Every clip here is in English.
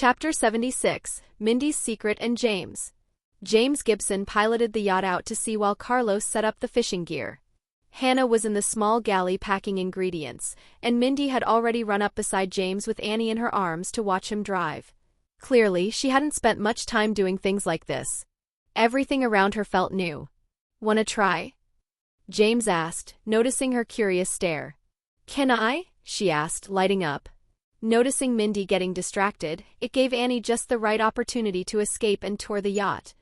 Chapter 76, Mindy's Secret and James. James Gibson piloted the yacht out to sea while Carlos set up the fishing gear. Hannah was in the small galley packing ingredients, and Mindy had already run up beside James with Annie in her arms to watch him drive. Clearly, she hadn't spent much time doing things like this. Everything around her felt new. "Wanna try?" James asked, noticing her curious stare. "Can I?" she asked, lighting up. Noticing Mindy getting distracted, it gave Annie just the right opportunity to escape and tour the yacht.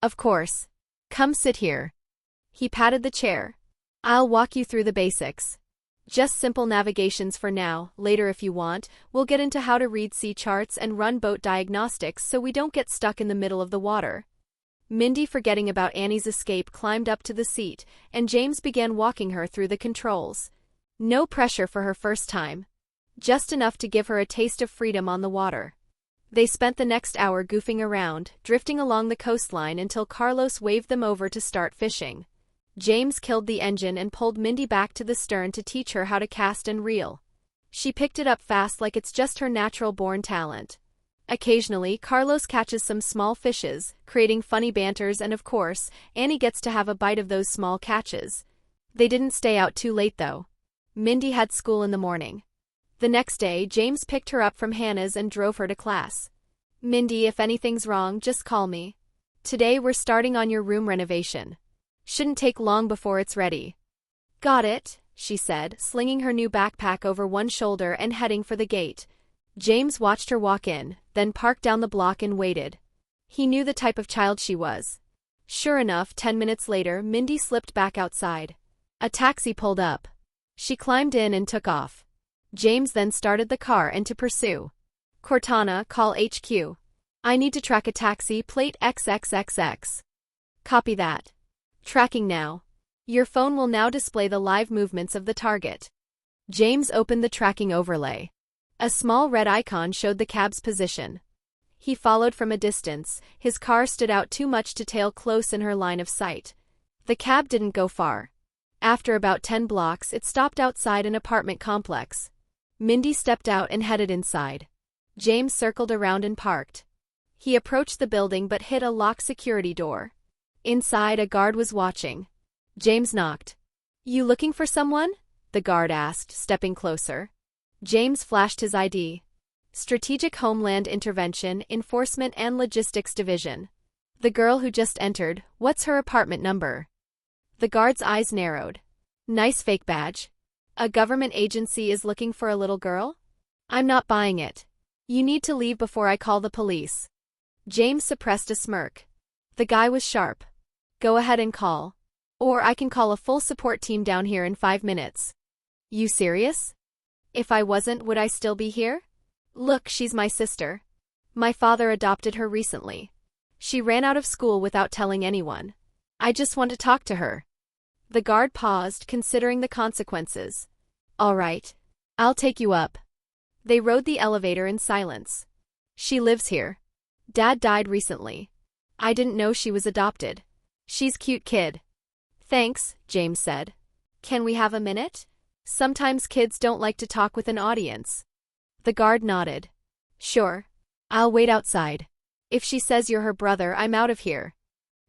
"Of course. Come sit here." He patted the chair. "I'll walk you through the basics. Just simple navigations for now. Later, if you want, we'll get into how to read sea charts and run boat diagnostics so we don't get stuck in the middle of the water." Mindy, forgetting about Annie's escape, climbed up to the seat, and James began walking her through the controls. No pressure for her first time. Just enough to give her a taste of freedom on the water. They spent the next hour goofing around, drifting along the coastline until Carlos waved them over to start fishing. James killed the engine and pulled Mindy back to the stern to teach her how to cast and reel. She picked it up fast like it's just her natural-born talent. Occasionally, Carlos catches some small fishes, creating funny banters, and of course, Annie gets to have a bite of those small catches. They didn't stay out too late though. Mindy had school in the morning. The next day, James picked her up from Hannah's and drove her to class. "Mindy, if anything's wrong, just call me. Today we're starting on your room renovation. Shouldn't take long before it's ready." "Got it," she said, slinging her new backpack over one shoulder and heading for the gate. James watched her walk in, then parked down the block and waited. He knew the type of child she was. Sure enough, 10 minutes later, Mindy slipped back outside. A taxi pulled up. She climbed in and took off. James then started the car and to pursue. "Cortana, call HQ. I need to track a taxi, plate XXXX. Copy that. Tracking now. Your phone will now display the live movements of the target." James opened the tracking overlay. A small red icon showed the cab's position. He followed from a distance. His car stood out too much to tail close in her line of sight. The cab didn't go far. After about 10 blocks, it stopped outside an apartment complex. Mindy stepped out and headed inside. James circled around and parked. He approached the building but hit a locked security door. Inside, a guard was watching. James knocked. "You looking for someone?" the guard asked, stepping closer. James flashed his ID. Strategic Homeland Intervention, Enforcement and Logistics Division. "The girl who just entered, what's her apartment number?" The guard's eyes narrowed. "Nice fake badge. A government agency is looking for a little girl? I'm not buying it. You need to leave before I call the police." James suppressed a smirk. The guy was sharp. "Go ahead and call. Or I can call a full support team down here in 5 minutes. You serious? If I wasn't, would I still be here? Look, she's my sister. My father adopted her recently. She ran out of school without telling anyone. I just want to talk to her." The guard paused, considering the consequences. "All right. I'll take you up." They rode the elevator in silence. "She lives here. Dad died recently. I didn't know she was adopted. She's cute kid." "Thanks," James said. "Can we have a minute? Sometimes kids don't like to talk with an audience." The guard nodded. "Sure. I'll wait outside. If she says you're her brother, I'm out of here."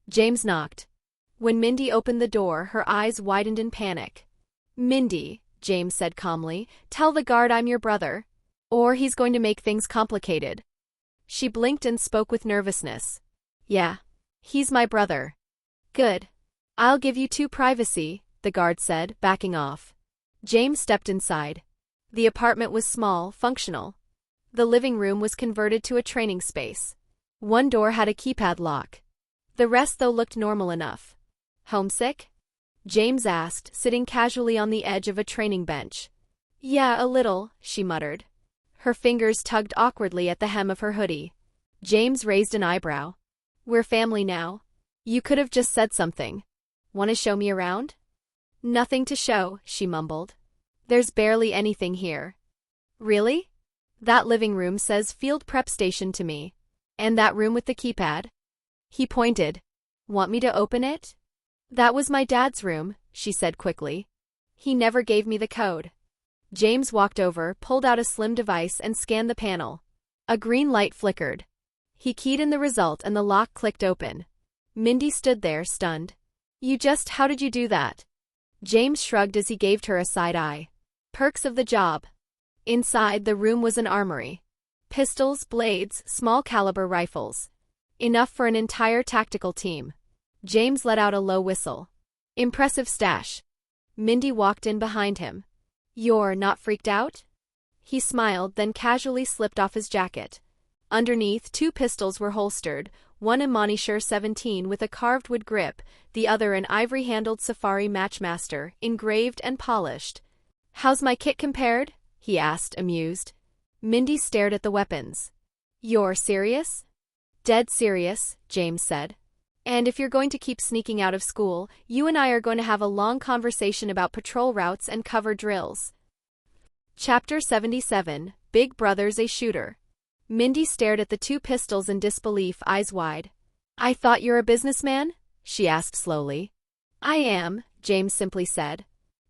James knocked. When Mindy opened the door, her eyes widened in panic. "Mindy," James said calmly, "tell the guard I'm your brother. Or he's going to make things complicated." She blinked and spoke with nervousness. "Yeah. He's my brother." "Good. I'll give you 2 privacy," the guard said, backing off. James stepped inside. The apartment was small, functional. The living room was converted to a training space. One door had a keypad lock. The rest, though, looked normal enough. "Homesick?" James asked, sitting casually on the edge of a training bench. "Yeah, a little," she muttered. Her fingers tugged awkwardly at the hem of her hoodie. James raised an eyebrow. "We're family now. You could have just said something. Want to show me around?" "Nothing to show," she mumbled. "There's barely anything here." "Really? That living room says Field Prep Station to me. And that room with the keypad?" He pointed. "Want me to open it?" "That was my dad's room," she said quickly. "He never gave me the code." James walked over, pulled out a slim device and scanned the panel. A green light flickered. He keyed in the result and the lock clicked open. Mindy stood there, stunned. How did you do that? James shrugged as he gave her a side eye. Perks of the job. Inside the room was an armory. Pistols, blades, small caliber rifles. Enough for an entire tactical team. James let out a low whistle. Impressive stash. Mindy walked in behind him. You're not freaked out? He smiled, then casually slipped off his jacket. Underneath, 2 pistols were holstered, one a Monitor 17 with a carved wood grip, the other an ivory-handled Safari Matchmaster, engraved and polished. How's my kit compared? He asked, amused. Mindy stared at the weapons. You're serious? Dead serious, James said. And if you're going to keep sneaking out of school, you and I are going to have a long conversation about patrol routes and cover drills. Chapter 77, Big Brother's a Shooter. Mindy stared at the 2 pistols in disbelief, eyes wide. I thought you're a businessman? She asked slowly. I am, James simply said.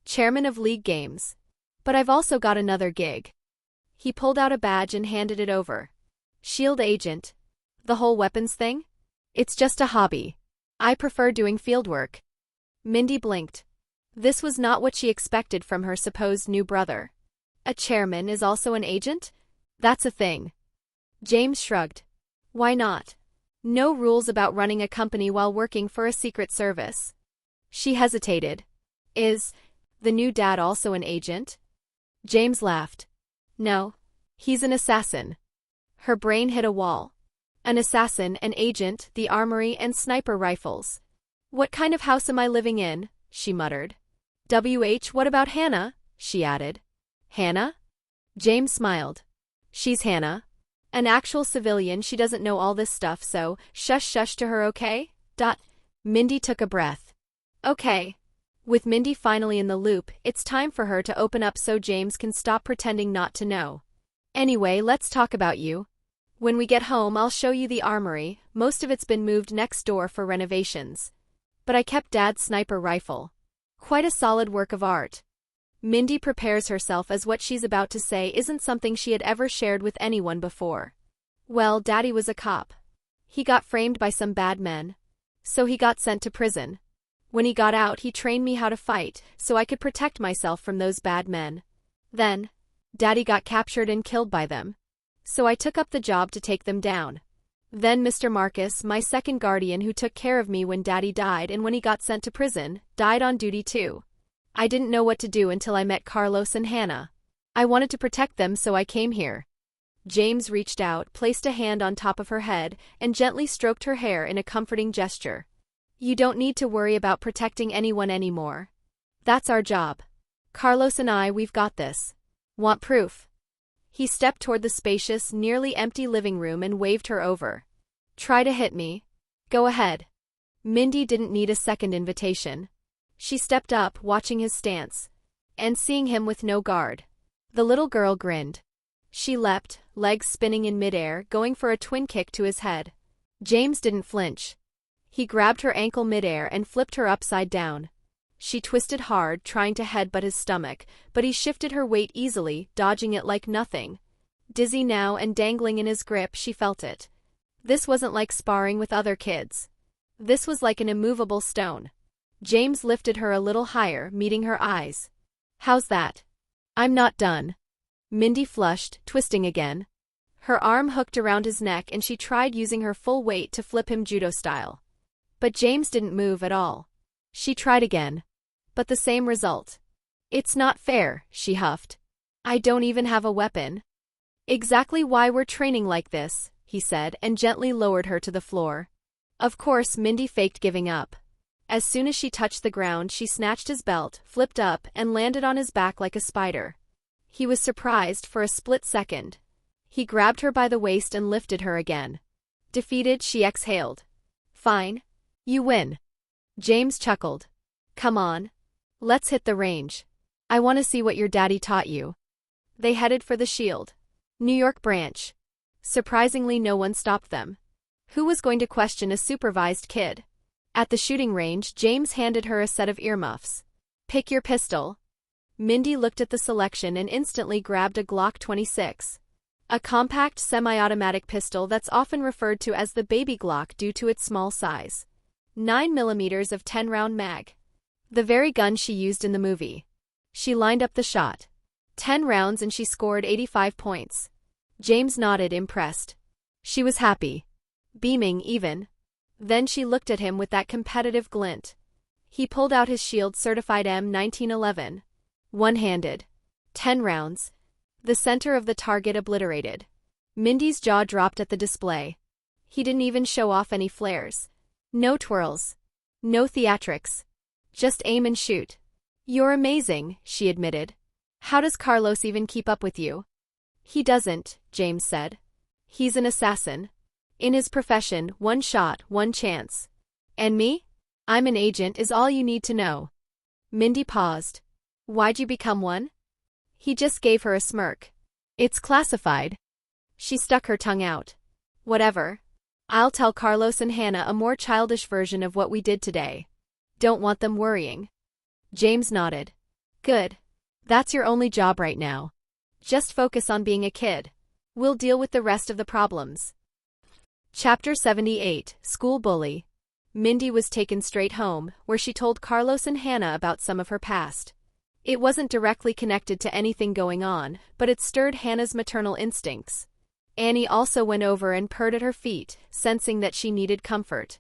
Chairman of League Games. But I've also got another gig. He pulled out a badge and handed it over. S.H.I.E.L.D. agent. The whole weapons thing? It's just a hobby. I prefer doing fieldwork. Mindy blinked. This was not what she expected from her supposed new brother. A chairman is also an agent? That's a thing. James shrugged. Why not? No rules about running a company while working for a secret service. She hesitated. Is the new dad also an agent? James laughed. No. He's an assassin. Her brain hit a wall. An assassin, an agent, the armory, and sniper rifles. What kind of house am I living in? She muttered. What about Hannah? She added. Hannah? James smiled. She's Hannah. An actual civilian. She doesn't know all this stuff, so shush to her, okay? Mindy took a breath. Okay. With Mindy finally in the loop, it's time for her to open up so James can stop pretending not to know. Anyway, let's talk about you. When we get home, I'll show you the armory. Most of it's been moved next door for renovations. But I kept Dad's sniper rifle. Quite a solid work of art. Mindy prepares herself as what she's about to say isn't something she had ever shared with anyone before. Well, Daddy was a cop. He got framed by some bad men. So he got sent to prison. When he got out, he trained me how to fight, so I could protect myself from those bad men. Then, Daddy got captured and killed by them. So I took up the job to take them down. Then Mr. Marcus, my second guardian who took care of me when Daddy died and when he got sent to prison, died on duty too. I didn't know what to do until I met Carlos and Hannah. I wanted to protect them, so I came here. James reached out, placed a hand on top of her head, and gently stroked her hair in a comforting gesture. You don't need to worry about protecting anyone anymore. That's our job. Carlos and I, we've got this. Want proof? He stepped toward the spacious, nearly empty living room and waved her over. Try to hit me. Go ahead. Mindy didn't need a second invitation. She stepped up, watching his stance, and seeing him with no guard. The little girl grinned. She leapt, legs spinning in midair, going for a twin kick to his head. James didn't flinch. He grabbed her ankle midair and flipped her upside down. She twisted hard, trying to headbutt his stomach, but he shifted her weight easily, dodging it like nothing. Dizzy now and dangling in his grip, she felt it. This wasn't like sparring with other kids. This was like an immovable stone. James lifted her a little higher, meeting her eyes. How's that? I'm not done. Mindy flushed, twisting again. Her arm hooked around his neck and she tried using her full weight to flip him judo style. But James didn't move at all. She tried again. But the same result. It's not fair, she huffed. I don't even have a weapon. Exactly why we're training like this, he said, and gently lowered her to the floor. Of course, Mindy faked giving up. As soon as she touched the ground, she snatched his belt, flipped up, and landed on his back like a spider. He was surprised for a split second. He grabbed her by the waist and lifted her again. Defeated, she exhaled. Fine. You win. James chuckled. Come on. Let's hit the range. I want to see what your daddy taught you. They headed for the S.H.I.E.L.D. New York branch. Surprisingly, no one stopped them. Who was going to question a supervised kid? At the shooting range, James handed her a set of earmuffs. Pick your pistol. Mindy looked at the selection and instantly grabbed a Glock 26. A compact semi-automatic pistol that's often referred to as the baby Glock due to its small size. 9mm of 10-round mag. The very gun she used in the movie. She lined up the shot. 10 rounds and she scored 85 points. James nodded, impressed. She was happy. Beaming, even. Then she looked at him with that competitive glint. He pulled out his S.H.I.E.L.D. certified M1911. One-handed. 10 rounds. The center of the target obliterated. Mindy's jaw dropped at the display. He didn't even show off any flares. No twirls. No theatrics. Just aim and shoot. You're amazing, she admitted. How does Carlos even keep up with you? He doesn't, James said. He's an assassin. In his profession, one shot, one chance. And me? I'm an agent is all you need to know. Mindy paused. Why'd you become one? He just gave her a smirk. It's classified. She stuck her tongue out. Whatever. I'll tell Carlos and Hannah a more childish version of what we did today. Don't want them worrying. James nodded. Good. That's your only job right now. Just focus on being a kid. We'll deal with the rest of the problems. Chapter 78, School Bully. Mindy was taken straight home, where she told Carlos and Hannah about some of her past. It wasn't directly connected to anything going on, but it stirred Hannah's maternal instincts. Annie also went over and purred at her feet, sensing that she needed comfort.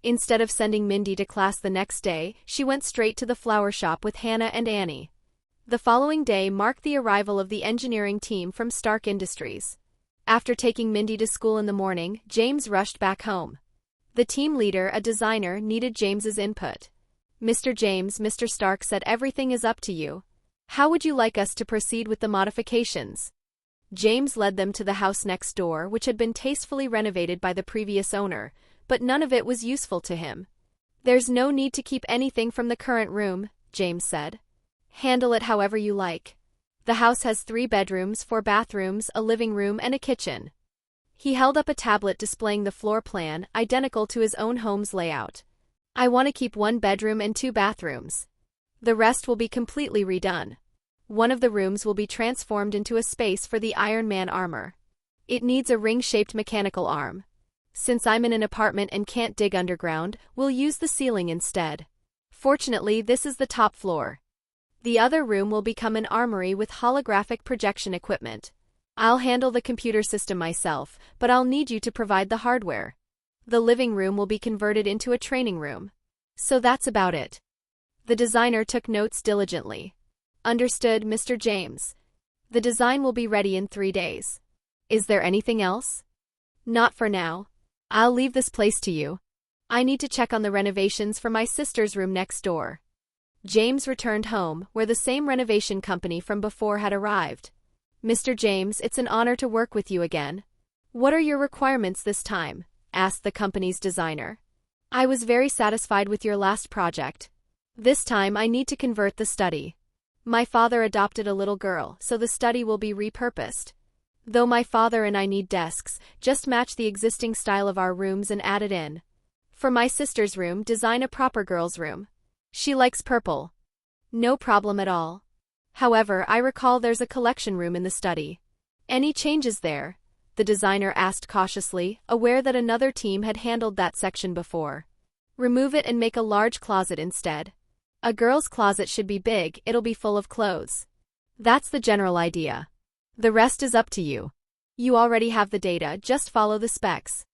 Instead of sending Mindy to class the next day, she went straight to the flower shop with Hannah and Annie. The following day marked the arrival of the engineering team from Stark Industries. After taking Mindy to school in the morning, James rushed back home. The team leader, a designer, needed James's input. Mr. James, Mr. Stark said everything is up to you. How would you like us to proceed with the modifications? James led them to the house next door, which had been tastefully renovated by the previous owner, but none of it was useful to him. There's no need to keep anything from the current room, James said. Handle it however you like. The house has 3 bedrooms, 4 bathrooms, a living room, and a kitchen. He held up a tablet displaying the floor plan, identical to his own home's layout. I want to keep 1 bedroom and 2 bathrooms. The rest will be completely redone. One of the rooms will be transformed into a space for the Iron Man armor. It needs a ring-shaped mechanical arm. Since I'm in an apartment and can't dig underground, we'll use the ceiling instead. Fortunately, this is the top floor. The other room will become an armory with holographic projection equipment. I'll handle the computer system myself, but I'll need you to provide the hardware. The living room will be converted into a training room. So that's about it. The designer took notes diligently. Understood, Mr. James. The design will be ready in 3 days. Is there anything else? Not for now. I'll leave this place to you. I need to check on the renovations for my sister's room next door. James returned home, where the same renovation company from before had arrived. Mr. James, it's an honor to work with you again. What are your requirements this time? Asked the company's designer. I was very satisfied with your last project. This time I need to convert the study. My father adopted a little girl, so the study will be repurposed. Though my father and I need desks, just match the existing style of our rooms and add it in. For my sister's room, design a proper girl's room. She likes purple. No problem at all. However, I recall there's a collection room in the study. Any changes there? The designer asked cautiously, aware that another team had handled that section before. Remove it and make a large closet instead. A girl's closet should be big, it'll be full of clothes. That's the general idea. The rest is up to you. You already have the data, just follow the specs.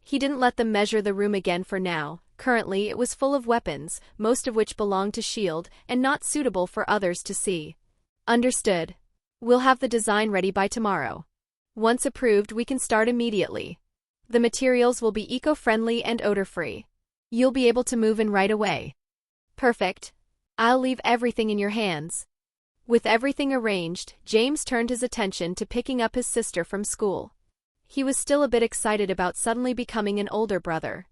He didn't let them measure the room again for now. Currently, it was full of weapons, most of which belonged to S.H.I.E.L.D. and not suitable for others to see. Understood. We'll have the design ready by tomorrow. Once approved, we can start immediately. The materials will be eco-friendly and odor-free. You'll be able to move in right away. Perfect. I'll leave everything in your hands. With everything arranged, James turned his attention to picking up his sister from school. He was still a bit excited about suddenly becoming an older brother.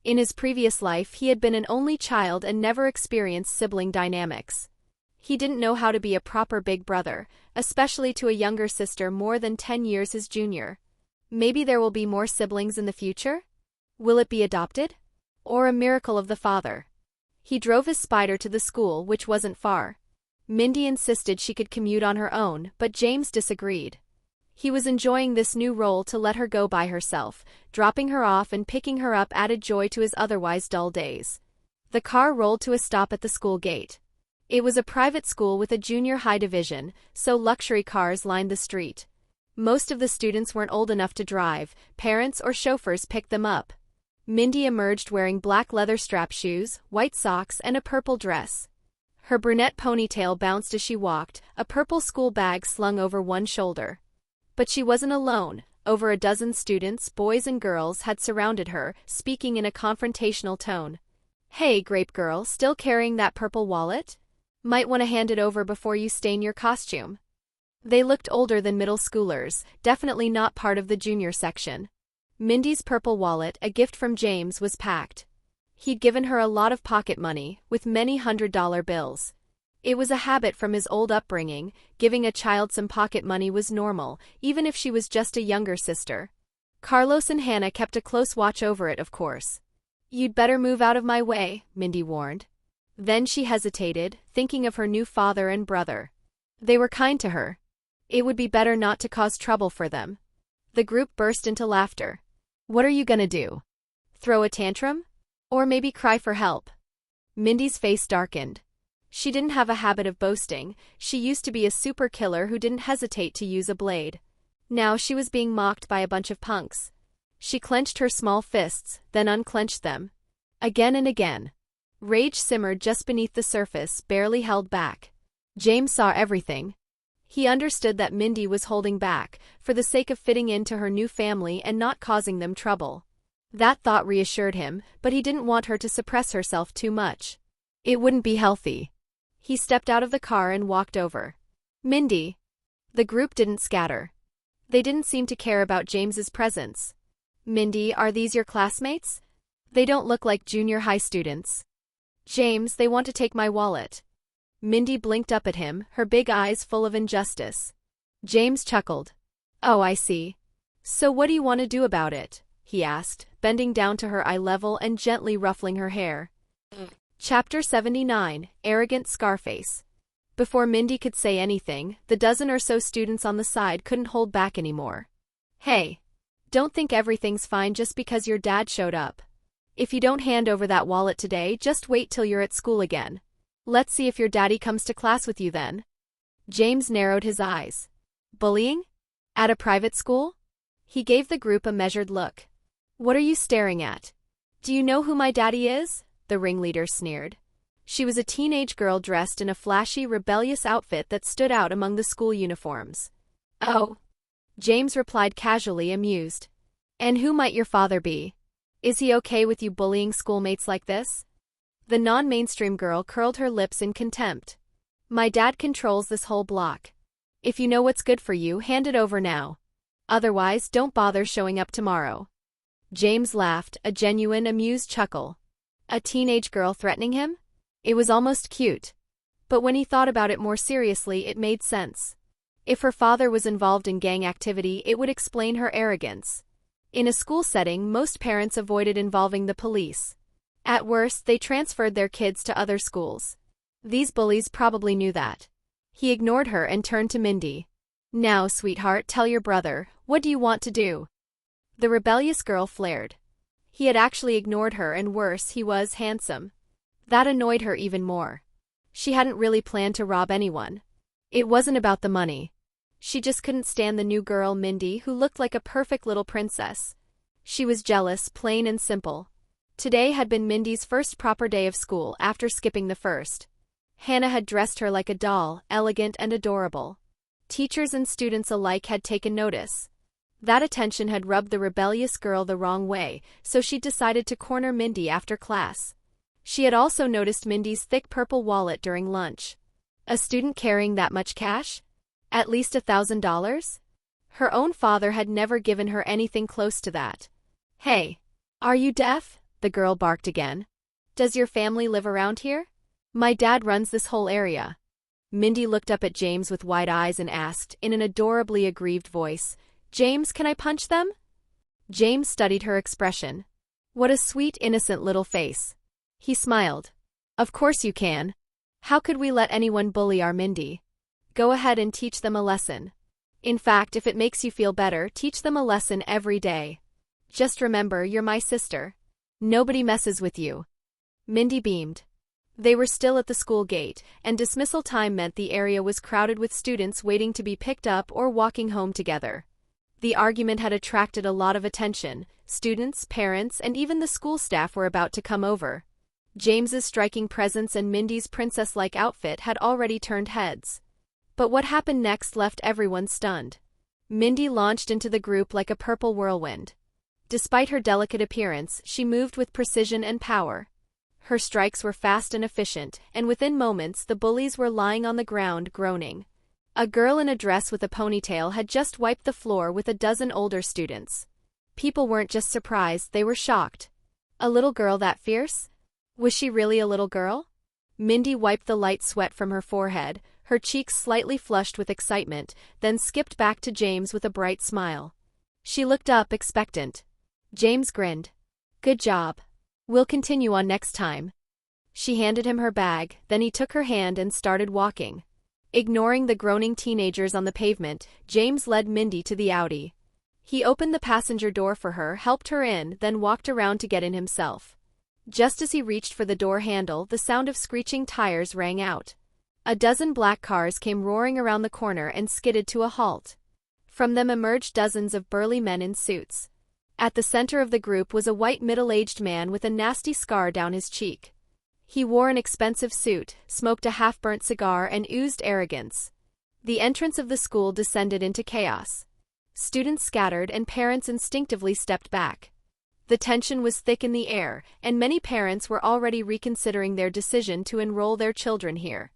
In his previous life, he had been an only child and never experienced sibling dynamics. He didn't know how to be a proper big brother, especially to a younger sister more than 10 years his junior. Maybe there will be more siblings in the future? Will it be adopted? Or a miracle of the father? He drove his spider to the school, which wasn't far. Mindy insisted she could commute on her own, but James disagreed. He was enjoying this new role to let her go by herself. Dropping her off and picking her up added joy to his otherwise dull days. The car rolled to a stop at the school gate. It was a private school with a junior high division, so luxury cars lined the street. Most of the students weren't old enough to drive. Parents or chauffeurs picked them up. Mindy emerged wearing black leather strap shoes, white socks, and a purple dress. Her brunette ponytail bounced as she walked, a purple school bag slung over one shoulder. But she wasn't alone. Over a dozen students, boys and girls, had surrounded her, speaking in a confrontational tone. "Hey, grape girl, still carrying that purple wallet? Might want to hand it over before you stain your costume." They looked older than middle schoolers, definitely not part of the junior section. Mindy's purple wallet, a gift from James, was packed. He'd given her a lot of pocket money, with many $100 bills. It was a habit from his old upbringing. Giving a child some pocket money was normal, even if she was just a younger sister. Carlos and Hannah kept a close watch over it, of course. "You'd better move out of my way," Mindy warned. Then she hesitated, thinking of her new father and brother. They were kind to her. It would be better not to cause trouble for them. The group burst into laughter. "What are you gonna do? Throw a tantrum? Or maybe cry for help?" Mindy's face darkened. She didn't have a habit of boasting. She used to be a super killer who didn't hesitate to use a blade. Now she was being mocked by a bunch of punks. She clenched her small fists, then unclenched them. Again and again. Rage simmered just beneath the surface, barely held back. James saw everything. He understood that Mindy was holding back, for the sake of fitting into her new family and not causing them trouble. That thought reassured him, but he didn't want her to suppress herself too much. It wouldn't be healthy. He stepped out of the car and walked over. "Mindy." The group didn't scatter. They didn't seem to care about James's presence. "Mindy, are these your classmates? They don't look like junior high students." "James, they want to take my wallet." Mindy blinked up at him, her big eyes full of injustice. James chuckled. "Oh, I see. So what do you want to do about it?" he asked, bending down to her eye level and gently ruffling her hair. Chapter 79, Arrogant Scarface. Before Mindy could say anything, the dozen or so students on the side couldn't hold back anymore. "Hey, don't think everything's fine just because your dad showed up. If you don't hand over that wallet today, just wait till you're at school again. Let's see if your daddy comes to class with you then." James narrowed his eyes. "Bullying? At a private school?" He gave the group a measured look. "What are you staring at? Do you know who my daddy is?" the ringleader sneered. She was a teenage girl dressed in a flashy, rebellious outfit that stood out among the school uniforms. "Oh," James replied casually, amused. "And who might your father be? Is he okay with you bullying schoolmates like this?" The non-mainstream girl curled her lips in contempt. "My dad controls this whole block. If you know what's good for you, hand it over now. Otherwise, don't bother showing up tomorrow." James laughed, a genuine, amused chuckle. A teenage girl threatening him? It was almost cute. But when he thought about it more seriously, it made sense. If her father was involved in gang activity, it would explain her arrogance. In a school setting, most parents avoided involving the police. At worst, they transferred their kids to other schools. These bullies probably knew that. He ignored her and turned to Mindy. "Now, sweetheart, tell your brother, what do you want to do?" The rebellious girl flared. He had actually ignored her, and worse, he was handsome. That annoyed her even more. She hadn't really planned to rob anyone. It wasn't about the money. She just couldn't stand the new girl, Mindy, who looked like a perfect little princess. She was jealous, plain and simple. Today had been Mindy's first proper day of school after skipping the first. Hannah had dressed her like a doll, elegant and adorable. Teachers and students alike had taken notice. That attention had rubbed the rebellious girl the wrong way, so she decided to corner Mindy after class. She had also noticed Mindy's thick purple wallet during lunch. A student carrying that much cash? At least $1,000? Her own father had never given her anything close to that. "Hey, are you deaf?" the girl barked again. "Does your family live around here?" "My dad runs this whole area." Mindy looked up at James with wide eyes and asked, in an adorably aggrieved voice, "James, can I punch them?" James studied her expression. What a sweet, innocent little face. He smiled. "Of course you can. How could we let anyone bully our Mindy? Go ahead and teach them a lesson." In fact, if it makes you feel better, teach them a lesson every day. Just remember, you're my sister. Nobody messes with you." Mindy beamed. They were still at the school gate, and dismissal time meant the area was crowded with students waiting to be picked up or walking home together. The argument had attracted a lot of attention. Students, parents, and even the school staff were about to come over. James's striking presence and Mindy's princess-like outfit had already turned heads. But what happened next left everyone stunned. Mindy launched into the group like a purple whirlwind. Despite her delicate appearance, she moved with precision and power. Her strikes were fast and efficient, and within moments the bullies were lying on the ground groaning. A girl in a dress with a ponytail had just wiped the floor with a dozen older students. People weren't just surprised, they were shocked. A little girl that fierce? Was she really a little girl? Mindy wiped the light sweat from her forehead, her cheeks slightly flushed with excitement, then skipped back to James with a bright smile. She looked up, expectant. James grinned. "Good job. We'll continue on next time." She handed him her bag, then he took her hand and started walking. Ignoring the groaning teenagers on the pavement, James led Mindy to the Audi. He opened the passenger door for her, helped her in, then walked around to get in himself. Just as he reached for the door handle, the sound of screeching tires rang out. A dozen black cars came roaring around the corner and skidded to a halt. From them emerged dozens of burly men in suits. At the center of the group was a white middle-aged man with a nasty scar down his cheek. He wore an expensive suit, smoked a half-burnt cigar, and oozed arrogance. The entrance of the school descended into chaos. Students scattered and parents instinctively stepped back. The tension was thick in the air, and many parents were already reconsidering their decision to enroll their children here.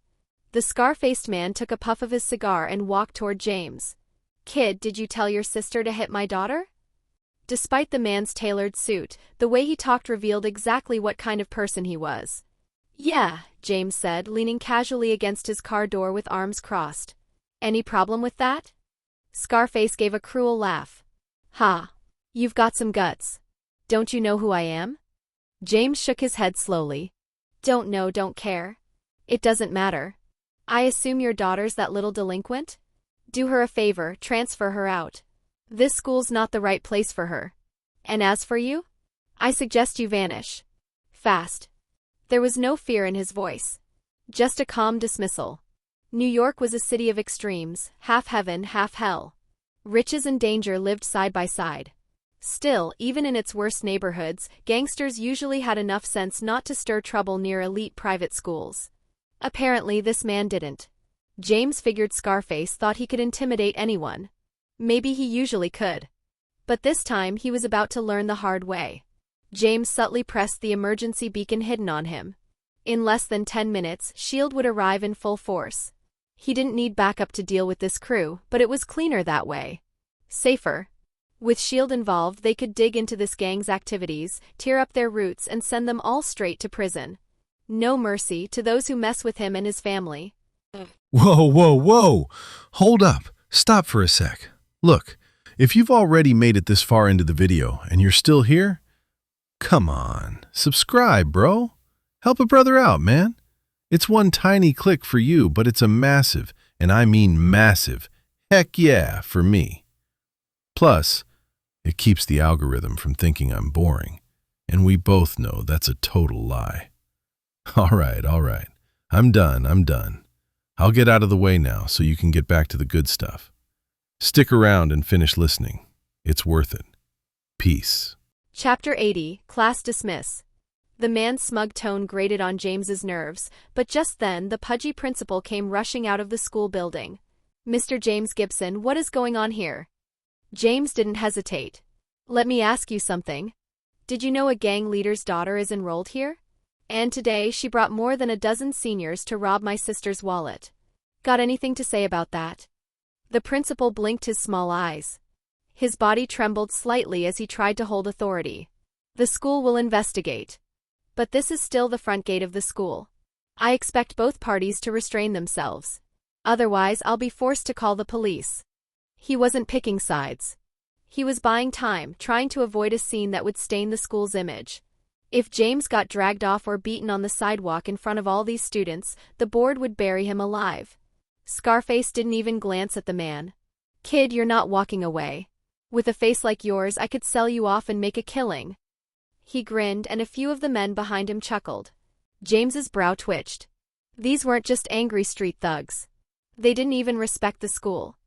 The scar-faced man took a puff of his cigar and walked toward James. "Kid, did you tell your sister to hit my daughter?" Despite the man's tailored suit, the way he talked revealed exactly what kind of person he was. "Yeah," James said, leaning casually against his car door with arms crossed. "Any problem with that?" Scarface gave a cruel laugh. "Ha! You've got some guts. Don't you know who I am?" James shook his head slowly. "Don't know, don't care. It doesn't matter. I assume your daughter's that little delinquent? Do her a favor, transfer her out. This school's not the right place for her. And as for you? I suggest you vanish. Fast." There was no fear in his voice. Just a calm dismissal. New York was a city of extremes, half heaven, half hell. Riches and danger lived side by side. Still, even in its worst neighborhoods, gangsters usually had enough sense not to stir trouble near elite private schools. Apparently, this man didn't. James figured Scarface thought he could intimidate anyone. Maybe he usually could. But this time, he was about to learn the hard way. James subtly pressed the emergency beacon hidden on him. In less than 10 minutes, S.H.I.E.L.D. would arrive in full force. He didn't need backup to deal with this crew, but it was cleaner that way. Safer. With S.H.I.E.L.D. involved, they could dig into this gang's activities, tear up their roots, and send them all straight to prison. No mercy to those who mess with him and his family. Whoa, whoa, whoa! Hold up. Stop for a sec. Look, if you've already made it this far into the video and you're still here, come on, subscribe, bro. Help a brother out, man. It's one tiny click for you, but it's a massive, and I mean massive, heck yeah for me. Plus, it keeps the algorithm from thinking I'm boring, and we both know that's a total lie. All right. I'm done. I'll get out of the way now so you can get back to the good stuff. Stick around and finish listening. It's worth it. Peace. Chapter 80, Class Dismiss. The man's smug tone grated on James's nerves, but just then the pudgy principal came rushing out of the school building. "Mr. James Gibson, what is going on here?" James didn't hesitate. "Let me ask you something. Did you know a gang leader's daughter is enrolled here? And today she brought more than a dozen seniors to rob my sister's wallet. Got anything to say about that?" The principal blinked his small eyes. His body trembled slightly as he tried to hold authority. "The school will investigate. But this is still the front gate of the school. I expect both parties to restrain themselves. Otherwise, I'll be forced to call the police." He wasn't picking sides. He was buying time, trying to avoid a scene that would stain the school's image. If James got dragged off or beaten on the sidewalk in front of all these students, the board would bury him alive. Scarface didn't even glance at the man. Kid, you're not walking away. With a face like yours, I could sell you off and make a killing. He grinned, and a few of the men behind him chuckled. James's brow twitched. These weren't just angry street thugs. They didn't even respect the school.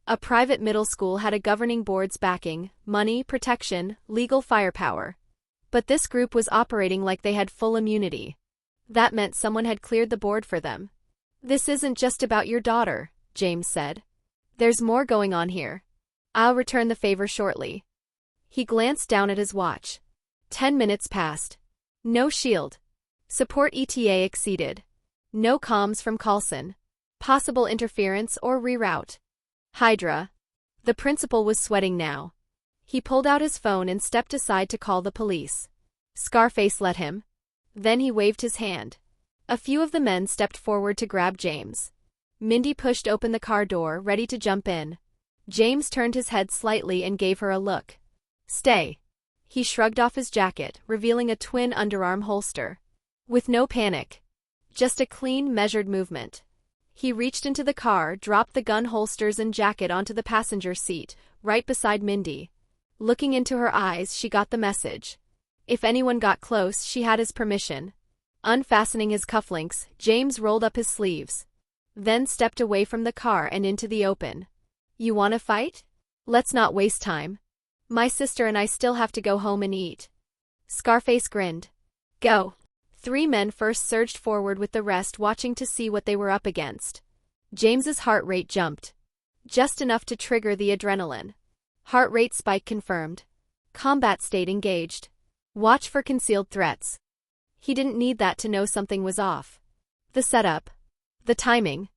A private middle school had a governing board's backing, money, protection, legal firepower. But this group was operating like they had full immunity. That meant someone had cleared the board for them. This isn't just about your daughter, James said. There's more going on here. I'll return the favor shortly. He glanced down at his watch. 10 minutes passed. No S.H.I.E.L.D. Support ETA exceeded. No comms from Coulson. Possible interference or reroute. Hydra. The principal was sweating now. He pulled out his phone and stepped aside to call the police. Scarface let him. Then he waved his hand. A few of the men stepped forward to grab James. Mindy pushed open the car door, ready to jump in. James turned his head slightly and gave her a look. Stay. He shrugged off his jacket, revealing a twin underarm holster. With no panic. Just a clean, measured movement. He reached into the car, dropped the gun holsters and jacket onto the passenger seat, right beside Mindy. Looking into her eyes, she got the message. If anyone got close, she had his permission. Unfastening his cufflinks, James rolled up his sleeves. Then stepped away from the car and into the open. You wanna fight? Let's not waste time. My sister and I still have to go home and eat. Scarface grinned. Go. 3 men first surged forward with the rest watching to see what they were up against. James's heart rate jumped. Just enough to trigger the adrenaline. Heart rate spike confirmed. Combat state engaged. Watch for concealed threats. He didn't need that to know something was off. The setup. The timing.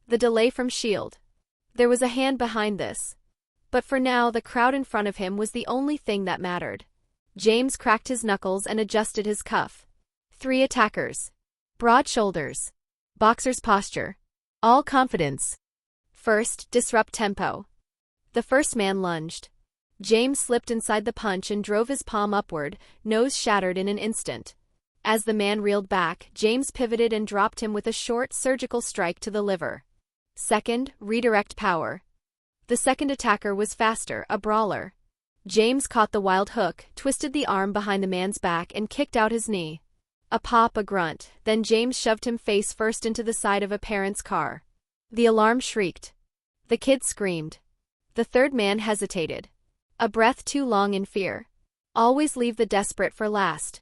The delay from S.H.I.E.L.D. There was a hand behind this. But for now, the crowd in front of him was the only thing that mattered. James cracked his knuckles and adjusted his cuff. 3 attackers. Broad shoulders. Boxer's posture. All confidence. First, disrupt tempo. The first man lunged. James slipped inside the punch and drove his palm upward, nose shattered in an instant. As the man reeled back, James pivoted and dropped him with a short, surgical strike to the liver. Second, redirect power. The second attacker was faster, a brawler. James caught the wild hook, twisted the arm behind the man's back and kicked out his knee. A pop, a grunt, then James shoved him face first into the side of a parent's car. The alarm shrieked. The kid screamed. The third man hesitated. A breath too long in fear. Always leave the desperate for last.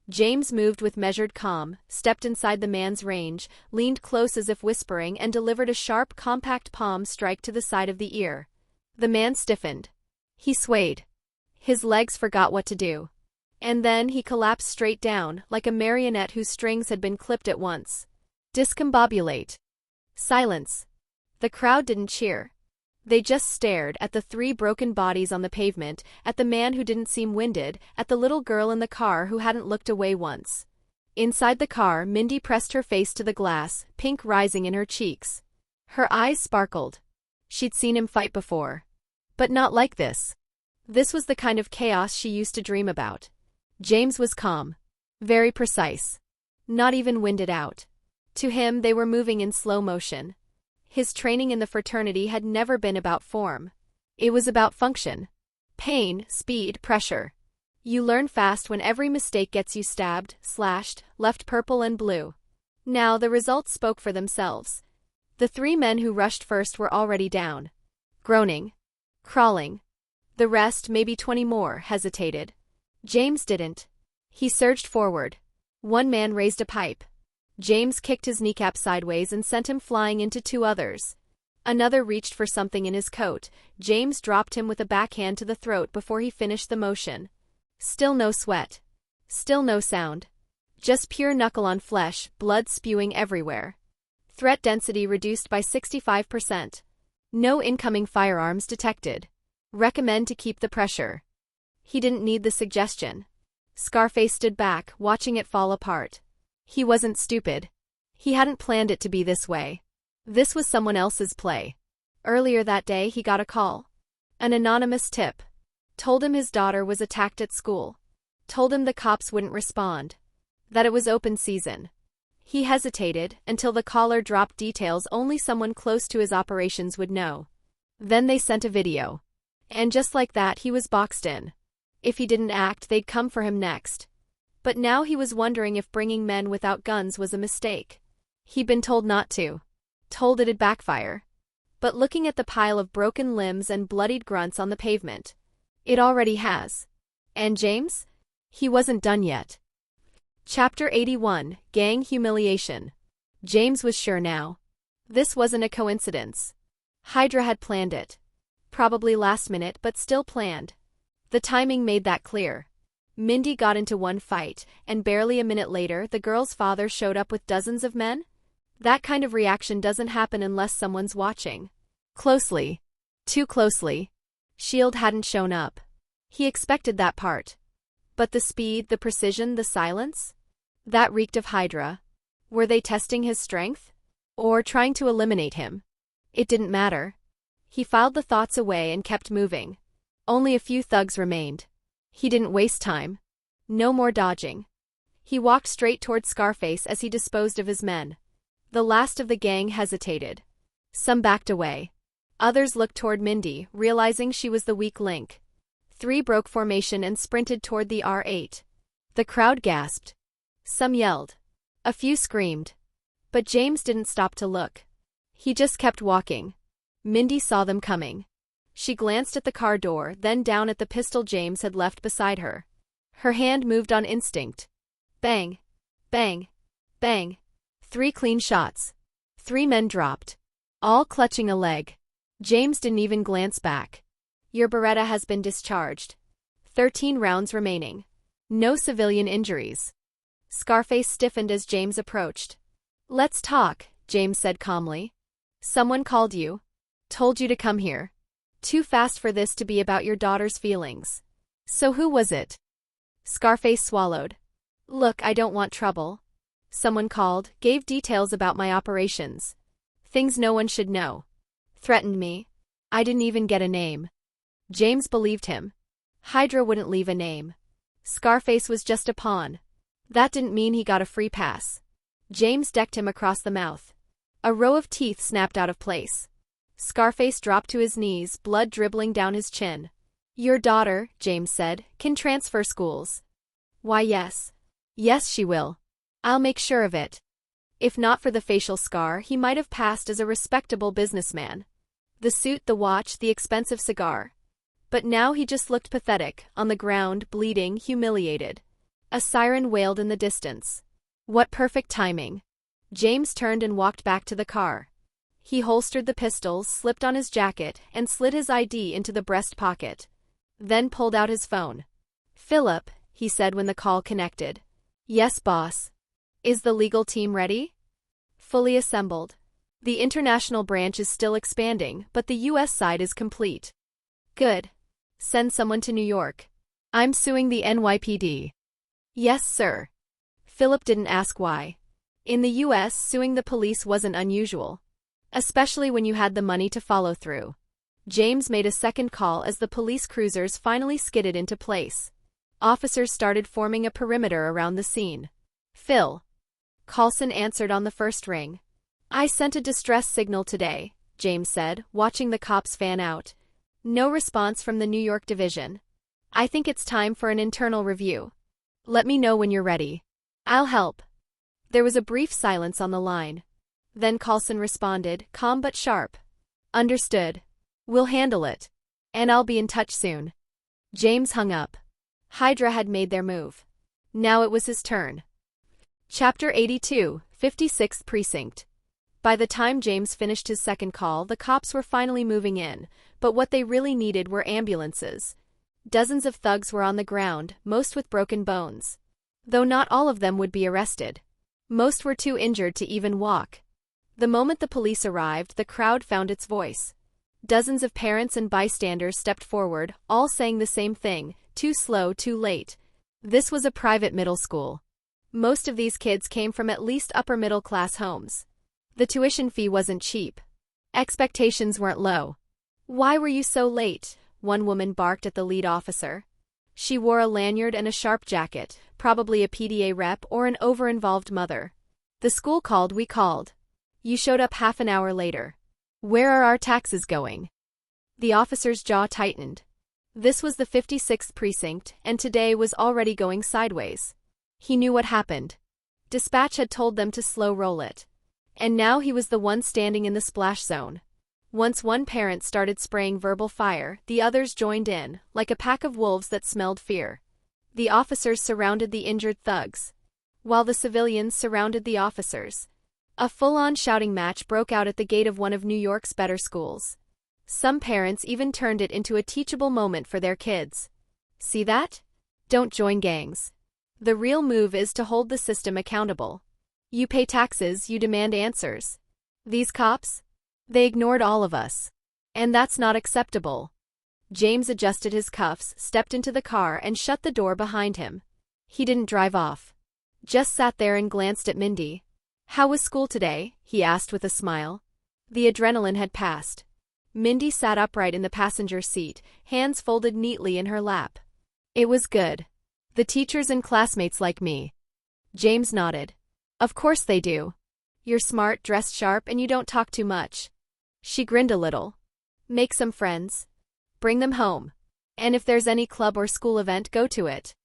James moved with measured calm, stepped inside the man's range, leaned close as if whispering, and delivered a sharp, compact palm strike to the side of the ear. The man stiffened. He swayed. His legs forgot what to do. And then he collapsed straight down, like a marionette whose strings had been clipped at once. Discombobulate. Silence. The crowd didn't cheer. They just stared at the 3 broken bodies on the pavement, at the man who didn't seem winded, at the little girl in the car who hadn't looked away once. Inside the car, Mindy pressed her face to the glass, pink rising in her cheeks. Her eyes sparkled. She'd seen him fight before. But not like this. This was the kind of chaos she used to dream about. James was calm. Very precise. Not even winded out. To him, they were moving in slow motion. His training in the fraternity had never been about form. It was about function. Pain, speed, pressure. You learn fast when every mistake gets you stabbed, slashed, left purple and blue. Now the results spoke for themselves. The 3 men who rushed first were already down. Groaning. Crawling. The rest, maybe 20 more, hesitated. James didn't. He surged forward. One man raised a pipe. James kicked his kneecap sideways and sent him flying into 2 others. Another reached for something in his coat. James dropped him with a backhand to the throat before he finished the motion. Still no sweat. Still no sound. Just pure knuckle on flesh, blood spewing everywhere. Threat density reduced by 65%. No incoming firearms detected. Recommend to keep the pressure. He didn't need the suggestion. Scarface stood back, watching it fall apart. He wasn't stupid. He hadn't planned it to be this way. This was someone else's play. Earlier that day, he got a call. An anonymous tip. Told him his daughter was attacked at school. Told him the cops wouldn't respond. That it was open season. He hesitated until the caller dropped details only someone close to his operations would know. Then they sent a video. And just like that he was boxed in. If he didn't act, they'd come for him next. But now he was wondering if bringing men without guns was a mistake. He'd been told not to. Told it'd backfire. But looking at the pile of broken limbs and bloodied grunts on the pavement, it already has. And James? He wasn't done yet. Chapter 81, Gang Humiliation. James was sure now. This wasn't a coincidence. Hydra had planned it. Probably last minute, but still planned. The timing made that clear. Mindy got into one fight, and barely a minute later the girl's father showed up with dozens of men? That kind of reaction doesn't happen unless someone's watching. Closely. Too closely. S.H.I.E.L.D hadn't shown up. He expected that part. But the speed, the precision, the silence? That reeked of Hydra. Were they testing his strength? Or trying to eliminate him? It didn't matter. He filed the thoughts away and kept moving. Only a few thugs remained. He didn't waste time. No more dodging. He walked straight toward Scarface as he disposed of his men. The last of the gang hesitated. Some backed away. Others looked toward Mindy, realizing she was the weak link. 3 broke formation and sprinted toward the R8. The crowd gasped. Some yelled. A few screamed. But James didn't stop to look. He just kept walking. Mindy saw them coming. She glanced at the car door, then down at the pistol James had left beside her. Her hand moved on instinct. Bang. Bang. Bang. 3 clean shots. 3 men dropped. All clutching a leg. James didn't even glance back. Your Beretta has been discharged. 13 rounds remaining. No civilian injuries. Scarface stiffened as James approached. Let's talk, James said calmly. Someone called you. Told you to come here. Too fast for this to be about your daughter's feelings. So who was it? Scarface swallowed. Look, I don't want trouble. Someone called, gave details about my operations. Things no one should know. Threatened me. I didn't even get a name. James believed him. Hydra wouldn't leave a name. Scarface was just a pawn. That didn't mean he got a free pass. James decked him across the mouth. A row of teeth snapped out of place. Scarface dropped to his knees, blood dribbling down his chin. Your daughter, James said, can transfer schools. Why, yes. Yes, she will. I'll make sure of it. If not for the facial scar, he might have passed as a respectable businessman. The suit, the watch, the expensive cigar. But now he just looked pathetic, on the ground, bleeding, humiliated. A siren wailed in the distance. What perfect timing. James turned and walked back to the car. He holstered the pistols, slipped on his jacket, and slid his ID into the breast pocket. Then pulled out his phone. Philip, he said when the call connected. Yes, boss. Is the legal team ready? Fully assembled. The international branch is still expanding, but the U.S. side is complete. Good. Send someone to New York. I'm suing the NYPD. Yes, sir. Philip didn't ask why. In the U.S., suing the police wasn't unusual. Especially when you had the money to follow through. James made a second call as the police cruisers finally skidded into place. Officers started forming a perimeter around the scene. Phil. Carlson answered on the first ring. I sent a distress signal today, James said, watching the cops fan out. No response from the New York division. I think it's time for an internal review. Let me know when you're ready. I'll help. There was a brief silence on the line. Then Carlson responded, calm but sharp. Understood. We'll handle it. And I'll be in touch soon. James hung up. Hydra had made their move. Now it was his turn. Chapter 82, 56th Precinct. By the time James finished his second call, the cops were finally moving in, but what they really needed were ambulances. Dozens of thugs were on the ground, most with broken bones. Though not all of them would be arrested. Most were too injured to even walk. The moment the police arrived, the crowd found its voice. Dozens of parents and bystanders stepped forward, all saying the same thing, too slow, too late. This was a private middle school. Most of these kids came from at least upper-middle-class homes. The tuition fee wasn't cheap. Expectations weren't low. Why were you so late? One woman barked at the lead officer. She wore a lanyard and a sharp jacket, probably a PDA rep or an over-involved mother. The school called, we called. You showed up half an hour later. Where are our taxes going? The officer's jaw tightened. This was the 56th precinct, and today was already going sideways. He knew what happened. Dispatch had told them to slow roll it. And now he was the one standing in the splash zone. Once one parent started spraying verbal fire, the others joined in, like a pack of wolves that smelled fear. The officers surrounded the injured thugs, while the civilians surrounded the officers. A full-on shouting match broke out at the gate of one of New York's better schools. Some parents even turned it into a teachable moment for their kids. See that? Don't join gangs. The real move is to hold the system accountable. You pay taxes, you demand answers. These cops? They ignored all of us. And that's not acceptable. James adjusted his cuffs, stepped into the car, and shut the door behind him. He didn't drive off. Just sat there and glanced at Mindy. How was school today? He asked with a smile. The adrenaline had passed. Mindy sat upright in the passenger seat, hands folded neatly in her lap. It was good. The teachers and classmates like me. James nodded. Of course they do. You're smart, dressed sharp, and you don't talk too much. She grinned a little. Make some friends. Bring them home. And if there's any club or school event, go to it.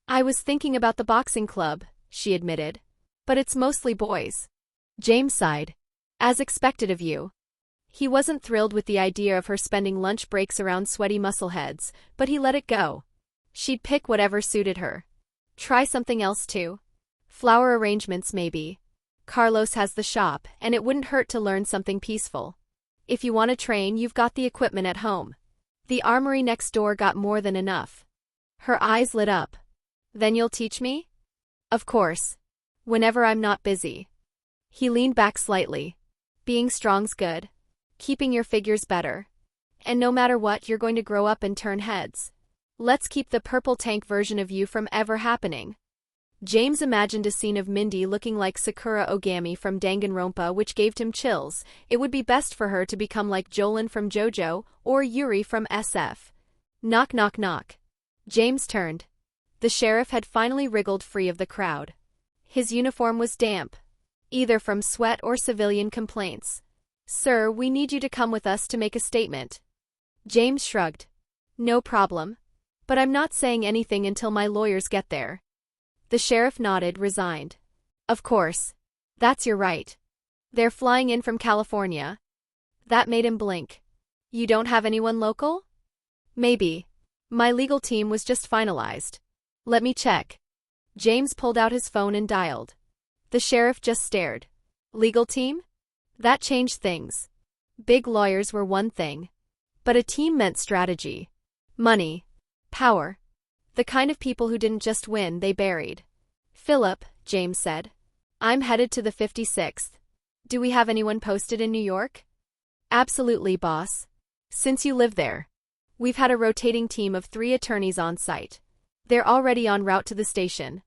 I was thinking about the boxing club, she admitted. But it's mostly boys. James sighed. As expected of you. He wasn't thrilled with the idea of her spending lunch breaks around sweaty muscleheads, but he let it go. She'd pick whatever suited her. Try something else too. Flower arrangements maybe. Carlos has the shop, and it wouldn't hurt to learn something peaceful. If you want to train, you've got the equipment at home. The armory next door got more than enough. Her eyes lit up. Then you'll teach me? Of course. Whenever I'm not busy. He leaned back slightly. Being strong's good. Keeping your figure's better. And no matter what, you're going to grow up and turn heads. Let's keep the purple tank version of you from ever happening. James imagined a scene of Mindy looking like Sakura Ogami from Danganronpa, which gave him chills. It would be best for her to become like Jolin from JoJo, or Yuri from SF. Knock knock knock. James turned. The sheriff had finally wriggled free of the crowd. His uniform was damp, either from sweat or civilian complaints. Sir, we need you to come with us to make a statement. James shrugged. No problem. But I'm not saying anything until my lawyers get there. The sheriff nodded, resigned. Of course. That's your right. They're flying in from California. That made him blink. You don't have anyone local? Maybe. My legal team was just finalized. Let me check. James pulled out his phone and dialed. The sheriff just stared. Legal team? That changed things. Big lawyers were one thing. But a team meant strategy. Money. Power. The kind of people who didn't just win, they buried. Philip, James said. I'm headed to the 56th. Do we have anyone posted in New York? Absolutely, boss. Since you live there. We've had a rotating team of 3 attorneys on site. They're already en route to the station.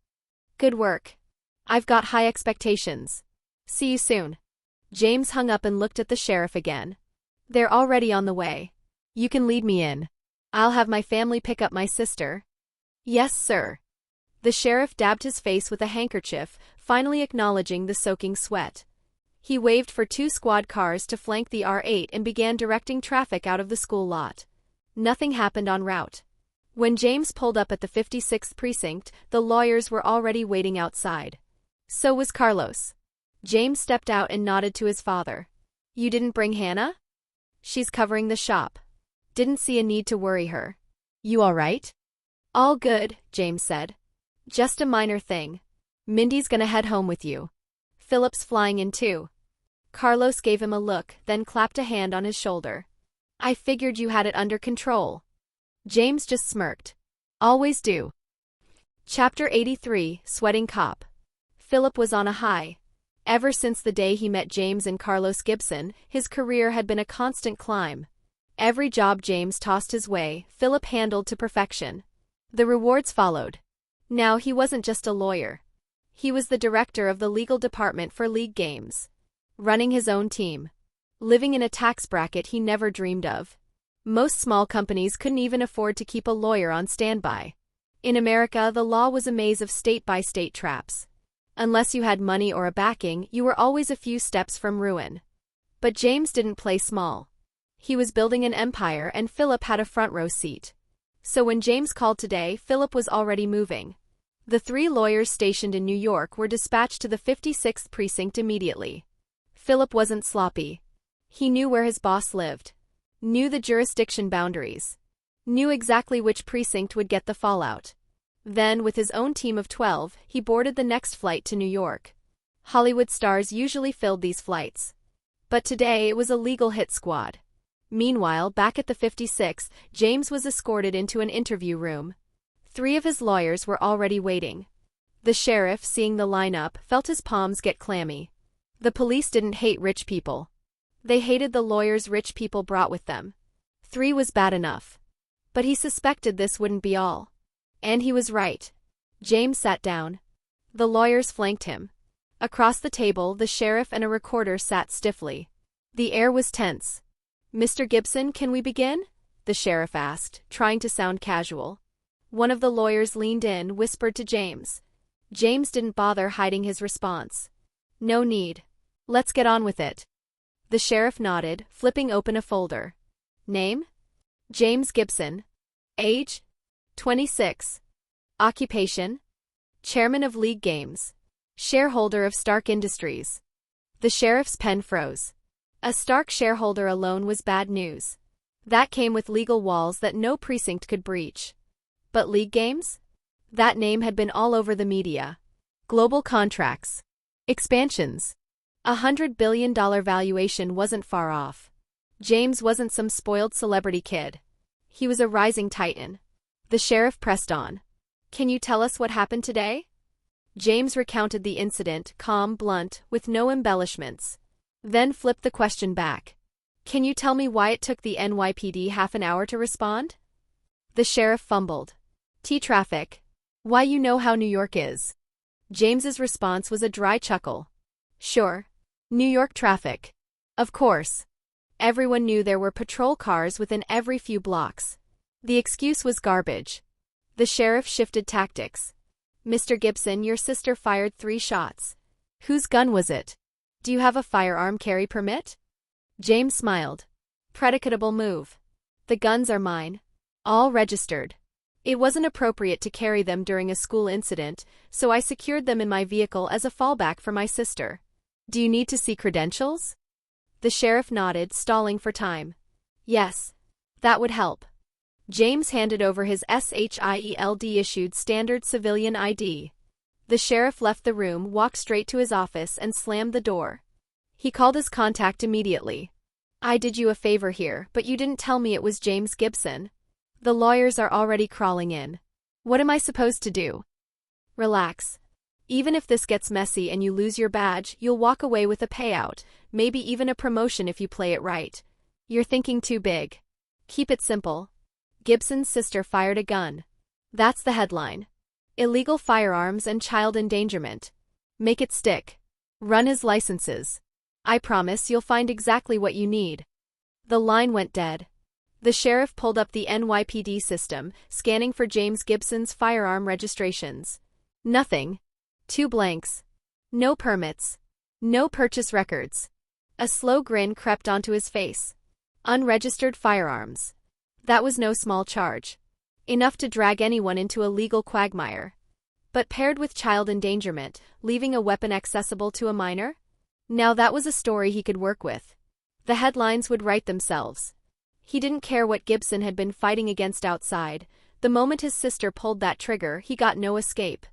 Good work. I've got high expectations. See you soon. James hung up and looked at the sheriff again. They're already on the way. You can lead me in. I'll have my family pick up my sister. Yes, sir. The sheriff dabbed his face with a handkerchief, finally acknowledging the soaking sweat. He waved for 2 squad cars to flank the R8 and began directing traffic out of the school lot. Nothing happened en route. When James pulled up at the 56th precinct, the lawyers were already waiting outside. So was Carlos. James stepped out and nodded to his father. You didn't bring Hannah? She's covering the shop. Didn't see a need to worry her. You all right? All good, James said. Just a minor thing. Mindy's gonna head home with you. Philip's flying in too. Carlos gave him a look, then clapped a hand on his shoulder. I figured you had it under control. James just smirked. Always do. Chapter 83, Sweating Cop. Philip was on a high. Ever since the day he met James and Carlos Gibson, his career had been a constant climb. Every job James tossed his way, Philip handled to perfection. The rewards followed. Now he wasn't just a lawyer. He was the director of the legal department for League Games. Running his own team. Living in a tax bracket he never dreamed of. Most small companies couldn't even afford to keep a lawyer on standby. In America, the law was a maze of state-by-state traps. Unless you had money or a backing, you were always a few steps from ruin. But James didn't play small. He was building an empire and Philip had a front row seat. So when James called today, Philip was already moving. The 3 lawyers stationed in New York were dispatched to the 56th precinct immediately. Philip wasn't sloppy. He knew where his boss lived, knew the jurisdiction boundaries, knew exactly which precinct would get the fallout. Then, with his own team of 12, he boarded the next flight to New York. Hollywood stars usually filled these flights. But today it was a legal hit squad. Meanwhile, back at the 56th, James was escorted into an interview room. 3 of his lawyers were already waiting. The sheriff, seeing the lineup, felt his palms get clammy. The police didn't hate rich people. They hated the lawyers rich people brought with them. 3 was bad enough. But he suspected this wouldn't be all. And he was right. James sat down. The lawyers flanked him. Across the table, the sheriff and a recorder sat stiffly. The air was tense. "Mr. Gibson, can we begin?" the sheriff asked, trying to sound casual. One of the lawyers leaned in, whispered to James. James didn't bother hiding his response. "No need. Let's get on with it." The sheriff nodded, flipping open a folder. Name? James Gibson. Age? 26. Occupation? Chairman of League Games. Shareholder of Stark Industries. The sheriff's pen froze. A Stark shareholder alone was bad news. That came with legal walls that no precinct could breach. But League Games? That name had been all over the media. Global contracts. Expansions. $100 billion valuation wasn't far off. James wasn't some spoiled celebrity kid. He was a rising titan. The sheriff pressed on. "Can you tell us what happened today?" James recounted the incident, calm, blunt, with no embellishments. Then flipped the question back. "Can you tell me why it took the NYPD half an hour to respond?" The sheriff fumbled. "Traffic. Why, you know how New York is." James's response was a dry chuckle. "Sure. New York traffic. Of course." Everyone knew there were patrol cars within every few blocks. The excuse was garbage. The sheriff shifted tactics. "Mr. Gibson, your sister fired 3 shots. Whose gun was it? Do you have a firearm carry permit?" James smiled. "Predicatable move. The guns are mine. All registered. It wasn't appropriate to carry them during a school incident, so I secured them in my vehicle as a fallback for my sister. Do you need to see credentials?" The sheriff nodded, stalling for time. "Yes. That would help." James handed over his S.H.I.E.L.D. issued standard civilian ID. The sheriff left the room, walked straight to his office, and slammed the door. He called his contact immediately. "I did you a favor here, but you didn't tell me it was James Gibson. The lawyers are already crawling in. What am I supposed to do?" "Relax. Even if this gets messy and you lose your badge, you'll walk away with a payout, maybe even a promotion if you play it right. You're thinking too big. Keep it simple. Gibson's sister fired a gun. That's the headline. Illegal firearms and child endangerment. Make it stick. Run his licenses. I promise you'll find exactly what you need." The line went dead. The sheriff pulled up the NYPD system, scanning for James Gibson's firearm registrations. Nothing. 2 blanks. No permits. No purchase records. A slow grin crept onto his face. Unregistered firearms. That was no small charge. Enough to drag anyone into a legal quagmire. But paired with child endangerment, leaving a weapon accessible to a minor? Now that was a story he could work with. The headlines would write themselves. He didn't care what Gibson had been fighting against outside. The moment his sister pulled that trigger, he got no escape.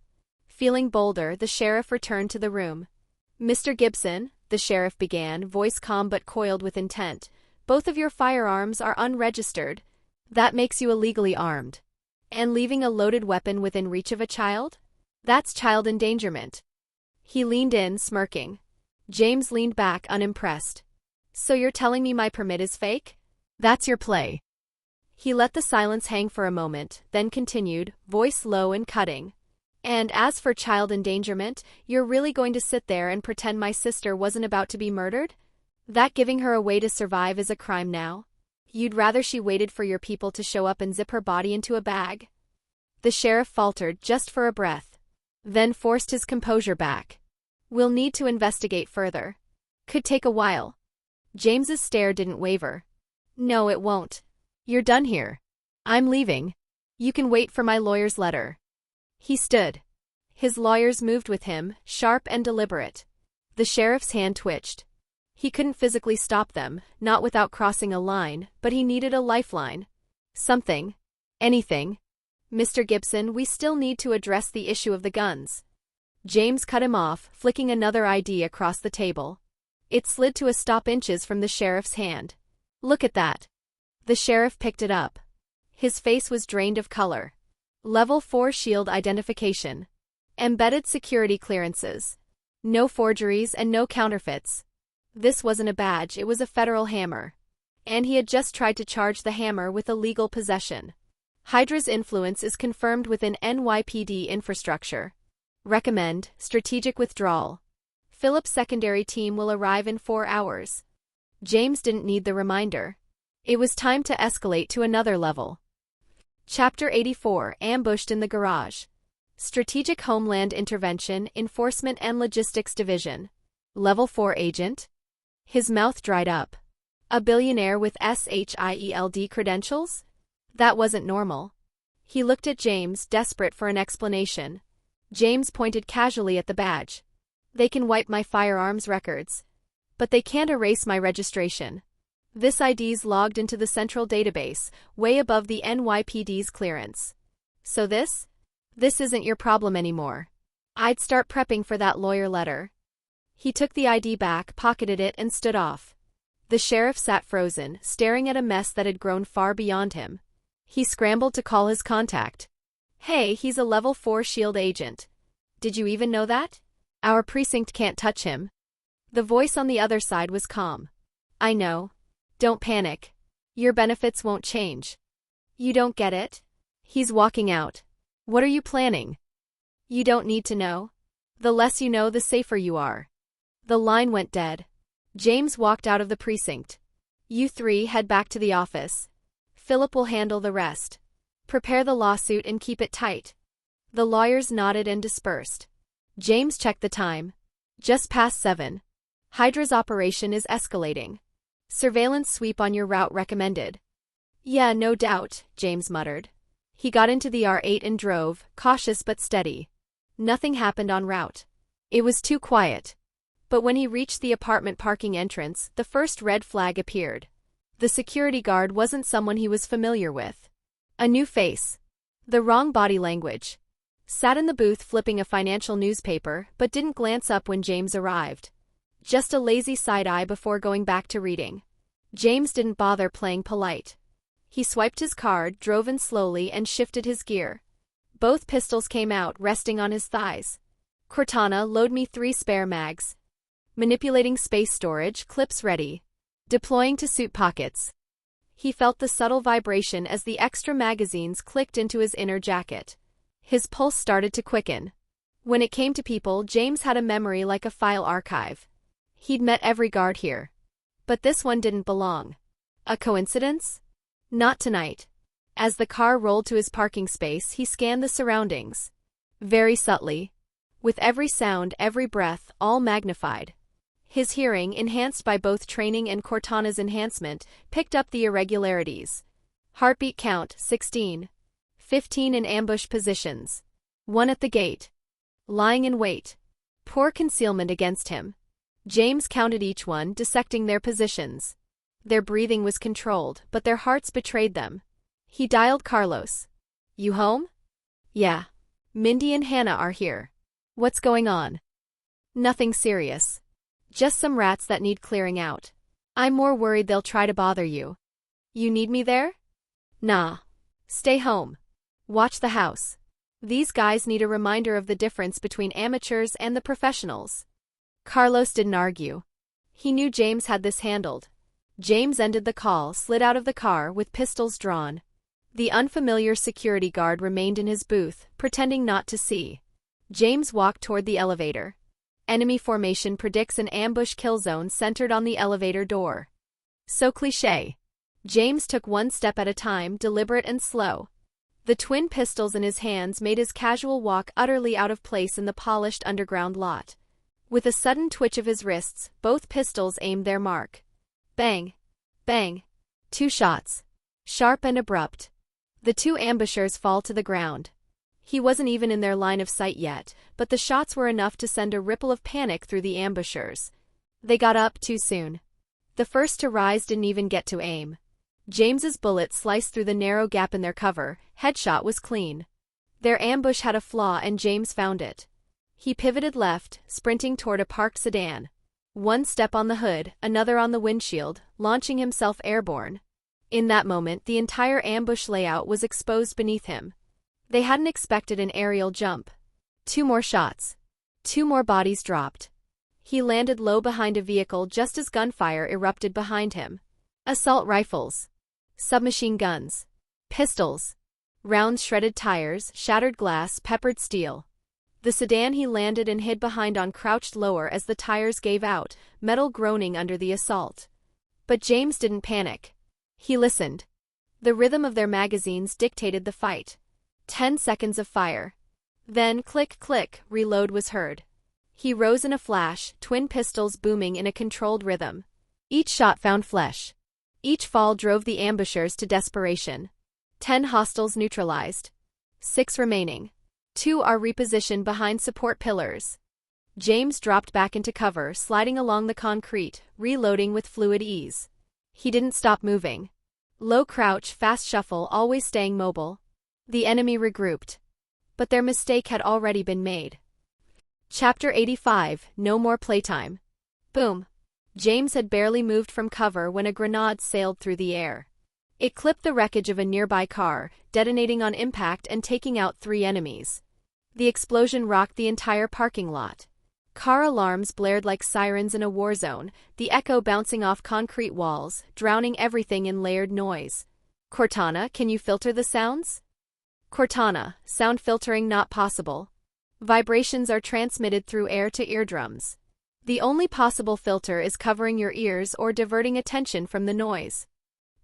Feeling bolder, the sheriff returned to the room. "Mr. Gibson," the sheriff began, voice calm but coiled with intent, "both of your firearms are unregistered. That makes you illegally armed. And leaving a loaded weapon within reach of a child? That's child endangerment." He leaned in, smirking. James leaned back, unimpressed. "So you're telling me my permit is fake? That's your play." He let the silence hang for a moment, then continued, voice low and cutting. "And as for child endangerment, you're really going to sit there and pretend my sister wasn't about to be murdered? That giving her a way to survive is a crime now? You'd rather she waited for your people to show up and zip her body into a bag?" The sheriff faltered just for a breath, then forced his composure back. "We'll need to investigate further. Could take a while." James's stare didn't waver. No, it won't. You're done here. I'm leaving. You can wait for my lawyer's letter. He stood. His lawyers moved with him, sharp and deliberate. The sheriff's hand twitched. He couldn't physically stop them, not without crossing a line, but he needed a lifeline. Something. Anything. Mr. Gibson, we still need to address the issue of the guns. James cut him off, flicking another ID across the table. It slid to a stop inches from the sheriff's hand. Look at that. The sheriff picked it up. His face was drained of color. Level 4 S.H.I.E.L.D. identification. Embedded security clearances. No forgeries and no counterfeits. This wasn't a badge, it was a federal hammer. And he had just tried to charge the hammer with illegal possession. Hydra's influence is confirmed within NYPD infrastructure. Recommend strategic withdrawal. Philip's secondary team will arrive in 4 hours. James didn't need the reminder. It was time to escalate to another level. Chapter 84, Ambushed in the Garage. Strategic Homeland Intervention, Enforcement and Logistics Division. Level 4 Agent? His mouth dried up. A billionaire with S.H.I.E.L.D. credentials? That wasn't normal. He looked at James, desperate for an explanation. James pointed casually at the badge. They can wipe my firearms records. But they can't erase my registration. This ID's logged into the central database, way above the NYPD's clearance. So this isn't your problem anymore. I'd start prepping for that lawyer letter. He took the ID back, pocketed it, and stood off. The sheriff sat frozen, staring at a mess that had grown far beyond him. He scrambled to call his contact. Hey, he's a level 4 S.H.I.E.L.D. agent. Did you even know that? Our precinct can't touch him. The voice on the other side was calm. I know. Don't panic. Your benefits won't change. You don't get it? He's walking out. What are you planning? You don't need to know. The less you know, the safer you are. The line went dead. James walked out of the precinct. You three head back to the office. Philip will handle the rest. Prepare the lawsuit and keep it tight. The lawyers nodded and dispersed. James checked the time. Just past 7. Hydra's operation is escalating. Surveillance sweep on your route recommended. Yeah, no doubt, James muttered. He got into the R8 and drove, cautious but steady. Nothing happened en route. It was too quiet. But when he reached the apartment parking entrance, the first red flag appeared. The security guard wasn't someone he was familiar with. A new face. The wrong body language. Sat in the booth flipping a financial newspaper, but didn't glance up when James arrived. Just a lazy side-eye before going back to reading. James didn't bother playing polite. He swiped his card, drove in slowly, and shifted his gear. Both pistols came out, resting on his thighs. Cortana, load me 3 spare mags. Manipulating space storage, clips ready. Deploying to suit pockets. He felt the subtle vibration as the extra magazines clicked into his inner jacket. His pulse started to quicken. When it came to people, James had a memory like a file archive. He'd met every guard here. But this one didn't belong. A coincidence? Not tonight. As the car rolled to his parking space, he scanned the surroundings. Very subtly. With every sound, every breath, all magnified. His hearing, enhanced by both training and Cortana's enhancement, picked up the irregularities. Heartbeat count, 16. 15 in ambush positions. 1 at the gate. Lying in wait. Poor concealment against him. James counted each one, dissecting their positions. Their breathing was controlled, but their hearts betrayed them. He dialed Carlos. You home? Yeah. Mindy and Hannah are here. What's going on? Nothing serious. Just some rats that need clearing out. I'm more worried they'll try to bother you. You need me there? Nah. Stay home. Watch the house. These guys need a reminder of the difference between amateurs and the professionals. Carlos didn't argue. He knew James had this handled. James ended the call, slid out of the car with pistols drawn. The unfamiliar security guard remained in his booth, pretending not to see. James walked toward the elevator. Enemy formation predicts an ambush kill zone centered on the elevator door. So cliché. James took one step at a time, deliberate and slow. The twin pistols in his hands made his casual walk utterly out of place in the polished underground lot. With a sudden twitch of his wrists, both pistols aimed their mark. Bang! Bang! 2 shots. Sharp and abrupt. The 2 ambushers fall to the ground. He wasn't even in their line of sight yet, but the shots were enough to send a ripple of panic through the ambushers. They got up too soon. The first to rise didn't even get to aim. James's bullet sliced through the narrow gap in their cover. Headshot was clean. Their ambush had a flaw and James found it. He pivoted left, sprinting toward a parked sedan. 1 step on the hood, another on the windshield, launching himself airborne. In that moment, the entire ambush layout was exposed beneath him. They hadn't expected an aerial jump. 2 more shots. 2 more bodies dropped. He landed low behind a vehicle just as gunfire erupted behind him. Assault rifles. Submachine guns. Pistols. Rounds, shredded tires, shattered glass, peppered steel. The sedan he landed and hid behind on crouched lower as the tires gave out, metal groaning under the assault. But James didn't panic. He listened. The rhythm of their magazines dictated the fight. 10 seconds of fire. Then click, click, reload was heard. He rose in a flash, twin pistols booming in a controlled rhythm. Each shot found flesh. Each fall drove the ambushers to desperation. 10 hostiles neutralized. 6 remaining. 2 are repositioned behind support pillars. James dropped back into cover, sliding along the concrete, reloading with fluid ease. He didn't stop moving. Low crouch, fast shuffle, always staying mobile. The enemy regrouped. But their mistake had already been made. Chapter 85, No More Playtime. Boom. James had barely moved from cover when a grenade sailed through the air. It clipped the wreckage of a nearby car, detonating on impact and taking out 3 enemies. The explosion rocked the entire parking lot. Car alarms blared like sirens in a war zone, the echo bouncing off concrete walls, drowning everything in layered noise. Cortana, can you filter the sounds? Cortana, sound filtering not possible. Vibrations are transmitted through air to eardrums. The only possible filter is covering your ears or diverting attention from the noise.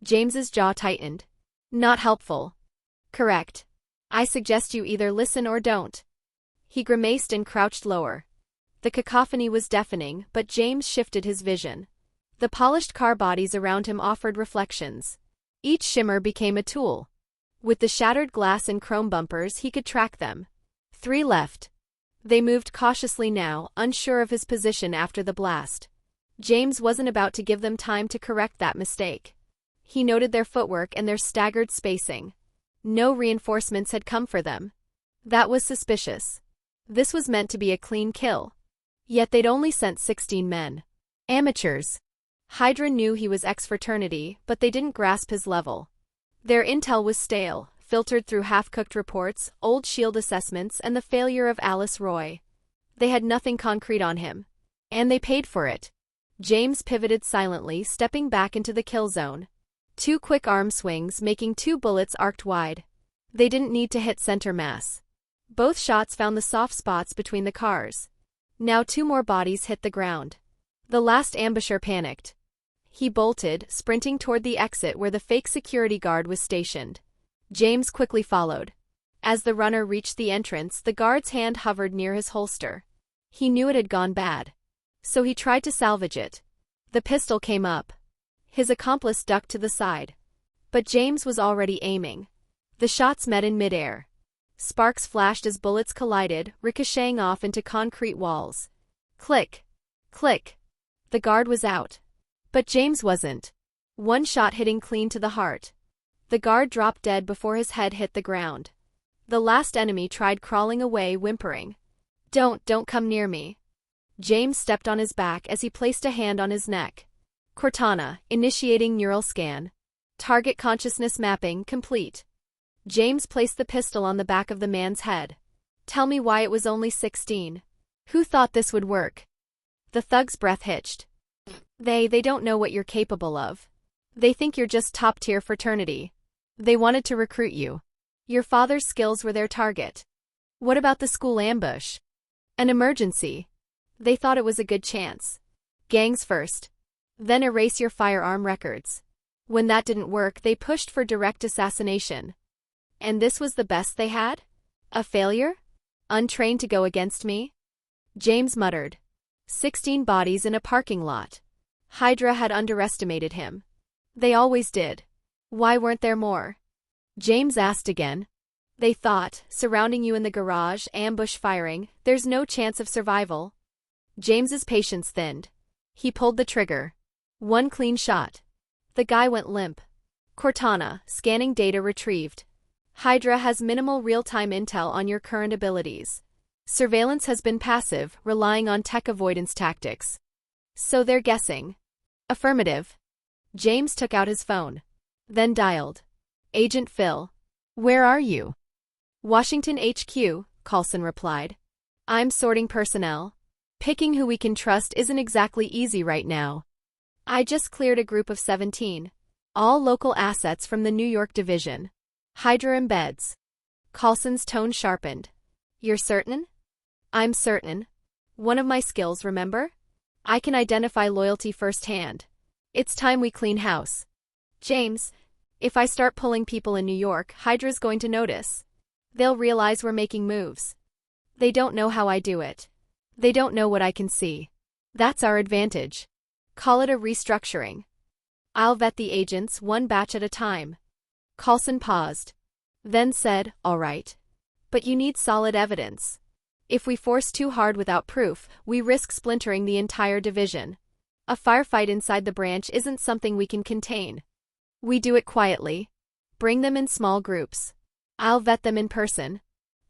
James's jaw tightened. Not helpful. Correct. I suggest you either listen or don't. He grimaced and crouched lower. The cacophony was deafening, but James shifted his vision. The polished car bodies around him offered reflections. Each shimmer became a tool. With the shattered glass and chrome bumpers, he could track them. 3 left. They moved cautiously now, unsure of his position after the blast. James wasn't about to give them time to correct that mistake. He noted their footwork and their staggered spacing. No reinforcements had come for them. That was suspicious. This was meant to be a clean kill. Yet they'd only sent 16 men. Amateurs. Hydra knew he was ex-fraternity, but they didn't grasp his level. Their intel was stale, filtered through half-cooked reports, old S.H.I.E.L.D. assessments, and the failure of Alice Roy. They had nothing concrete on him. And they paid for it. James pivoted silently, stepping back into the kill zone. 2 quick arm swings, making 2 bullets arced wide. They didn't need to hit center mass. Both shots found the soft spots between the cars. Now 2 more bodies hit the ground. The last ambusher panicked. He bolted, sprinting toward the exit where the fake security guard was stationed. James quickly followed. As the runner reached the entrance, the guard's hand hovered near his holster. He knew it had gone bad. So he tried to salvage it. The pistol came up. His accomplice ducked to the side. But James was already aiming. The shots met in midair. Sparks flashed as bullets collided, ricocheting off into concrete walls. Click. Click. The guard was out. But James wasn't. 1 shot hitting clean to the heart. The guard dropped dead before his head hit the ground. The last enemy tried crawling away, whimpering. Don't come near me. James stepped on his back as he placed a hand on his neck. Cortana, initiating neural scan. Target consciousness mapping complete. James placed the pistol on the back of the man's head. Tell me why it was only 16. Who thought this would work? The thug's breath hitched. They don't know what you're capable of. They think you're just top-tier fraternity. They wanted to recruit you. Your father's skills were their target. What about the school ambush? An emergency. They thought it was a good chance. Gangs first. Then erase your firearm records. When that didn't work, they pushed for direct assassination. And this was the best they had? A failure? Untrained to go against me? James muttered. 16 bodies in a parking lot. Hydra had underestimated him. They always did. Why weren't there more? James asked again. They thought, surrounding you in the garage, ambush firing, there's no chance of survival. James's patience thinned. He pulled the trigger. One clean shot. The guy went limp. Cortana, scanning data retrieved. Hydra has minimal real-time intel on your current abilities. Surveillance has been passive, relying on tech avoidance tactics. So they're guessing. Affirmative. James took out his phone. Then dialed. Agent Phil. Where are you? Washington HQ, Coulson replied. I'm sorting personnel. Picking who we can trust isn't exactly easy right now. I just cleared a group of 17. All local assets from the New York division. Hydra embeds. Coulson's tone sharpened. You're certain? I'm certain. One of my skills, remember? I can identify loyalty firsthand. It's time we clean house. James, if I start pulling people in New York, Hydra's going to notice. They'll realize we're making moves. They don't know how I do it. They don't know what I can see. That's our advantage. Call it a restructuring. I'll vet the agents one batch at a time. Coulson paused. Then said, all right. But you need solid evidence. If we force too hard without proof, we risk splintering the entire division. A firefight inside the branch isn't something we can contain. We do it quietly. Bring them in small groups. I'll vet them in person.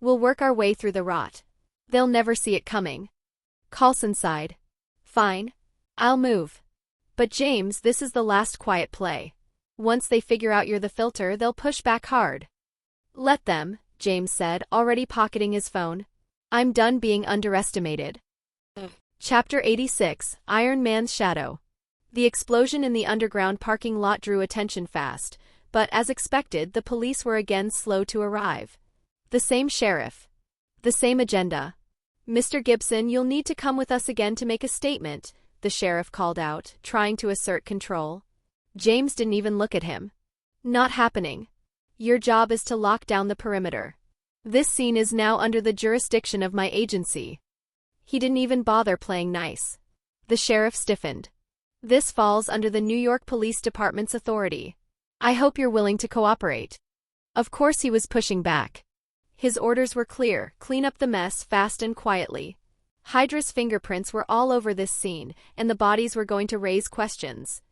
We'll work our way through the rot. They'll never see it coming. Coulson sighed. Fine. I'll move. But James, this is the last quiet play. Once they figure out you're the filter, they'll push back hard. Let them, James said, already pocketing his phone. I'm done being underestimated. Chapter 86, Iron Man's Shadow. The explosion in the underground parking lot drew attention fast, but as expected, the police were again slow to arrive. The same sheriff. The same agenda. Mr. Gibson, you'll need to come with us again to make a statement, the sheriff called out, trying to assert control. James didn't even look at him. Not happening. Your job is to lock down the perimeter. This scene is now under the jurisdiction of my agency. He didn't even bother playing nice. The sheriff stiffened. This falls under the New York Police Department's authority. I hope you're willing to cooperate. Of course he was pushing back. His orders were clear, clean up the mess fast and quietly. Hydra's fingerprints were all over this scene, and the bodies were going to raise questions.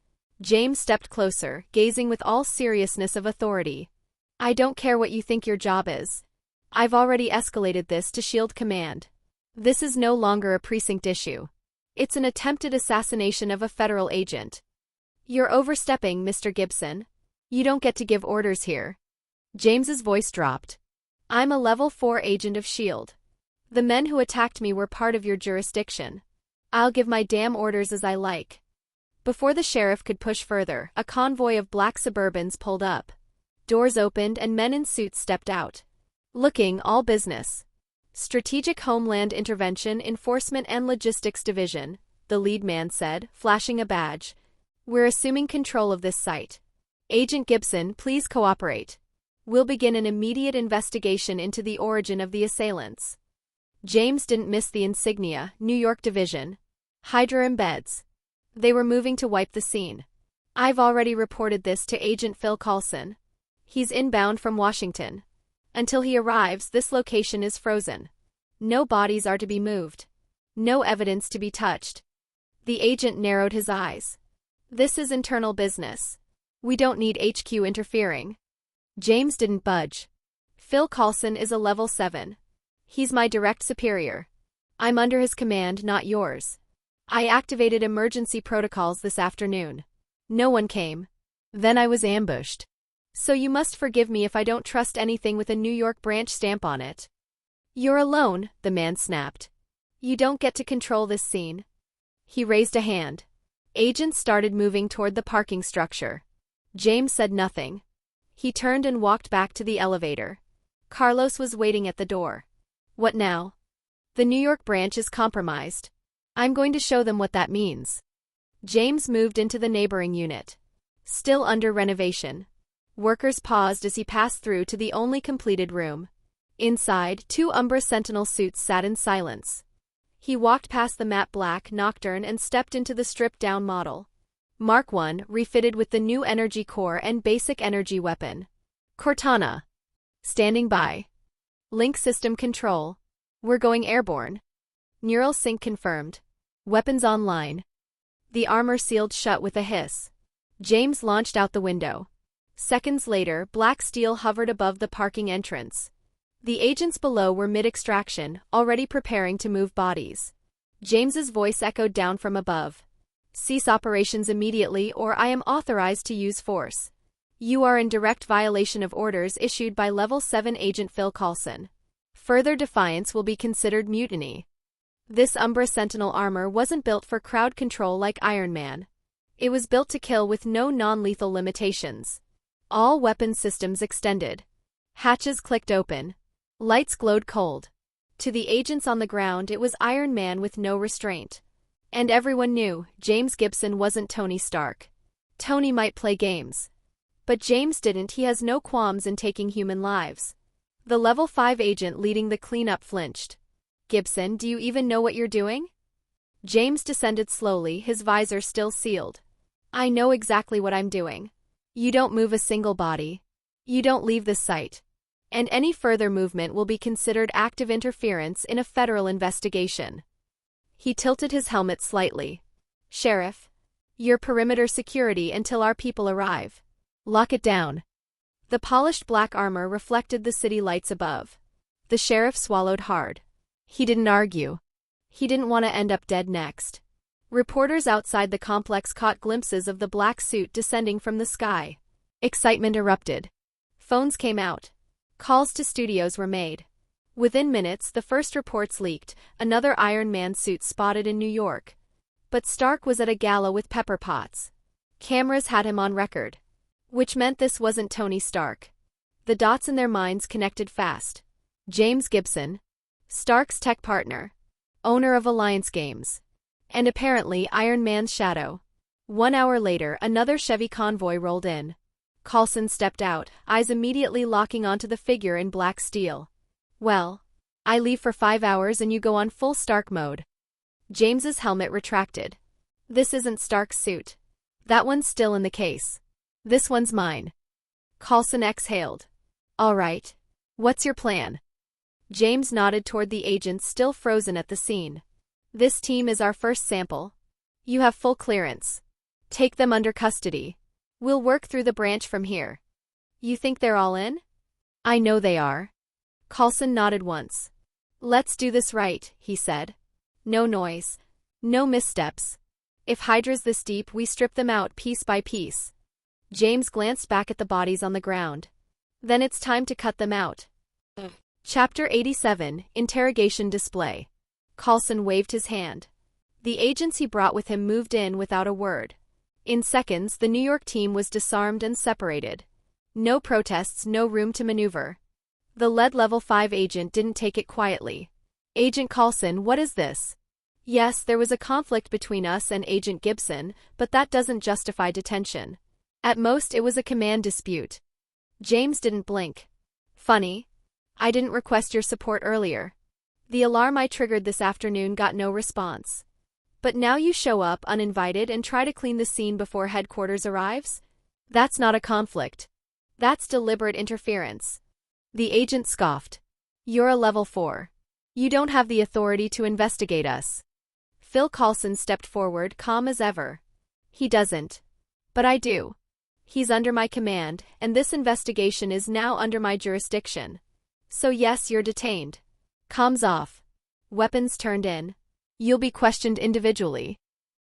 James stepped closer, gazing with all seriousness of authority. I don't care what you think your job is. I've already escalated this to S.H.I.E.L.D. Command. This is no longer a precinct issue. It's an attempted assassination of a federal agent. You're overstepping, Mr. Gibson. You don't get to give orders here. James's voice dropped. I'm a level 4 agent of S.H.I.E.L.D. The men who attacked me were part of your jurisdiction. I'll give my damn orders as I like. Before the sheriff could push further, a convoy of black Suburbans pulled up. Doors opened and men in suits stepped out. Looking all business. Strategic Homeland Intervention Enforcement and Logistics Division, the lead man said, flashing a badge. We're assuming control of this site. Agent Gibson, please cooperate. We'll begin an immediate investigation into the origin of the assailants. James didn't miss the insignia, New York Division. Hydra embeds. They were moving to wipe the scene. I've already reported this to Agent Phil Coulson. He's inbound from Washington. Until he arrives, this location is frozen. No bodies are to be moved. No evidence to be touched. The agent narrowed his eyes. This is internal business. We don't need HQ interfering. James didn't budge. Phil Coulson is a level 7. He's my direct superior. I'm under his command, not yours. I activated emergency protocols this afternoon. No one came. Then I was ambushed. So you must forgive me if I don't trust anything with a New York branch stamp on it. You're alone, the man snapped. You don't get to control this scene. He raised a hand. Agents started moving toward the parking structure. James said nothing. He turned and walked back to the elevator. Carlos was waiting at the door. What now? The New York branch is compromised. I'm going to show them what that means. James moved into the neighboring unit. Still under renovation. Workers paused as he passed through to the only completed room. Inside, 2 Umbra Sentinel suits sat in silence. He walked past the matte black Nocturne and stepped into the stripped-down model. Mark 1, refitted with the new energy core and basic energy weapon. Cortana. Standing by. Link system control. We're going airborne. Neural sync confirmed. Weapons online. The armor sealed shut with a hiss. James launched out the window. Seconds later, black steel hovered above the parking entrance. The agents below were mid-extraction, already preparing to move bodies. James's voice echoed down from above. Cease operations immediately or I am authorized to use force. You are in direct violation of orders issued by Level 7 Agent Phil Coulson. Further defiance will be considered mutiny. This Umbra Sentinel armor wasn't built for crowd control like Iron Man. It was built to kill with no non-lethal limitations. All weapon systems extended. Hatches clicked open. Lights glowed cold. To the agents on the ground it was Iron Man with no restraint. And everyone knew, James Gibson wasn't Tony Stark. Tony might play games. But James didn't. He has no qualms in taking human lives. The Level 5 agent leading the cleanup flinched. Gibson, do you even know what you're doing? James descended slowly, his visor still sealed. I know exactly what I'm doing. You don't move a single body. You don't leave this site. And any further movement will be considered active interference in a federal investigation. He tilted his helmet slightly. Sheriff, your perimeter security until our people arrive. Lock it down. The polished black armor reflected the city lights above. The sheriff swallowed hard. He didn't argue. He didn't want to end up dead next. Reporters outside the complex caught glimpses of the black suit descending from the sky. Excitement erupted. Phones came out. Calls to studios were made. Within minutes, the first reports leaked, another Iron Man suit spotted in New York. But Stark was at a gala with pepper pots. Cameras had him on record. Which meant this wasn't Tony Stark. The dots in their minds connected fast. James Gibson, Stark's tech partner, owner of Alliance Games, and apparently Iron Man's shadow. 1 hour later, another Chevy convoy rolled in. Coulson stepped out, eyes immediately locking onto the figure in black steel. Well, I leave for 5 hours and you go on full Stark mode. James's helmet retracted. This isn't Stark's suit. That one's still in the case. This one's mine. Coulson exhaled. All right. What's your plan? James nodded toward the agents still frozen at the scene. This team is our first sample. You have full clearance. Take them under custody. We'll work through the branch from here. You think they're all in? I know they are. Coulson nodded once. Let's do this right, he said. No noise. No missteps. If Hydra's this deep, we strip them out piece by piece. James glanced back at the bodies on the ground. Then it's time to cut them out. Chapter 87, Interrogation Display. Coulson waved his hand. The agents he brought with him moved in without a word. In seconds, the New York team was disarmed and separated. No protests, no room to maneuver. The lead Level 5 agent didn't take it quietly. Agent Coulson, what is this? Yes, there was a conflict between us and Agent Gibson, but that doesn't justify detention. At most, it was a command dispute. James didn't blink. Funny. I didn't request your support earlier. The alarm I triggered this afternoon got no response. But now you show up uninvited and try to clean the scene before headquarters arrives? That's not a conflict. That's deliberate interference. The agent scoffed. You're a Level 4. You don't have the authority to investigate us. Phil Coulson stepped forward, calm as ever. He doesn't. But I do. He's under my command, and this investigation is now under my jurisdiction. So yes, you're detained. Comms off. Weapons turned in. You'll be questioned individually.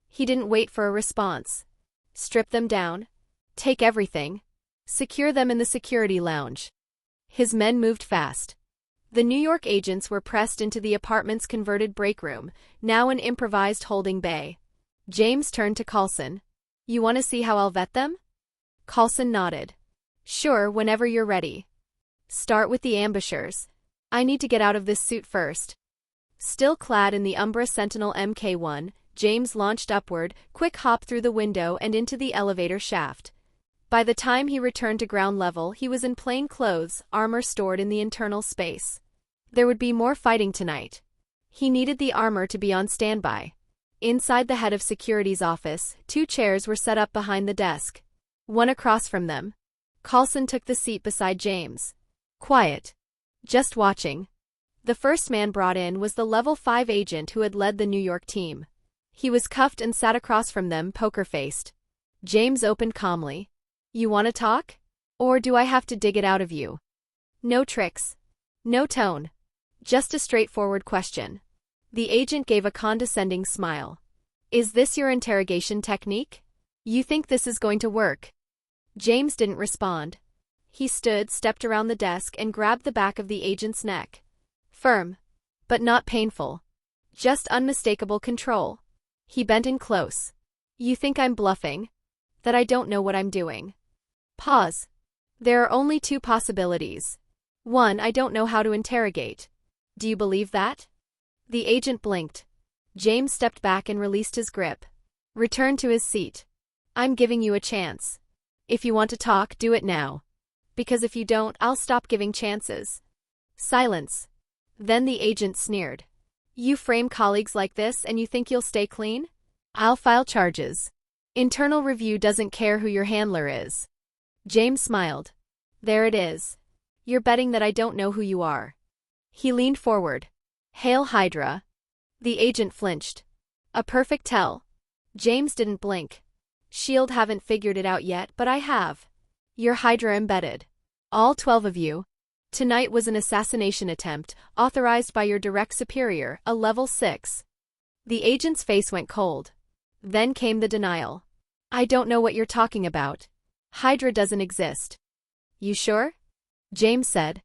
He didn't wait for a response. Strip them down. Take everything. Secure them in the security lounge. His men moved fast. The New York agents were pressed into the apartment's converted break room, now an improvised holding bay. James turned to Coulson. You want to see how I'll vet them? Coulson nodded. Sure, whenever you're ready. Start with the ambushers. I need to get out of this suit first. Still clad in the Umbra Sentinel Mk1, James launched upward, quick hop through the window and into the elevator shaft. By the time he returned to ground level, he was in plain clothes, armor stored in the internal space. There would be more fighting tonight. He needed the armor to be on standby. Inside the head of security's office, 2 chairs were set up behind the desk. One across from them. Coulson took the seat beside James. Quiet. Just watching. The first man brought in was the level 5 agent who had led the New York team. He was cuffed and sat across from them, poker-faced. James opened calmly. You want to talk? Or do I have to dig it out of you? No tricks. No tone. Just a straightforward question. The agent gave a condescending smile. Is this your interrogation technique? You think this is going to work? James didn't respond. He stood, stepped around the desk, and grabbed the back of the agent's neck. Firm. But not painful. Just unmistakable control. He bent in close. You think I'm bluffing? That I don't know what I'm doing? Pause. There are only 2 possibilities. 1, I don't know how to interrogate. Do you believe that? The agent blinked. James stepped back and released his grip. Returned to his seat. I'm giving you a chance. If you want to talk, do it now. Because if you don't, I'll stop giving chances. Silence. Then the agent sneered. You frame colleagues like this and you think you'll stay clean? I'll file charges. Internal review doesn't care who your handler is. James smiled. There it is. You're betting that I don't know who you are. He leaned forward. Hail Hydra. The agent flinched. A perfect tell. James didn't blink. S.H.I.E.L.D. haven't figured it out yet, but I have. You're Hydra embedded. All 12 of you. Tonight was an assassination attempt, authorized by your direct superior, a level 6. The agent's face went cold. Then came the denial. I don't know what you're talking about. Hydra doesn't exist. You sure? James said.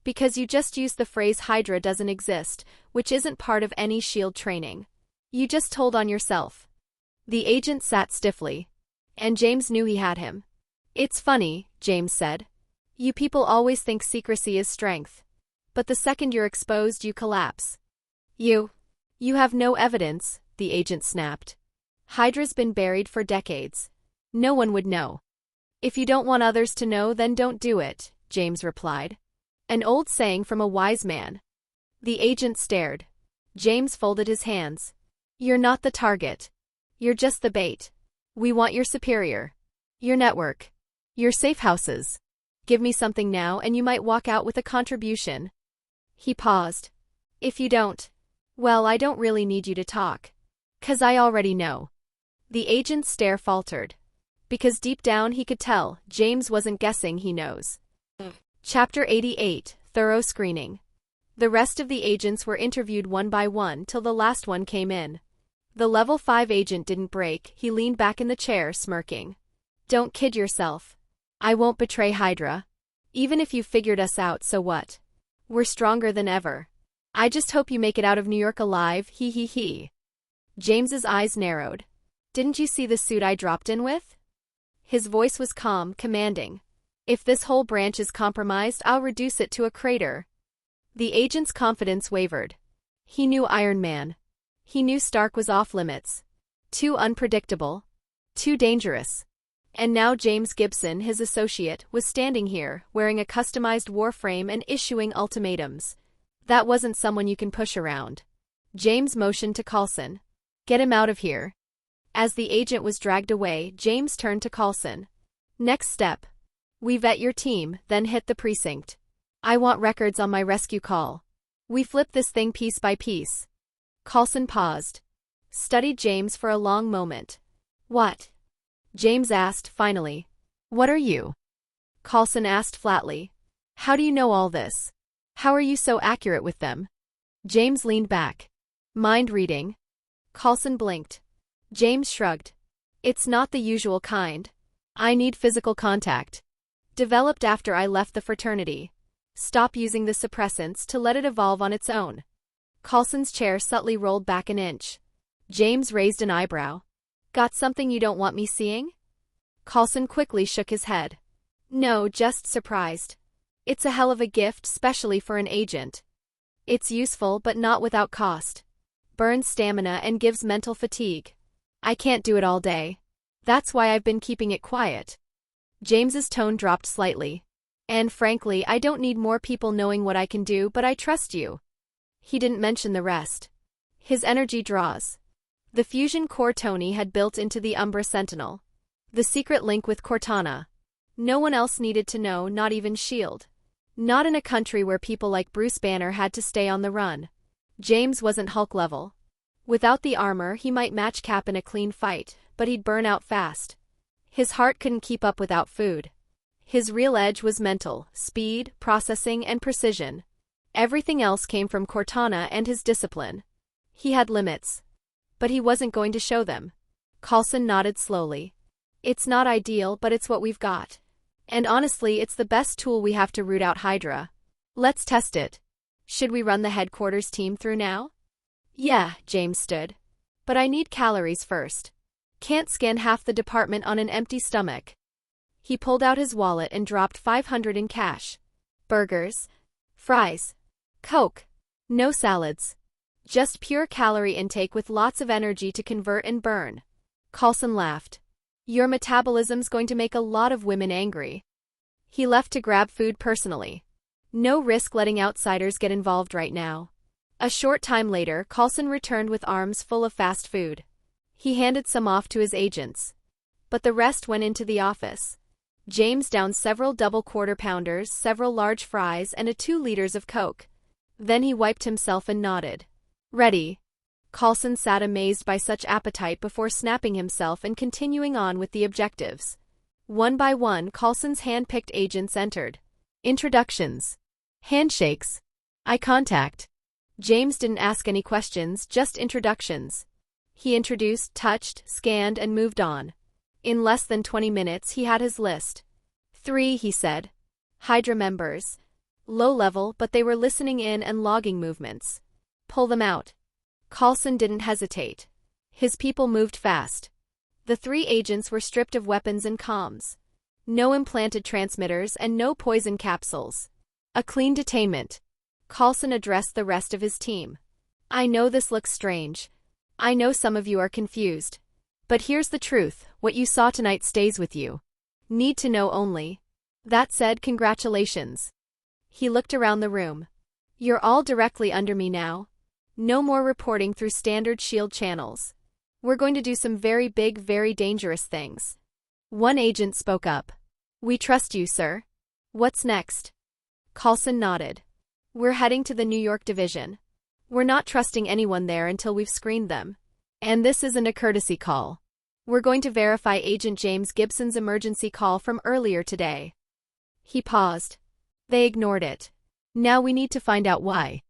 Because you just used the phrase Hydra doesn't exist, which isn't part of any S.H.I.E.L.D. training. You just told on yourself. The agent sat stiffly. And James knew he had him. It's funny, James said. You people always think secrecy is strength. But the second you're exposed, you collapse. You have no evidence, the agent snapped. Hydra's been buried for decades. No one would know. If you don't want others to know, then don't do it, James replied. An old saying from a wise man. The agent stared. James folded his hands. You're not the target. You're just the bait. We want your superior. Your network. Your safe houses. Give me something now and you might walk out with a contribution. He paused. If you don't, well, I don't really need you to talk. 'Cause I already know. The agent's stare faltered. Because deep down he could tell, James wasn't guessing, he knows. Chapter 88, Thorough Screening. The rest of the agents were interviewed one by one till the last one came in. The level 5 agent didn't break, he leaned back in the chair, smirking. Don't kid yourself. I won't betray Hydra. Even if you figured us out, so what? We're stronger than ever. I just hope you make it out of New York alive, he he he. James's eyes narrowed. Didn't you see the suit I dropped in with? His voice was calm, commanding. If this whole branch is compromised, I'll reduce it to a crater. The agent's confidence wavered. He knew Iron Man. He knew Stark was off limits. Too unpredictable. Too dangerous. And now James Gibson, his associate, was standing here, wearing a customized warframe and issuing ultimatums. That wasn't someone you can push around. James motioned to Coulson. Get him out of here. As the agent was dragged away, James turned to Coulson. Next step. We vet your team, then hit the precinct. I want records on my rescue call. We flip this thing piece by piece. Coulson paused. Studied James for a long moment. What? James asked, finally. What are you? Coulson asked flatly. How do you know all this? How are you so accurate with them? James leaned back. Mind reading? Coulson blinked. James shrugged. It's not the usual kind. I need physical contact. Developed after I left the fraternity. Stop using the suppressants to let it evolve on its own. Coulson's chair subtly rolled back an inch. James raised an eyebrow. Got something you don't want me seeing? Coulson quickly shook his head. No, just surprised. It's a hell of a gift, especially for an agent. It's useful, but not without cost. Burns stamina and gives mental fatigue. I can't do it all day. That's why I've been keeping it quiet. James's tone dropped slightly. And frankly, I don't need more people knowing what I can do, but I trust you. He didn't mention the rest. His energy draws. The fusion core Tony had built into the Umbra Sentinel. The secret link with Cortana. No one else needed to know, not even S.H.I.E.L.D. Not in a country where people like Bruce Banner had to stay on the run. James wasn't Hulk level. Without the armor, he might match Cap in a clean fight, but he'd burn out fast. His heart couldn't keep up without food. His real edge was mental, speed, processing, and precision. Everything else came from Cortana and his discipline. He had limits. But he wasn't going to show them. Coulson nodded slowly. It's not ideal, but it's what we've got. And honestly, it's the best tool we have to root out Hydra. Let's test it. Should we run the headquarters team through now? Yeah, James stood. But I need calories first. Can't scan half the department on an empty stomach. He pulled out his wallet and dropped 500 in cash. Burgers. Fries. Coke. No salads. Just pure calorie intake with lots of energy to convert and burn. Coulson laughed. Your metabolism's going to make a lot of women angry. He left to grab food personally. No risk letting outsiders get involved right now. A short time later, Coulson returned with arms full of fast food. He handed some off to his agents. But the rest went into the office. James downed several double quarter-pounders, several large fries, and 2 liters of Coke. Then he wiped himself and nodded. Ready. Coulson sat amazed by such appetite before snapping himself and continuing on with the objectives. One by one, Coulson's hand-picked agents entered. Introductions. Handshakes. Eye contact. James didn't ask any questions, just introductions. He introduced, touched, scanned, and moved on. In less than 20 minutes, he had his list. 3, he said. Hydra members. Low level, but they were listening in and logging movements. Pull them out. Coulson didn't hesitate. His people moved fast. The 3 agents were stripped of weapons and comms. No implanted transmitters and no poison capsules. A clean detainment. Coulson addressed the rest of his team. I know this looks strange. I know some of you are confused. But here's the truth, what you saw tonight stays with you. Need to know only. That said, congratulations. He looked around the room. You're all directly under me now. No more reporting through standard S.H.I.E.L.D. channels. We're going to do some very big, very dangerous things. One agent spoke up. We trust you, sir. What's next? Coulson nodded. We're heading to the New York division. We're not trusting anyone there until we've screened them. And this isn't a courtesy call. We're going to verify Agent James Gibson's emergency call from earlier today. He paused. They ignored it. Now we need to find out why.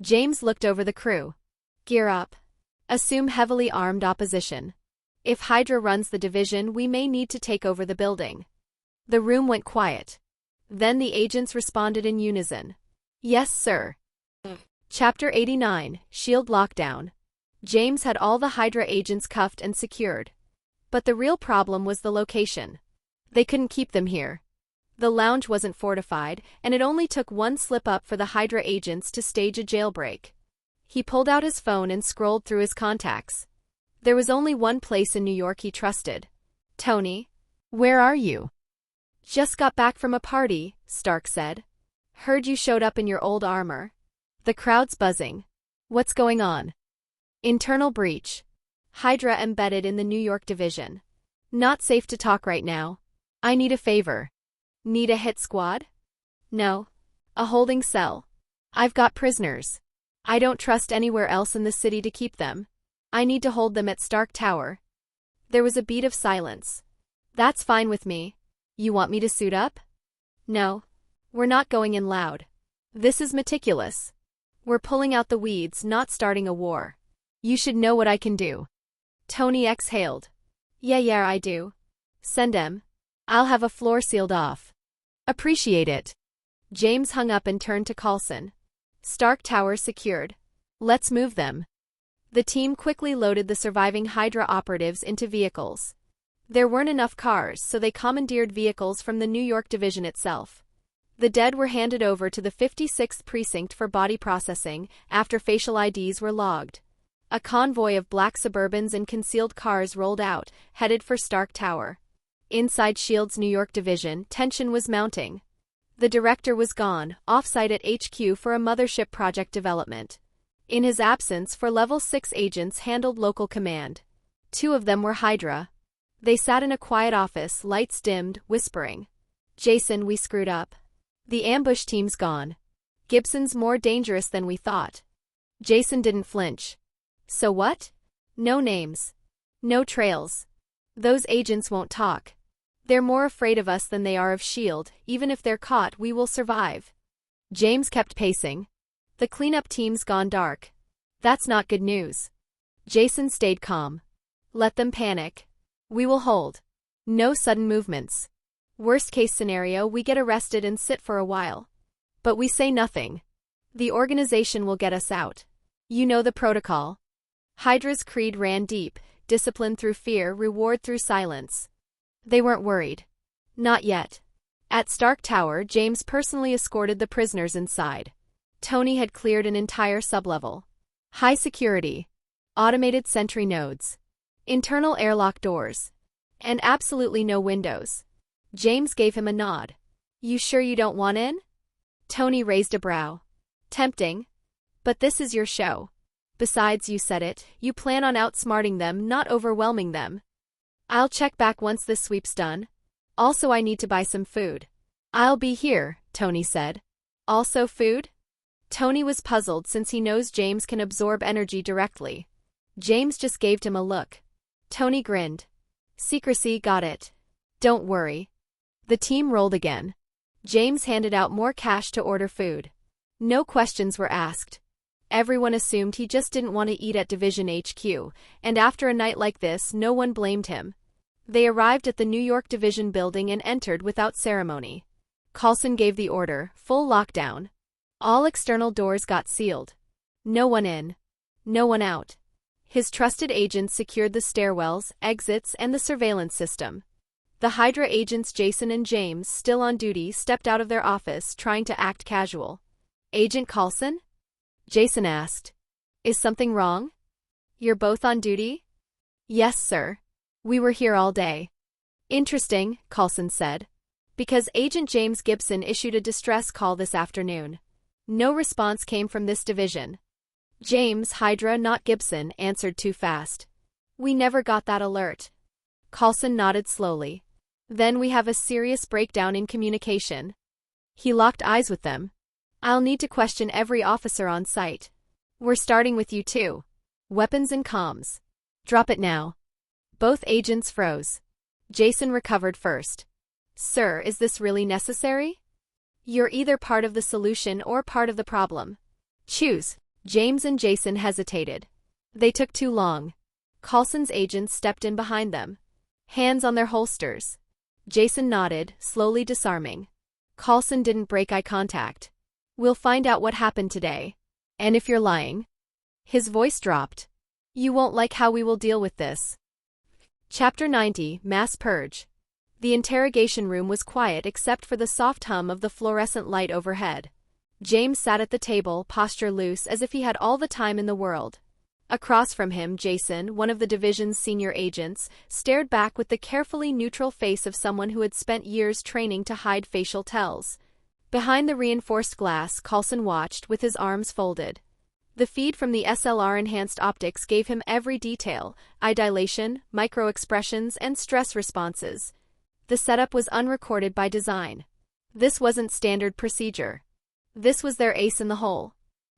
James looked over the crew. Gear up. Assume heavily armed opposition. If Hydra runs the division, we may need to take over the building. The room went quiet. Then the agents responded in unison. Yes, sir. Chapter 89, S.H.I.E.L.D. Lockdown. James had all the Hydra agents cuffed and secured. But the real problem was the location. They couldn't keep them here. The lounge wasn't fortified, and it only took one slip-up for the Hydra agents to stage a jailbreak. He pulled out his phone and scrolled through his contacts. There was only one place in New York he trusted. Tony? Where are you? Just got back from a party, Stark said. Heard you showed up in your old armor. The crowd's buzzing. What's going on? Internal breach. Hydra embedded in the New York division. Not safe to talk right now. I need a favor. Need a hit squad? No. A holding cell. I've got prisoners. I don't trust anywhere else in the city to keep them. I need to hold them at Stark Tower. There was a beat of silence. That's fine with me. You want me to suit up? No. We're not going in loud. This is meticulous. We're pulling out the weeds, not starting a war. You should know what I can do. Tony exhaled. Yeah, I do. Send him. I'll have a floor sealed off. Appreciate it. James hung up and turned to Coulson. Stark Tower secured. Let's move them. The team quickly loaded the surviving Hydra operatives into vehicles. There weren't enough cars, so they commandeered vehicles from the New York division itself. The dead were handed over to the 56th Precinct for body processing after facial IDs were logged. A convoy of black Suburbans and concealed cars rolled out, headed for Stark Tower. Inside S.H.I.E.L.D's New York division, tension was mounting. The director was gone, off-site at HQ for a mothership project development. In his absence, for level 6 agents handled local command. 2 of them were Hydra. They sat in a quiet office, lights dimmed, whispering. Jason, we screwed up. The ambush team's gone. Gibson's more dangerous than we thought. Jason didn't flinch. So what? No names. No trails. Those agents won't talk. They're more afraid of us than they are of S.H.I.E.L.D. Even if they're caught, we will survive. James kept pacing. The cleanup team's gone dark. That's not good news. Jason stayed calm. Let them panic. We will hold. No sudden movements. Worst case scenario, we get arrested and sit for a while. But we say nothing. The organization will get us out. You know the protocol. Hydra's creed ran deep, discipline through fear, reward through silence. They weren't worried. Not yet. At Stark Tower, James personally escorted the prisoners inside. Tony had cleared an entire sublevel. High security. Automated sentry nodes. Internal airlock doors. And absolutely no windows. James gave him a nod. You sure you don't want in? Tony raised a brow. Tempting. But this is your show. Besides, you said it, you plan on outsmarting them, not overwhelming them. I'll check back once this sweep's done. Also, I need to buy some food. I'll be here, Tony said. Also food? Tony was puzzled since he knows James can absorb energy directly. James just gave him a look. Tony grinned. Secrecy, got it. Don't worry. The team rolled again. James handed out more cash to order food. No questions were asked. Everyone assumed he just didn't want to eat at Division HQ, and after a night like this, no one blamed him. They arrived at the New York Division building and entered without ceremony. Coulson gave the order, full lockdown. All external doors got sealed. No one in. No one out. His trusted agents secured the stairwells, exits, and the surveillance system. The Hydra agents Jason and James, still on duty, stepped out of their office, trying to act casual. Agent Coulson? Jason asked. Is something wrong? You're both on duty? Yes, sir. We were here all day. Interesting, Coulson said. Because Agent James Gibson issued a distress call this afternoon. No response came from this division. James, Hydra, not Gibson, answered too fast. We never got that alert. Coulson nodded slowly. Then we have a serious breakdown in communication. He locked eyes with them. I'll need to question every officer on site. We're starting with you too. Weapons and comms. Drop it now. Both agents froze. Jason recovered first. Sir, is this really necessary? You're either part of the solution or part of the problem. Choose. James and Jason hesitated. They took too long. Coulson's agents stepped in behind them. Hands on their holsters. Jason nodded, slowly disarming. Coulson didn't break eye contact. We'll find out what happened today. And if you're lying. His voice dropped. You won't like how we will deal with this. Chapter 90, Mass Purge. The interrogation room was quiet except for the soft hum of the fluorescent light overhead. James sat at the table, posture loose as if he had all the time in the world. Across from him, Jason, one of the division's senior agents, stared back with the carefully neutral face of someone who had spent years training to hide facial tells. Behind the reinforced glass, Coulson watched, with his arms folded. The feed from the SLR-enhanced optics gave him every detail: eye dilation, micro-expressions, and stress responses. The setup was unrecorded by design. This wasn't standard procedure. This was their ace in the hole.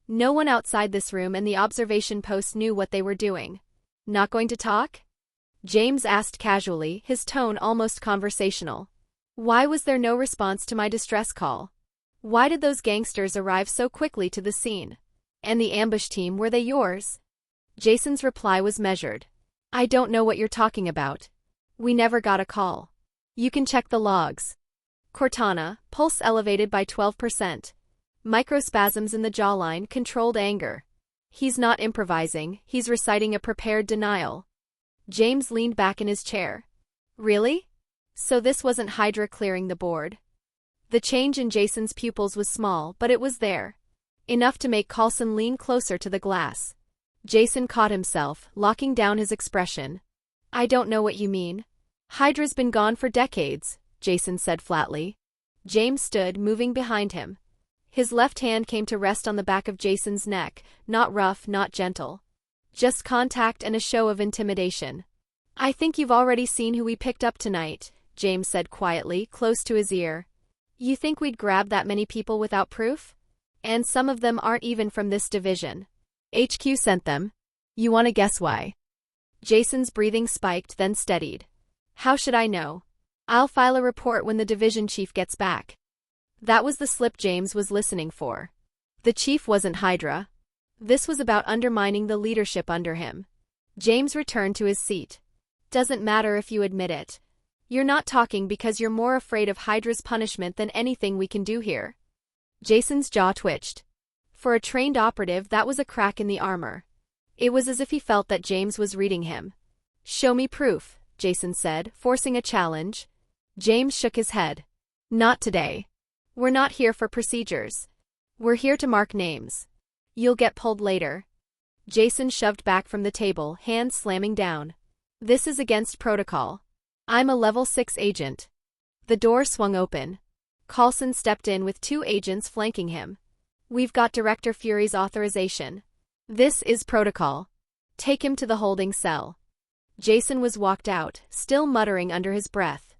No one outside this room and the observation post knew what they were doing. Not going to talk? James asked casually, his tone almost conversational. Why was there no response to my distress call? Why did those gangsters arrive so quickly to the scene? And the ambush team, were they yours? Jason's reply was measured. I don't know what you're talking about. We never got a call. You can check the logs. Cortana, pulse elevated by 12%. Microspasms in the jawline, controlled anger. He's not improvising, he's reciting a prepared denial. James leaned back in his chair. Really? So this wasn't Hydra clearing the board? The change in Jason's pupils was small, but it was there. Enough to make Coulson lean closer to the glass. Jason caught himself, locking down his expression. I don't know what you mean. Hydra's been gone for decades, Jason said flatly. James stood, moving behind him. His left hand came to rest on the back of Jason's neck, not rough, not gentle. Just contact and a show of intimidation. "I think you've already seen who we picked up tonight," James said quietly, close to his ear. "You think we'd grab that many people without proof? And some of them aren't even from this division. HQ sent them. You want to guess why?" Jason's breathing spiked, then steadied. "How should I know? I'll file a report when the division chief gets back." That was the slip James was listening for. The chief wasn't Hydra. This was about undermining the leadership under him. James returned to his seat. "Doesn't matter if you admit it. You're not talking because you're more afraid of Hydra's punishment than anything we can do here." Jason's jaw twitched. For a trained operative, that was a crack in the armor. It was as if he felt that James was reading him. "Show me proof," Jason said, forcing a challenge. James shook his head. "Not today. We're not here for procedures. We're here to mark names. You'll get pulled later." Jason shoved back from the table, hands slamming down. "This is against protocol. I'm a level 6 agent." The door swung open. Coulson stepped in with 2 agents flanking him. "We've got Director Fury's authorization. This is protocol. Take him to the holding cell." Jason was walked out, still muttering under his breath.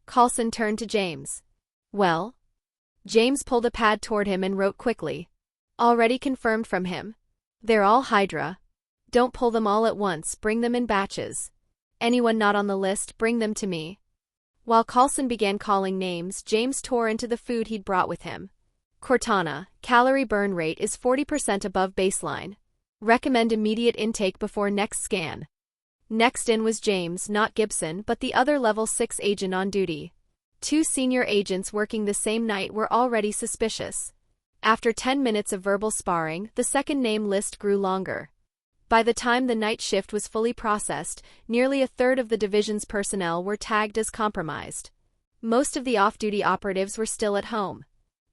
Coulson turned to James. "Well?" James pulled a pad toward him and wrote quickly. "Already confirmed from him. They're all Hydra. Don't pull them all at once, bring them in batches. Anyone not on the list, bring them to me." While Coulson began calling names, James tore into the food he'd brought with him. "Cortana, calorie burn rate is 40% above baseline. Recommend immediate intake before next scan." Next in was James, not Gibson, but the other level 6 agent on duty. 2 senior agents working the same night were already suspicious. After 10 minutes of verbal sparring, the second name list grew longer. By the time the night shift was fully processed, nearly a third of the division's personnel were tagged as compromised. Most of the off-duty operatives were still at home.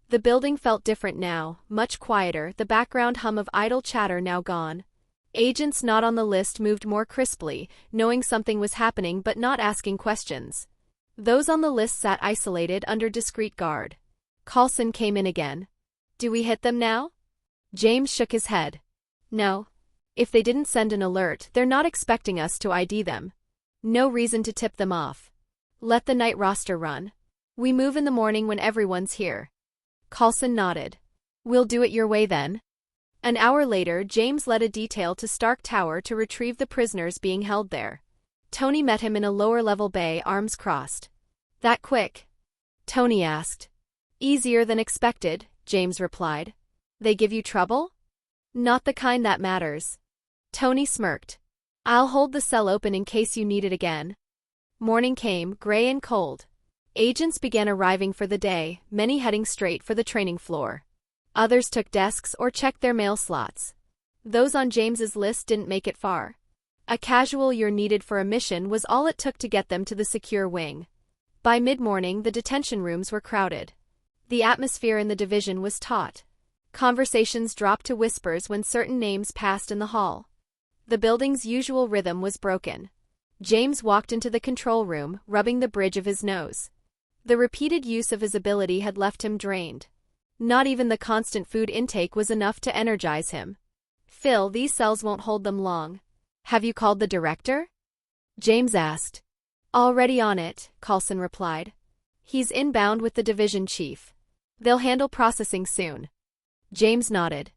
The building felt different now, much quieter, the background hum of idle chatter now gone. Agents not on the list moved more crisply, knowing something was happening but not asking questions. Those on the list sat isolated under discreet guard. Coulson came in again. "Do we hit them now?" James shook his head. "No. If they didn't send an alert, they're not expecting us to ID them. No reason to tip them off. Let the night roster run. We move in the morning when everyone's here." Coulson nodded. "We'll do it your way then." An hour later, James led a detail to Stark Tower to retrieve the prisoners being held there. Tony met him in a lower-level bay, arms crossed. "That quick?" Tony asked. "Easier than expected," James replied. "They give you trouble?" "Not the kind that matters." Tony smirked. "I'll hold the cell open in case you need it again." Morning came, gray and cold. Agents began arriving for the day, many heading straight for the training floor. Others took desks or checked their mail slots. Those on James's list didn't make it far. A casual "you're needed for a mission" was all it took to get them to the secure wing. By mid-morning, the detention rooms were crowded. The atmosphere in the division was taut. Conversations dropped to whispers when certain names passed in the hall. The building's usual rhythm was broken. James walked into the control room, rubbing the bridge of his nose. The repeated use of his ability had left him drained. Not even the constant food intake was enough to energize him. "Phil, these cells won't hold them long. Have you called the director?" James asked. "Already on it," Coulson replied. "He's inbound with the division chief. They'll handle processing soon." James nodded.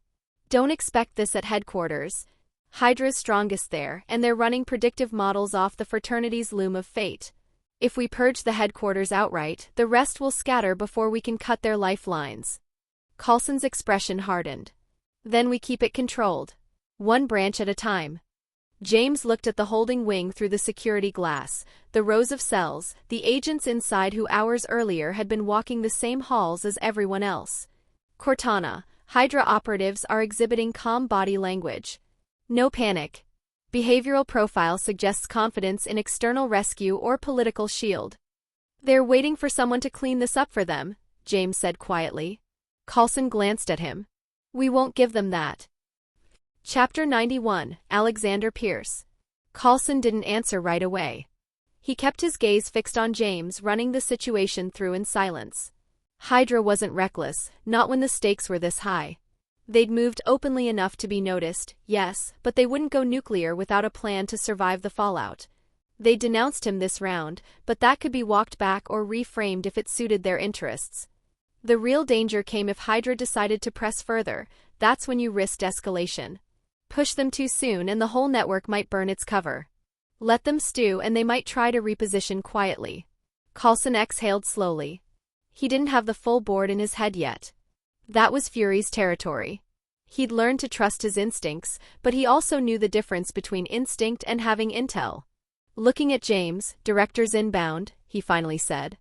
"Don't expect this at headquarters. Hydra's strongest there, and they're running predictive models off the fraternity's loom of fate. If we purge the headquarters outright, the rest will scatter before we can cut their lifelines." Coulson's expression hardened. "Then we keep it controlled. One branch at a time." James looked at the holding wing through the security glass, the rows of cells, the agents inside who hours earlier had been walking the same halls as everyone else. Cortana, Hydra operatives are exhibiting calm body language. No panic. Behavioral profile suggests confidence in external rescue or political shield. "They're waiting for someone to clean this up for them," James said quietly. Coulson glanced at him. "We won't give them that." Chapter 91, Alexander Pierce. Coulson didn't answer right away. He kept his gaze fixed on James, running the situation through in silence. Hydra wasn't reckless, not when the stakes were this high. They'd moved openly enough to be noticed, yes, but they wouldn't go nuclear without a plan to survive the fallout. They denounced him this round, but that could be walked back or reframed if it suited their interests. The real danger came if Hydra decided to press further. That's when you risked escalation. Push them too soon and the whole network might burn its cover. Let them stew and they might try to reposition quietly. Coulson exhaled slowly. He didn't have the full board in his head yet. That was Fury's territory. He'd learned to trust his instincts, but he also knew the difference between instinct and having intel. Looking at James, director's inbound, he finally said.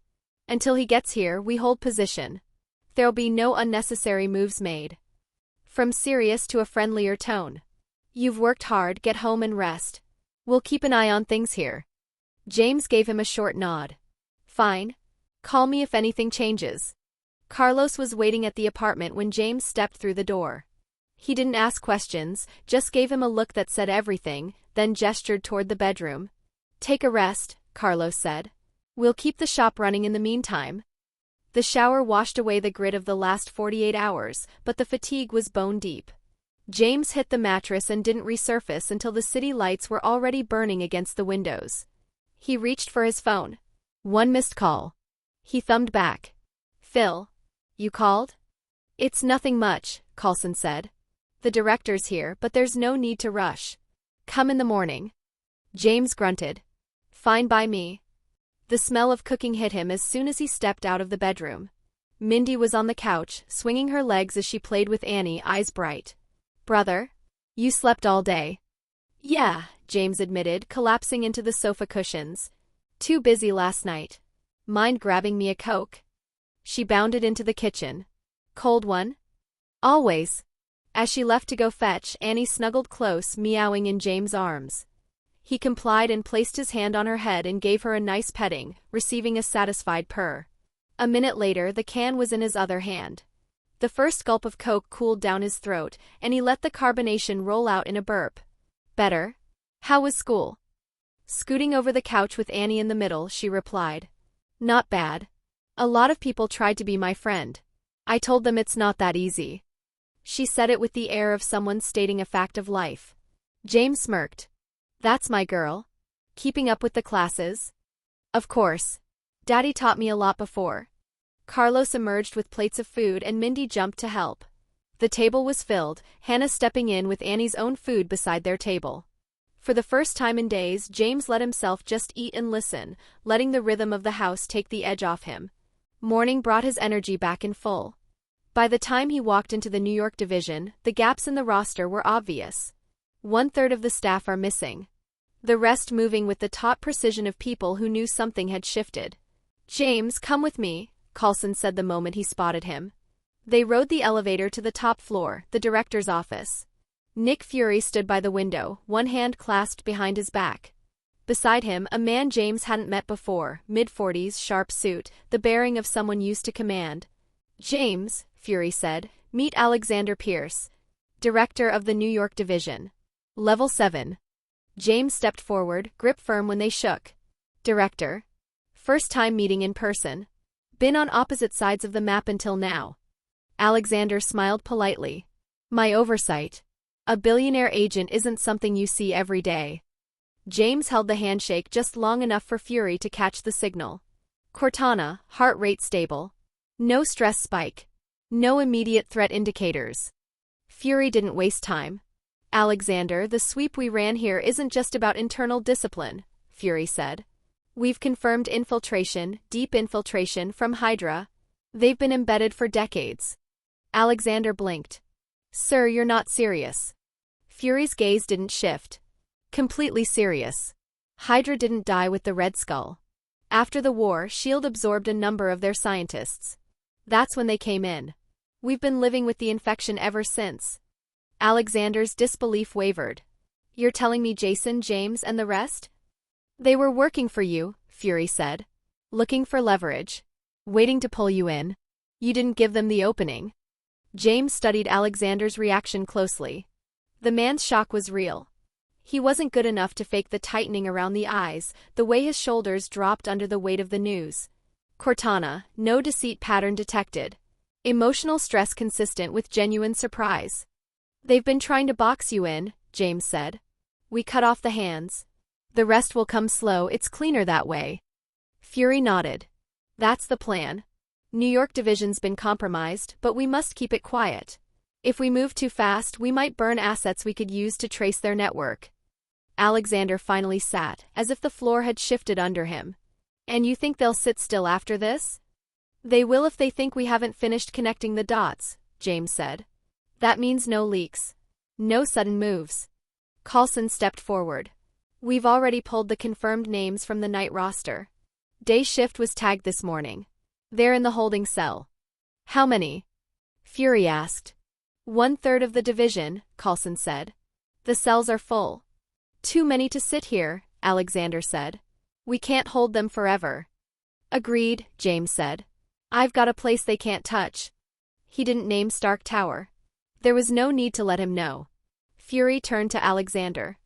Until he gets here, we hold position. There'll be no unnecessary moves made. From serious to a friendlier tone. You've worked hard, get home and rest. We'll keep an eye on things here. James gave him a short nod. Fine. Call me if anything changes. Carlos was waiting at the apartment when James stepped through the door. He didn't ask questions, just gave him a look that said everything, then gestured toward the bedroom. Take a rest, Carlos said. We'll keep the shop running in the meantime. The shower washed away the grit of the last 48 hours, but the fatigue was bone deep. James hit the mattress and didn't resurface until the city lights were already burning against the windows. He reached for his phone. One missed call. He thumbed back. Phil. You called? It's nothing much, Coulson said. The director's here, but there's no need to rush. Come in the morning. James grunted. Fine by me. The smell of cooking hit him as soon as he stepped out of the bedroom. Mindy was on the couch, swinging her legs as she played with Annie, eyes bright. Brother? You slept all day. Yeah, James admitted, collapsing into the sofa cushions. Too busy last night. Mind grabbing me a Coke? She bounded into the kitchen. Cold one? Always. As she left to go fetch, Annie snuggled close, meowing in James' arms. He complied and placed his hand on her head and gave her a nice petting, receiving a satisfied purr. A minute later, the can was in his other hand. The first gulp of Coke cooled down his throat, and he let the carbonation roll out in a burp. Better? How was school? Scooting over the couch with Annie in the middle, she replied. Not bad. A lot of people tried to be my friend. I told them it's not that easy. She said it with the air of someone stating a fact of life. James smirked. That's my girl. Keeping up with the classes? Of course. Daddy taught me a lot before. Carlos emerged with plates of food and Mindy jumped to help. The table was filled, Hannah stepping in with Annie's own food beside their table. For the first time in days, James let himself just eat and listen, letting the rhythm of the house take the edge off him. Morning brought his energy back in full. By the time he walked into the New York division, the gaps in the roster were obvious. 1/3 of the staff are missing. The rest moving with the taut precision of people who knew something had shifted. James, come with me, Coulson said the moment he spotted him. They rode the elevator to the top floor, the director's office. Nick Fury stood by the window, one hand clasped behind his back. Beside him, a man James hadn't met before, mid-40s, sharp suit, the bearing of someone used to command. James, Fury said, meet Alexander Pierce, director of the New York division. Level 7. James stepped forward, grip firm when they shook. Director. First time meeting in person. Been on opposite sides of the map until now. Alexander smiled politely. My oversight. A billionaire agent isn't something you see every day. James held the handshake just long enough for Fury to catch the signal. Cortana, heart rate stable. No stress spike. No immediate threat indicators. Fury didn't waste time. Alexander, the sweep we ran here isn't just about internal discipline, Fury said. We've confirmed infiltration, deep infiltration from Hydra. They've been embedded for decades. Alexander blinked. Sir, you're not serious. Fury's gaze didn't shift. Completely serious. Hydra didn't die with the Red Skull. After the war, S.H.I.E.L.D. absorbed a number of their scientists. That's when they came in. We've been living with the infection ever since. Alexander's disbelief wavered. You're telling me Jason, James, and the rest? They were working for you, Fury said. Looking for leverage. Waiting to pull you in. You didn't give them the opening. James studied Alexander's reaction closely. The man's shock was real. He wasn't good enough to fake the tightening around the eyes, the way his shoulders dropped under the weight of the news. Cortana, no deceit pattern detected. Emotional stress consistent with genuine surprise. They've been trying to box you in, James said. We cut off the hands. The rest will come slow, it's cleaner that way. Fury nodded. That's the plan. New York division's been compromised, but we must keep it quiet. If we move too fast, we might burn assets we could use to trace their network. Alexander finally sat, as if the floor had shifted under him. And you think they'll sit still after this? They will if they think we haven't finished connecting the dots, James said. That means no leaks. No sudden moves. Coulson stepped forward. We've already pulled the confirmed names from the night roster. Day shift was tagged this morning. They're in the holding cell. How many? Fury asked. 1/3 of the division, Coulson said. The cells are full. Too many to sit here, Alexander said. We can't hold them forever. Agreed, James said. I've got a place they can't touch. He didn't name Stark Tower. There was no need to let him know. Fury turned to Alexander.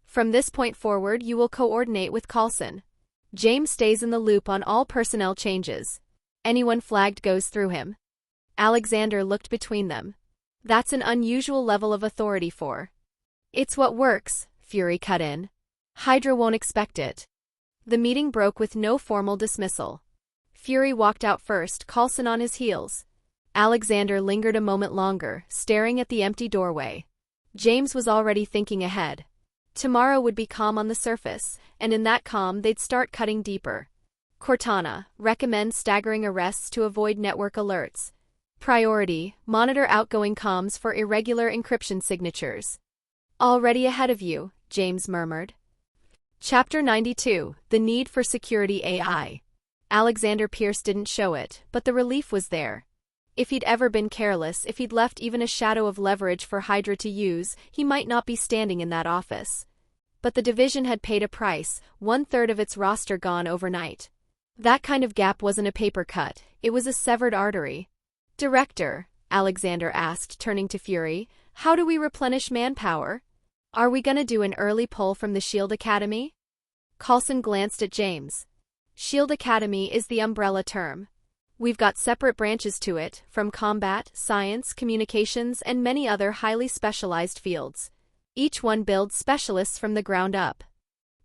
From this point forward, you will coordinate with Coulson. James stays in the loop on all personnel changes. Anyone flagged goes through him. Alexander looked between them. That's an unusual level of authority for. It's what works, Fury cut in. Hydra won't expect it. The meeting broke with no formal dismissal. Fury walked out first, Coulson on his heels. Alexander lingered a moment longer, staring at the empty doorway. James was already thinking ahead. Tomorrow would be calm on the surface, and in that calm they'd start cutting deeper. Cortana, recommend staggering arrests to avoid network alerts. Priority, monitor outgoing comms for irregular encryption signatures. Already ahead of you, James murmured. Chapter 92, The Need for Security AI. Alexander Pierce didn't show it, but the relief was there. If he'd ever been careless, if he'd left even a shadow of leverage for Hydra to use, he might not be standing in that office. But the division had paid a price, 1/3 of its roster gone overnight. That kind of gap wasn't a paper cut, it was a severed artery. Director, Alexander asked, turning to Fury, how do we replenish manpower? Are we gonna do an early pull from the S.H.I.E.L.D. Academy? Coulson glanced at James. S.H.I.E.L.D. Academy is the umbrella term. We've got separate branches to it, from combat, science, communications, and many other highly specialized fields. Each one builds specialists from the ground up.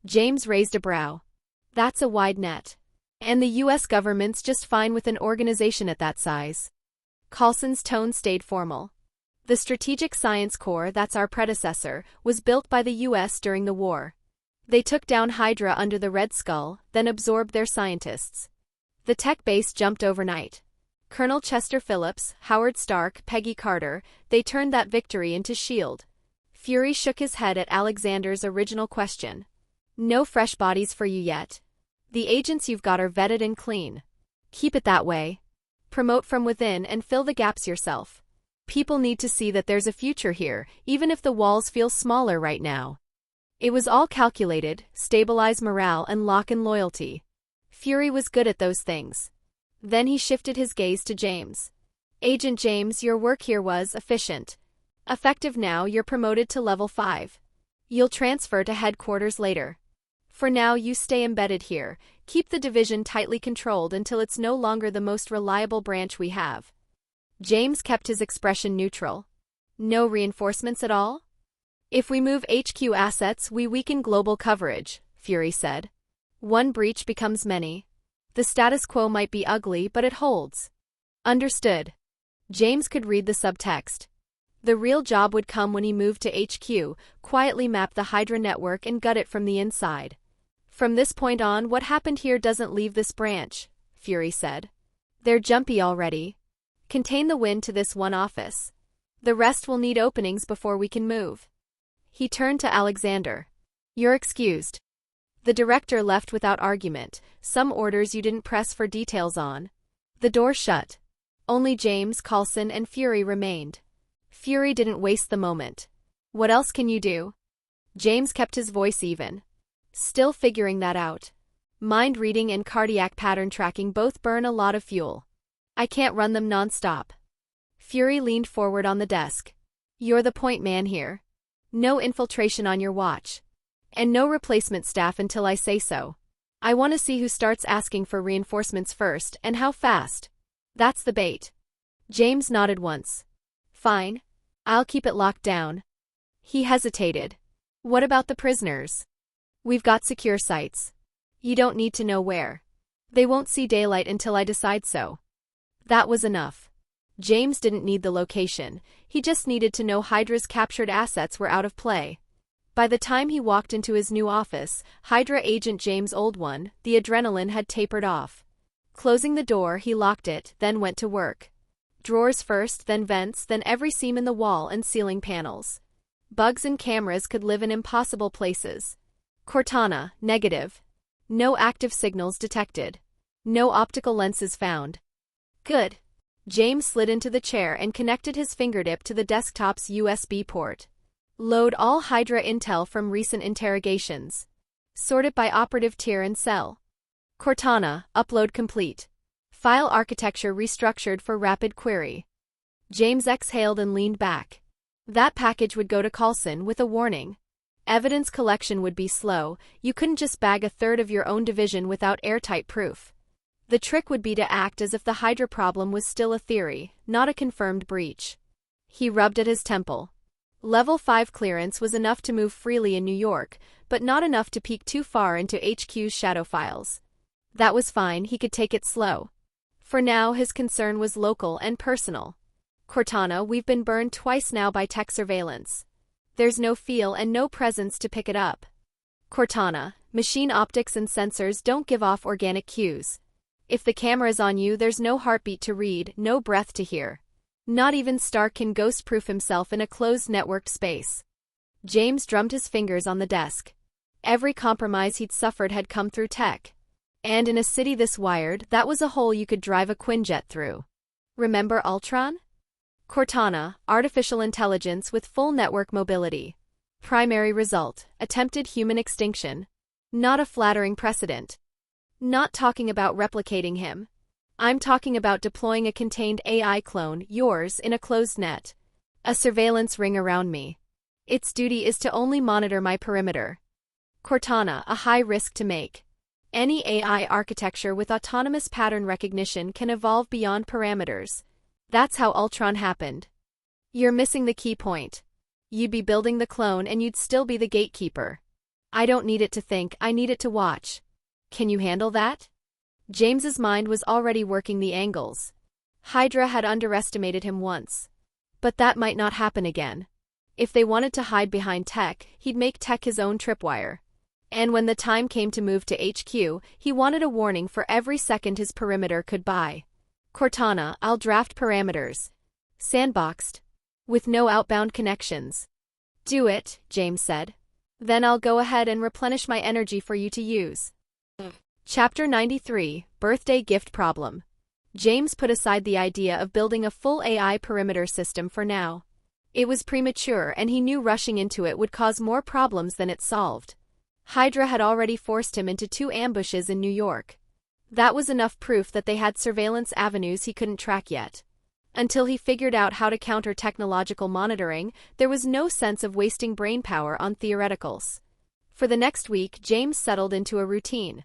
James raised a brow. That's a wide net. And the U.S. government's just fine with an organization at that size. Coulson's tone stayed formal. The Strategic Science Corps, that's our predecessor, was built by the U.S. during the war. They took down Hydra under the Red Skull, then absorbed their scientists. The tech base jumped overnight. Colonel Chester Phillips, Howard Stark, Peggy Carter, they turned that victory into S.H.I.E.L.D. Fury shook his head at Alexander's original question. No fresh bodies for you yet. The agents you've got are vetted and clean. Keep it that way. Promote from within and fill the gaps yourself. People need to see that there's a future here, even if the walls feel smaller right now. It was all calculated, stabilize morale and lock in loyalty. Fury was good at those things. Then he shifted his gaze to James. Agent James, your work here was efficient. Effective now, you're promoted to level 5. You'll transfer to headquarters later. For now, you stay embedded here, keep the division tightly controlled until it's no longer the most reliable branch we have. James kept his expression neutral. No reinforcements at all? If we move HQ assets, we weaken global coverage, Fury said. One breach becomes many. The status quo might be ugly, but it holds. Understood. James could read the subtext. The real job would come when he moved to HQ, quietly map the Hydra network and gut it from the inside. From this point on, what happened here doesn't leave this branch, Fury said. They're jumpy already. Contain the wind to this one office. The rest will need openings before we can move. He turned to Alexander. You're excused. The director left without argument, some orders you didn't press for details on. The door shut. Only James, Coulson, and Fury remained. Fury didn't waste the moment. What else can you do? James kept his voice even. Still figuring that out. Mind reading and cardiac pattern tracking both burn a lot of fuel. I can't run them non-stop. Fury leaned forward on the desk. You're the point man here. No infiltration on your watch. And no replacement staff until I say so. I want to see who starts asking for reinforcements first and how fast. That's the bait. James nodded once. Fine. I'll keep it locked down. He hesitated. What about the prisoners? We've got secure sites. You don't need to know where. They won't see daylight until I decide so. That was enough. James didn't need the location, he just needed to know Hydra's captured assets were out of play. By the time he walked into his new office, Hydra agent James' old one, the adrenaline had tapered off. Closing the door, he locked it, then went to work. Drawers first, then vents, then every seam in the wall and ceiling panels. Bugs and cameras could live in impossible places. Cortana, negative. No active signals detected. No optical lenses found. Good. James slid into the chair and connected his fingertip to the desktop's USB port. Load all Hydra intel from recent interrogations. Sort it by operative tier and cell. Cortana, upload complete. File architecture restructured for rapid query. James exhaled and leaned back. That package would go to Coulson with a warning. Evidence collection would be slow, you couldn't just bag a third of your own division without airtight proof. The trick would be to act as if the Hydra problem was still a theory, not a confirmed breach. He rubbed at his temple. Level 5 clearance was enough to move freely in New York, but not enough to peek too far into HQ's shadow files. That was fine, he could take it slow. For now, his concern was local and personal. Cortana, we've been burned twice now by tech surveillance. There's no feel and no presence to pick it up. Cortana, machine optics and sensors don't give off organic cues. If the camera's on you, there's no heartbeat to read, no breath to hear. Not even Stark can ghost-proof himself in a closed networked space. James drummed his fingers on the desk. Every compromise he'd suffered had come through tech. And in a city this wired, that was a hole you could drive a Quinjet through. Remember Ultron? Cortana, artificial intelligence with full network mobility. Primary result, attempted human extinction. Not a flattering precedent. Not talking about replicating him. I'm talking about deploying a contained AI clone, yours, in a closed net. A surveillance ring around me. Its duty is to only monitor my perimeter. Cortana, a high risk to make. Any AI architecture with autonomous pattern recognition can evolve beyond parameters. That's how Ultron happened. You're missing the key point. You'd be building the clone and you'd still be the gatekeeper. I don't need it to think, I need it to watch. Can you handle that? James's mind was already working the angles. Hydra had underestimated him once. But that might not happen again. If they wanted to hide behind tech, he'd make tech his own tripwire. And when the time came to move to HQ, he wanted a warning for every second his perimeter could buy. Cortana, I'll draft parameters. Sandboxed. With no outbound connections. Do it, James said. Then I'll go ahead and replenish my energy for you to use. Chapter 93, Birthday Gift Problem. James put aside the idea of building a full AI perimeter system for now. It was premature and he knew rushing into it would cause more problems than it solved. Hydra had already forced him into 2 ambushes in New York. That was enough proof that they had surveillance avenues he couldn't track yet. Until he figured out how to counter technological monitoring, there was no sense of wasting brainpower on theoreticals. For the next week, James settled into a routine.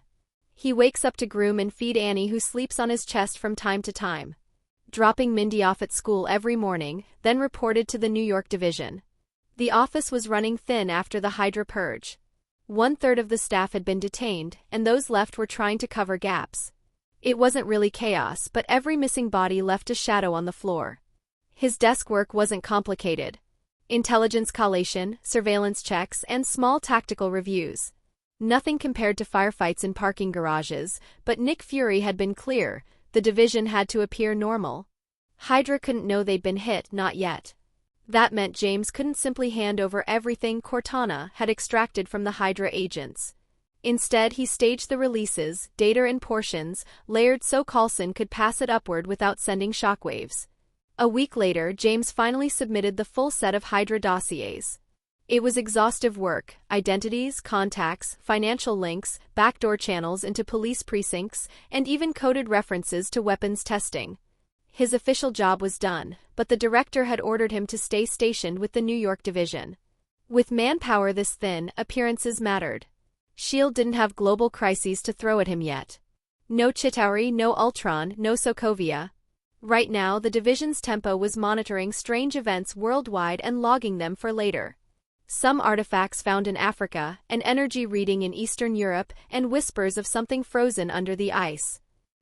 He wakes up to groom and feed Annie, who sleeps on his chest from time to time. Dropping Mindy off at school every morning, then reported to the New York division. The office was running thin after the Hydra purge. 1/3 of the staff had been detained, and those left were trying to cover gaps. It wasn't really chaos, but every missing body left a shadow on the floor. His desk work wasn't complicated. Intelligence collation, surveillance checks, and small tactical reviews. Nothing compared to firefights in parking garages, but Nick Fury had been clear, the division had to appear normal. Hydra couldn't know they'd been hit, not yet. That meant James couldn't simply hand over everything Cortana had extracted from the Hydra agents. Instead, he staged the releases, data in portions, layered so Coulson could pass it upward without sending shockwaves. A week later, James finally submitted the full set of Hydra dossiers. It was exhaustive work: identities, contacts, financial links, backdoor channels into police precincts, and even coded references to weapons testing. His official job was done, but the director had ordered him to stay stationed with the New York division. With manpower this thin, appearances mattered. S.H.I.E.L.D didn't have global crises to throw at him yet. No Chitauri, no Ultron, no Sokovia. Right now, the division's tempo was monitoring strange events worldwide and logging them for later. Some artifacts found in Africa, an energy reading in Eastern Europe, and whispers of something frozen under the ice.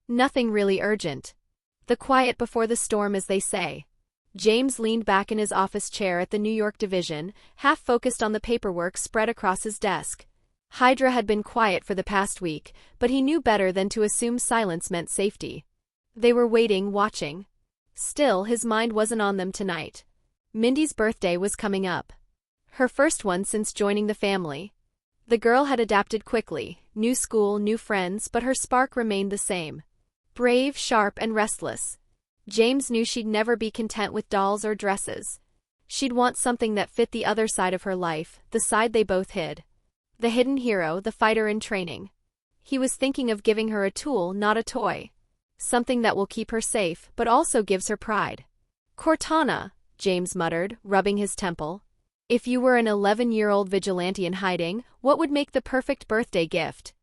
Nothing really urgent. The quiet before the storm, as they say. James leaned back in his office chair at the New York division, half focused on the paperwork spread across his desk. Hydra had been quiet for the past week, but he knew better than to assume silence meant safety. They were waiting, watching. Still, his mind wasn't on them tonight. Mindy's birthday was coming up. Her first one since joining the family. The girl had adapted quickly, new school, new friends, but her spark remained the same. Brave, sharp, and restless. James knew she'd never be content with dolls or dresses. She'd want something that fit the other side of her life, the side they both hid. The hidden hero, the fighter in training. He was thinking of giving her a tool, not a toy. Something that will keep her safe, but also gives her pride. Cortana, James muttered, rubbing his temple. If you were an 11-year-old vigilante in hiding, what would make the perfect birthday gift?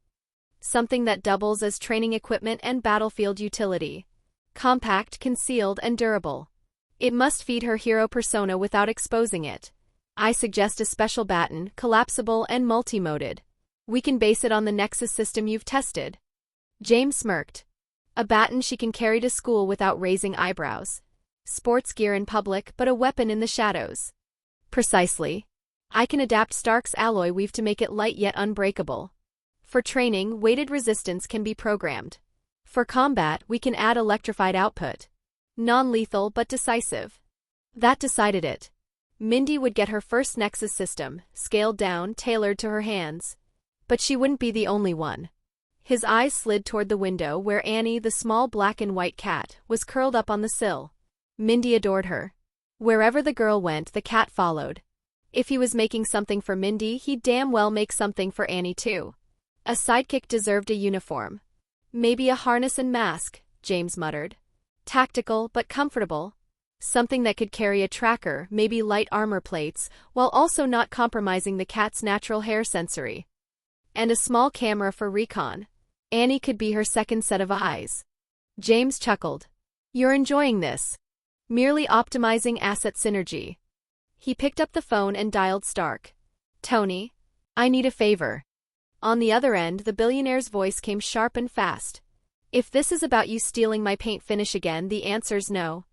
Something that doubles as training equipment and battlefield utility. Compact, concealed, and durable. It must feed her hero persona without exposing it. I suggest a special baton, collapsible and multi-moded. We can base it on the Nexus system you've tested. James smirked. A baton she can carry to school without raising eyebrows. Sports gear in public, but a weapon in the shadows. Precisely. I can adapt Stark's alloy weave to make it light yet unbreakable. For training, weighted resistance can be programmed. For combat, we can add electrified output. Non-lethal but decisive. That decided it. Mindy would get her first Nexus system, scaled down, tailored to her hands. But she wouldn't be the only one. His eyes slid toward the window where Annie, the small black and white cat, was curled up on the sill. Mindy adored her. Wherever the girl went, the cat followed. If he was making something for Mindy, he'd damn well make something for Annie too. A sidekick deserved a uniform. Maybe a harness and mask, James muttered. Tactical, but comfortable. Something that could carry a tracker, maybe light armor plates, while also not compromising the cat's natural hair sensory. And a small camera for recon. Annie could be her second set of eyes. James chuckled. You're enjoying this. Merely optimizing asset synergy. He picked up the phone and dialed Stark. Tony, I need a favor. On the other end, the billionaire's voice came sharp and fast. If this is about you stealing my paint finish again, the answer's no.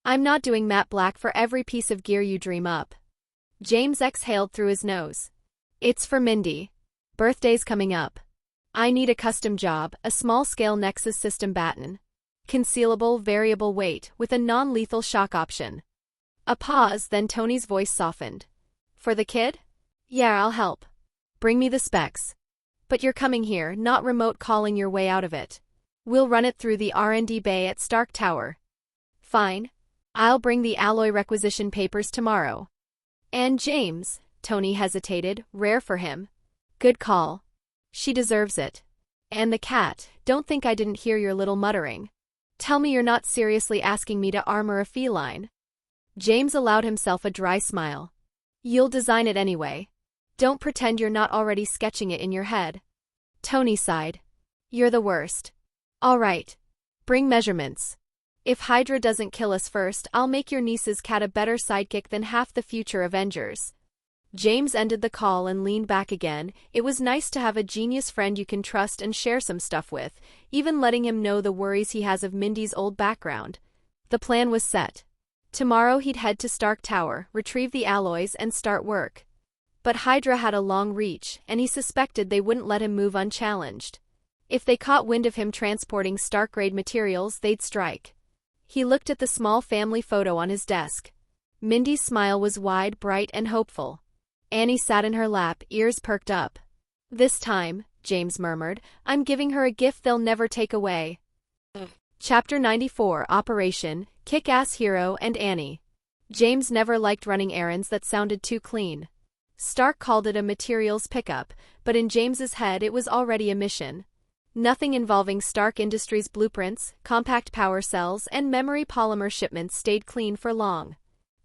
I'm not doing matte black for every piece of gear you dream up. James exhaled through his nose. It's for Mindy. Birthday's coming up. I need a custom job, a small-scale Nexus system baton. Concealable, variable weight, with a non-lethal shock option. A pause, then Tony's voice softened. For the kid? Yeah, I'll help. Bring me the specs. But you're coming here, not remote calling your way out of it. We'll run it through the R&D bay at Stark Tower. Fine. I'll bring the alloy requisition papers tomorrow. And James, Tony hesitated, rare for him. Good call. She deserves it. And the cat, don't think I didn't hear your little muttering. Tell me you're not seriously asking me to armor a feline. James allowed himself a dry smile. You'll design it anyway. Don't pretend you're not already sketching it in your head. Tony sighed. You're the worst. All right. Bring measurements. If Hydra doesn't kill us first, I'll make your niece's cat a better sidekick than half the future Avengers. James ended the call and leaned back again. It was nice to have a genius friend you can trust and share some stuff with, even letting him know the worries he has of Mindy's old background. The plan was set. Tomorrow he'd head to Stark Tower, retrieve the alloys, and start work. But Hydra had a long reach, and he suspected they wouldn't let him move unchallenged. If they caught wind of him transporting Stark-grade materials, they'd strike. He looked at the small family photo on his desk. Mindy's smile was wide, bright, and hopeful. Annie sat in her lap, ears perked up. This time, James murmured, I'm giving her a gift they'll never take away. Chapter 94, Operation, Kick-Ass Hero and Annie. James never liked running errands that sounded too clean. Stark called it a materials pickup, but in James's head it was already a mission. Nothing involving Stark Industries blueprints, compact power cells, and memory polymer shipments stayed clean for long.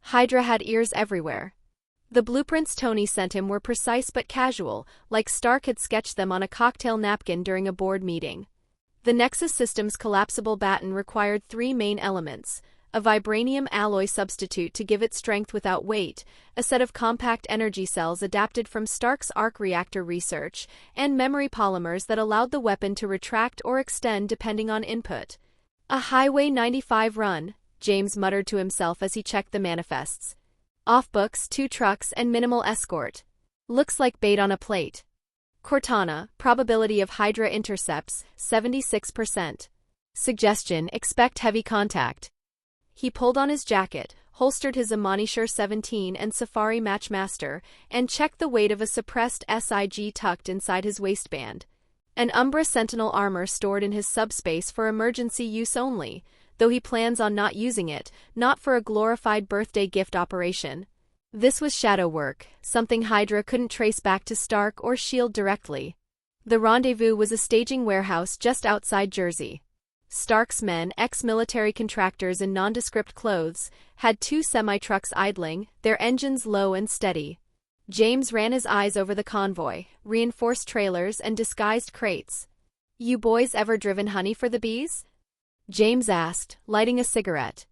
Hydra had ears everywhere. The blueprints Tony sent him were precise but casual, like Stark had sketched them on a cocktail napkin during a board meeting. The Nexus system's collapsible baton required three main elements: a vibranium alloy substitute to give it strength without weight, a set of compact energy cells adapted from Stark's arc reactor research, and memory polymers that allowed the weapon to retract or extend depending on input. A Highway 95 run, James muttered to himself as he checked the manifests. Off books, 2 trucks, and minimal escort. Looks like bait on a plate. Cortana, probability of Hydra intercepts, 76%. Suggestion, expect heavy contact. He pulled on his jacket, holstered his S.H.I.E.L.D 17 and Safari Matchmaster, and checked the weight of a suppressed SIG tucked inside his waistband. An Umbra Sentinel armor stored in his subspace for emergency use only, though he plans on not using it, not for a glorified birthday gift operation. This was shadow work, something Hydra couldn't trace back to Stark or S.H.I.E.L.D directly. The rendezvous was a staging warehouse just outside Jersey. Stark's men, ex-military contractors in nondescript clothes, had 2 semi-trucks idling, their engines low and steady. James ran his eyes over the convoy, reinforced trailers and disguised crates. "You boys ever driven honey for the bees?" James asked, lighting a cigarette.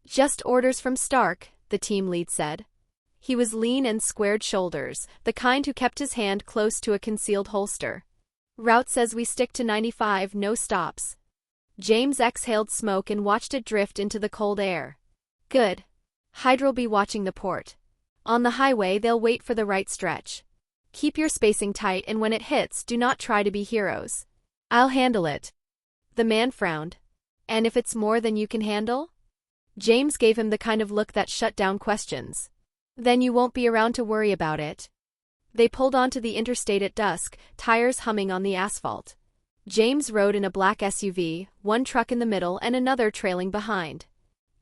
"Just orders from Stark," the team lead said. He was lean and squared shoulders, the kind who kept his hand close to a concealed holster. "Route says we stick to 95, no stops." James exhaled smoke and watched it drift into the cold air. "Good. Hydra'll be watching the port. On the highway they'll wait for the right stretch. Keep your spacing tight and when it hits do not try to be heroes. I'll handle it." The man frowned. "And if it's more than you can handle?" James gave him the kind of look that shut down questions. "Then you won't be around to worry about it." They pulled onto the interstate at dusk, tires humming on the asphalt. James rode in a black SUV, 1 truck in the middle and another trailing behind.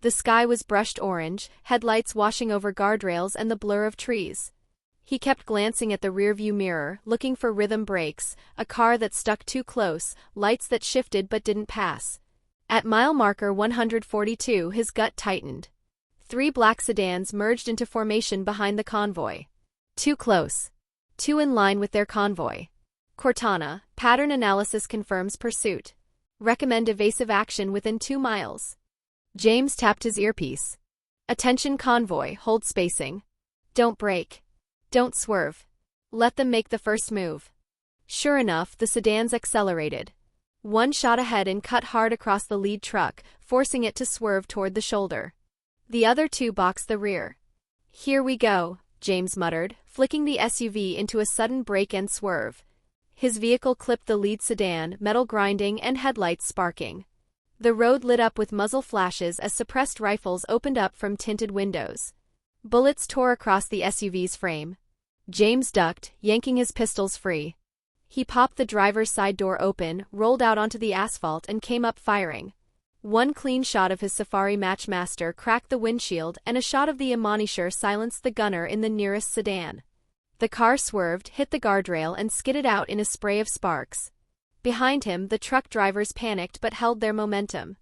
The sky was brushed orange, headlights washing over guardrails and the blur of trees. He kept glancing at the rearview mirror, looking for rhythm brakes, a car that stuck too close, lights that shifted but didn't pass. At mile marker 142 his gut tightened. 3 black sedans merged into formation behind the convoy. Too close. Too in line with their convoy. Cortana, pattern analysis confirms pursuit. Recommend evasive action within 2 miles. James tapped his earpiece. "Attention convoy, hold spacing. Don't brake. Don't swerve. Let them make the first move." Sure enough, the sedans accelerated. One shot ahead and cut hard across the lead truck, forcing it to swerve toward the shoulder. The other 2 boxed the rear. "Here we go," James muttered, flicking the SUV into a sudden brake and swerve. His vehicle clipped the lead sedan, metal grinding and headlights sparking. The road lit up with muzzle flashes as suppressed rifles opened up from tinted windows. Bullets tore across the SUV's frame. James ducked, yanking his pistols free. He popped the driver's side door open, rolled out onto the asphalt and came up firing. 1 clean shot of his Safari Matchmaster cracked the windshield and a shot of the S.H.I.E.L.D silenced the gunner in the nearest sedan. The car swerved, hit the guardrail and skidded out in a spray of sparks. Behind him, the truck drivers panicked but held their momentum.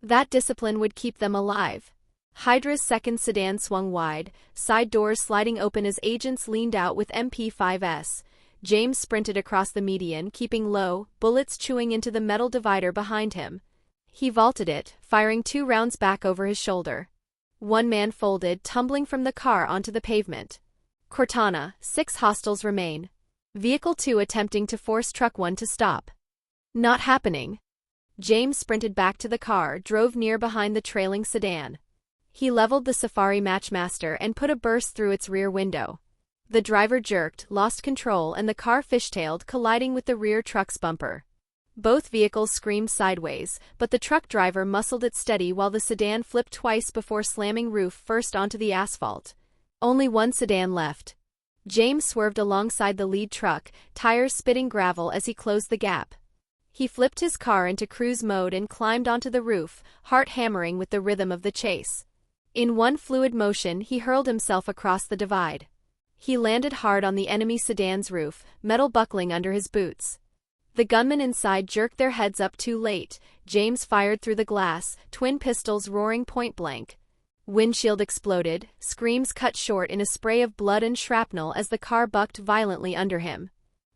That discipline would keep them alive. Hydra's second sedan swung wide, side doors sliding open as agents leaned out with MP5s. James sprinted across the median, keeping low, bullets chewing into the metal divider behind him. He vaulted it, firing 2 rounds back over his shoulder. 1 man folded, tumbling from the car onto the pavement. Cortana, 6 hostiles remain. Vehicle 2 attempting to force truck 1 to stop. Not happening. James sprinted back to the car, drove near behind the trailing sedan. He leveled the Safari Matchmaster and put a burst through its rear window. The driver jerked, lost control and the car fishtailed, colliding with the rear truck's bumper. Both vehicles screamed sideways, but the truck driver muscled it steady while the sedan flipped twice before slamming roof first onto the asphalt. Only 1 sedan left. James swerved alongside the lead truck, tires spitting gravel as he closed the gap. He flipped his car into cruise mode and climbed onto the roof, heart hammering with the rhythm of the chase. In one fluid motion, he hurled himself across the divide. He landed hard on the enemy sedan's roof, metal buckling under his boots. The gunmen inside jerked their heads up too late. James fired through the glass, twin pistols roaring point blank. Windshield exploded, screams cut short in a spray of blood and shrapnel as the car bucked violently under him.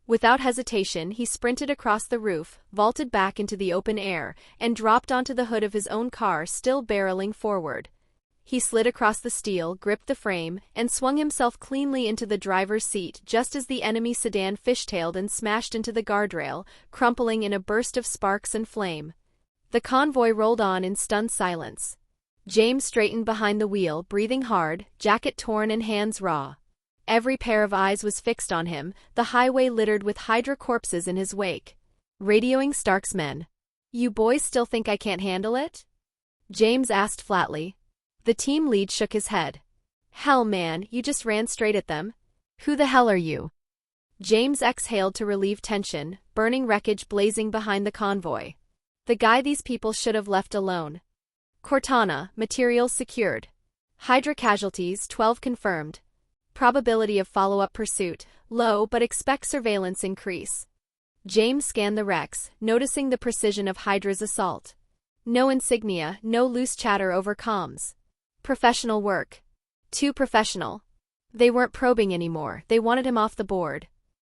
Without hesitation, he sprinted across the roof, vaulted back into the open air, and dropped onto the hood of his own car, still barreling forward. He slid across the steel, gripped the frame, and swung himself cleanly into the driver's seat just as the enemy sedan fishtailed and smashed into the guardrail, crumpling in a burst of sparks and flame. The convoy rolled on in stunned silence. James straightened behind the wheel, breathing hard, jacket torn and hands raw. Every pair of eyes was fixed on him, the highway littered with Hydra corpses in his wake. Radioing Stark's men. "You boys still think I can't handle it?" James asked flatly. The team lead shook his head. "Hell man, you just ran straight at them. Who the hell are you?" James exhaled to relieve tension, burning wreckage blazing behind the convoy. The guy these people should have left alone. Cortana, materials secured. Hydra casualties, 12 confirmed. Probability of follow-up pursuit, low but expect surveillance increase. James scanned the wrecks, noticing the precision of Hydra's assault. No insignia, no loose chatter over comms. Professional work. Too professional. They weren't probing anymore, they wanted him off the board.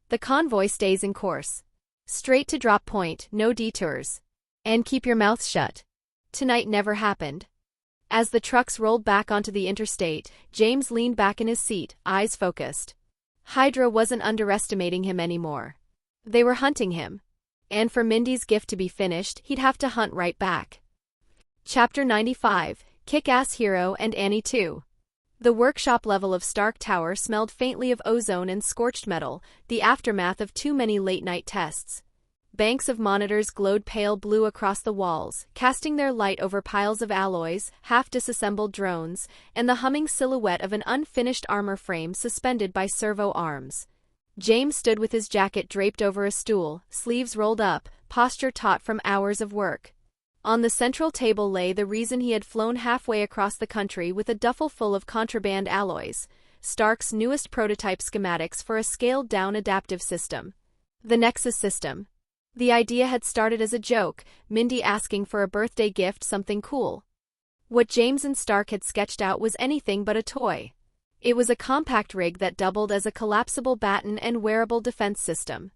The convoy stays in course. Straight to drop point, no detours. And keep your mouth shut. Tonight never happened. As the trucks rolled back onto the interstate, James leaned back in his seat, eyes focused. Hydra wasn't underestimating him anymore. They were hunting him. And for Mindy's gift to be finished, he'd have to hunt right back. Chapter 95, Kick-Ass Hero and Annie 2. The workshop level of Stark Tower smelled faintly of ozone and scorched metal, the aftermath of too many late-night tests. Banks of monitors glowed pale blue across the walls, casting their light over piles of alloys, half-disassembled drones, and the humming silhouette of an unfinished armor frame suspended by servo arms. James stood with his jacket draped over a stool, sleeves rolled up, posture taut from hours of work. On the central table lay the reason he had flown halfway across the country with a duffel full of contraband alloys, Stark's newest prototype schematics for a scaled-down adaptive system. The Nexus system. The idea had started as a joke, Mindy asking for a birthday gift, something cool. What James and Stark had sketched out was anything but a toy. It was a compact rig that doubled as a collapsible baton and wearable defense system.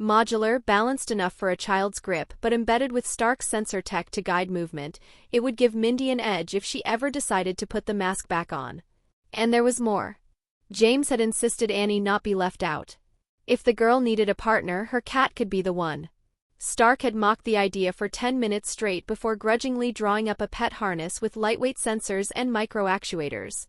Modular, balanced enough for a child's grip, but embedded with Stark's sensor tech to guide movement, it would give Mindy an edge if she ever decided to put the mask back on. And there was more. James had insisted Annie not be left out. If the girl needed a partner, her cat could be the one. Stark had mocked the idea for 10 minutes straight before grudgingly drawing up a pet harness with lightweight sensors and micro-actuators.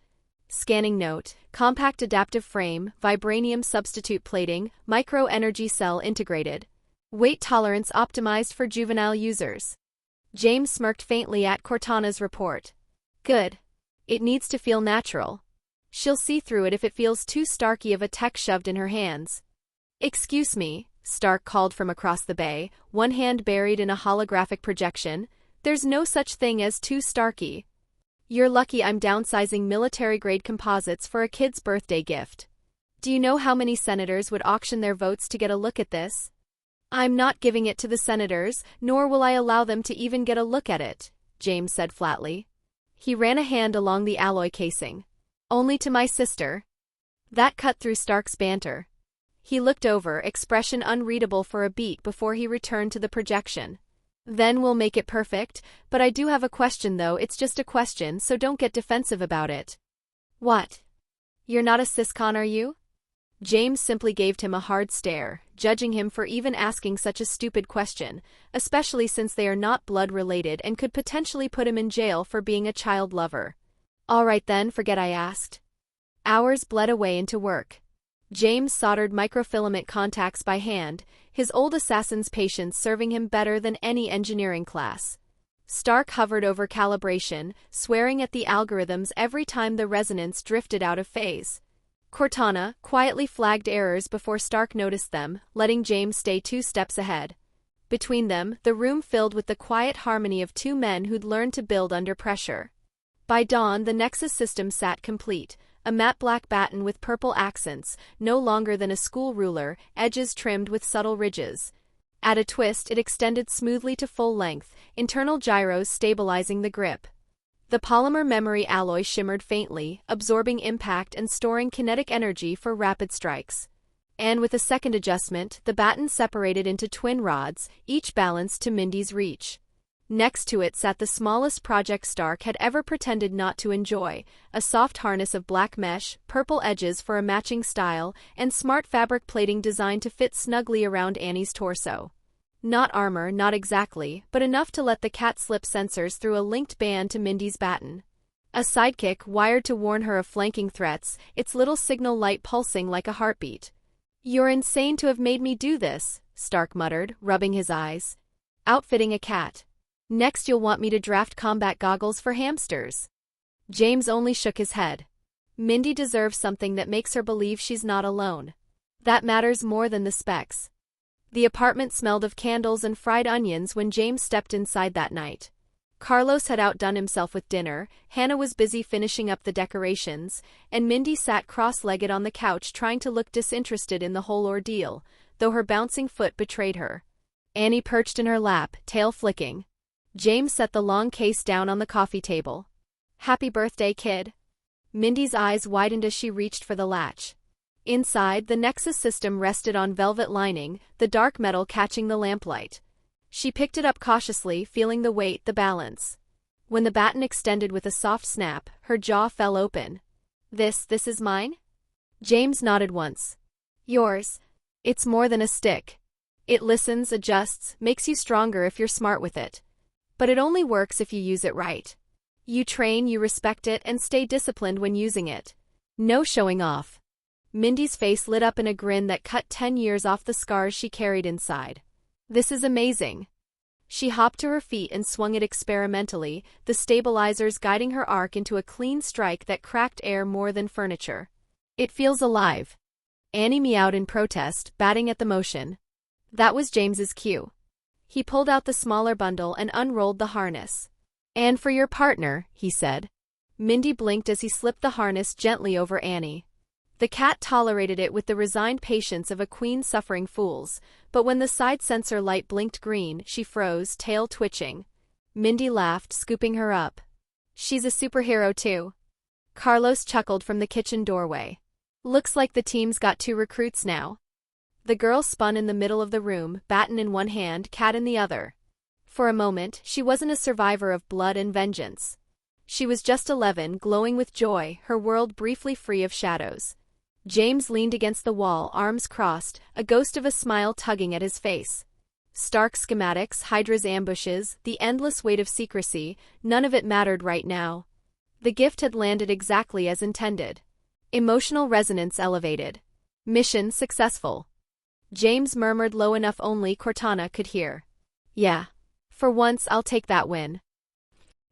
Scanning note, compact adaptive frame, vibranium substitute plating, micro-energy cell integrated. Weight tolerance optimized for juvenile users. James smirked faintly at Cortana's report. Good. It needs to feel natural. She'll see through it if it feels too Starky of a tech shoved in her hands. "Excuse me," Stark called from across the bay, one hand buried in a holographic projection. "There's no such thing as too Starky. You're lucky I'm downsizing military-grade composites for a kid's birthday gift. Do you know how many senators would auction their votes to get a look at this? I'm not giving it to the senators, nor will I allow them to even get a look at it," James said flatly. He ran a hand along the alloy casing. "Only to my sister." That cut through Stark's banter. He looked over, expression unreadable for a beat before he returned to the projection. "Then we'll make it perfect, but I do have a question though. It's just a question, so don't get defensive about it." "What? You're not a syscon, are you?" James simply gave him a hard stare, judging him for even asking such a stupid question, especially since they are not blood-related and could potentially put him in jail for being a child lover. "All right then, forget I asked." Hours bled away into work. James soldered microfilament contacts by hand, his old assassin's patience serving him better than any engineering class. Stark hovered over calibration, swearing at the algorithms every time the resonance drifted out of phase. Cortana quietly flagged errors before Stark noticed them, letting James stay 2 steps ahead. Between them, the room filled with the quiet harmony of 2 men who'd learned to build under pressure. By dawn, the Nexus system sat complete. A matte black baton with purple accents, no longer than a school ruler, edges trimmed with subtle ridges. At a twist, it extended smoothly to full length, internal gyros stabilizing the grip. The polymer memory alloy shimmered faintly, absorbing impact and storing kinetic energy for rapid strikes. And with a second adjustment, the baton separated into twin rods, each balanced to Mindy's reach. Next to it sat the smallest project Stark had ever pretended not to enjoy, a soft harness of black mesh, purple edges for a matching style, and smart fabric plating designed to fit snugly around Annie's torso. Not armor, not exactly, but enough to let the cat slip sensors through a linked band to Mindy's baton. A sidekick wired to warn her of flanking threats, its little signal light pulsing like a heartbeat. "You're insane to have made me do this," Stark muttered, rubbing his eyes. "Outfitting a cat. Next you'll want me to draft combat goggles for hamsters." James only shook his head. Mindy deserves something that makes her believe she's not alone. That matters more than the specs. The apartment smelled of candles and fried onions when James stepped inside that night. Carlos had outdone himself with dinner, Hannah was busy finishing up the decorations, and Mindy sat cross-legged on the couch trying to look disinterested in the whole ordeal, though her bouncing foot betrayed her. Annie perched in her lap, tail flicking. James set the long case down on the coffee table. "Happy birthday, kid." Mindy's eyes widened as she reached for the latch. Inside, the Nexus system rested on velvet lining, the dark metal catching the lamplight. She picked it up cautiously, feeling the weight, the balance. When the baton extended with a soft snap, her jaw fell open. This is mine?" James nodded once. "Yours. It's more than a stick. It listens, adjusts, makes you stronger if you're smart with it. But it only works if you use it right. You train, you respect it, and stay disciplined when using it. No showing off." Mindy's face lit up in a grin that cut 10 years off the scars she carried inside. "This is amazing." She hopped to her feet and swung it experimentally, the stabilizers guiding her arc into a clean strike that cracked air more than furniture. "It feels alive." Annie meowed in protest, batting at the motion. That was James's cue. He pulled out the smaller bundle and unrolled the harness. "And for your partner," he said. Mindy blinked as he slipped the harness gently over Annie. The cat tolerated it with the resigned patience of a queen suffering fools, but when the side sensor light blinked green, she froze, tail twitching. Mindy laughed, scooping her up. "She's a superhero too." Carlos chuckled from the kitchen doorway. "Looks like the team's got 2 recruits now." The girl spun in the middle of the room, baton in one hand, cat in the other. For a moment, she wasn't a survivor of blood and vengeance. She was just 11, glowing with joy, her world briefly free of shadows. James leaned against the wall, arms crossed, a ghost of a smile tugging at his face. Stark schematics, Hydra's ambushes, the endless weight of secrecy, none of it mattered right now. The gift had landed exactly as intended. Emotional resonance elevated. Mission successful. James murmured low enough only Cortana could hear. "Yeah. For once I'll take that win."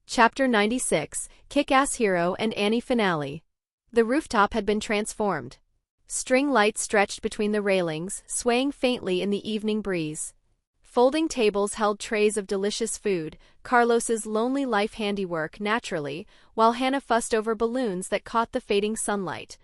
Chapter 96, Kick-Ass Hero and Annie Finale. The rooftop had been transformed. String lights stretched between the railings, swaying faintly in the evening breeze. Folding tables held trays of delicious food, Carlos's lonely life handiwork naturally, while Hannah fussed over balloons that caught the fading sunlight.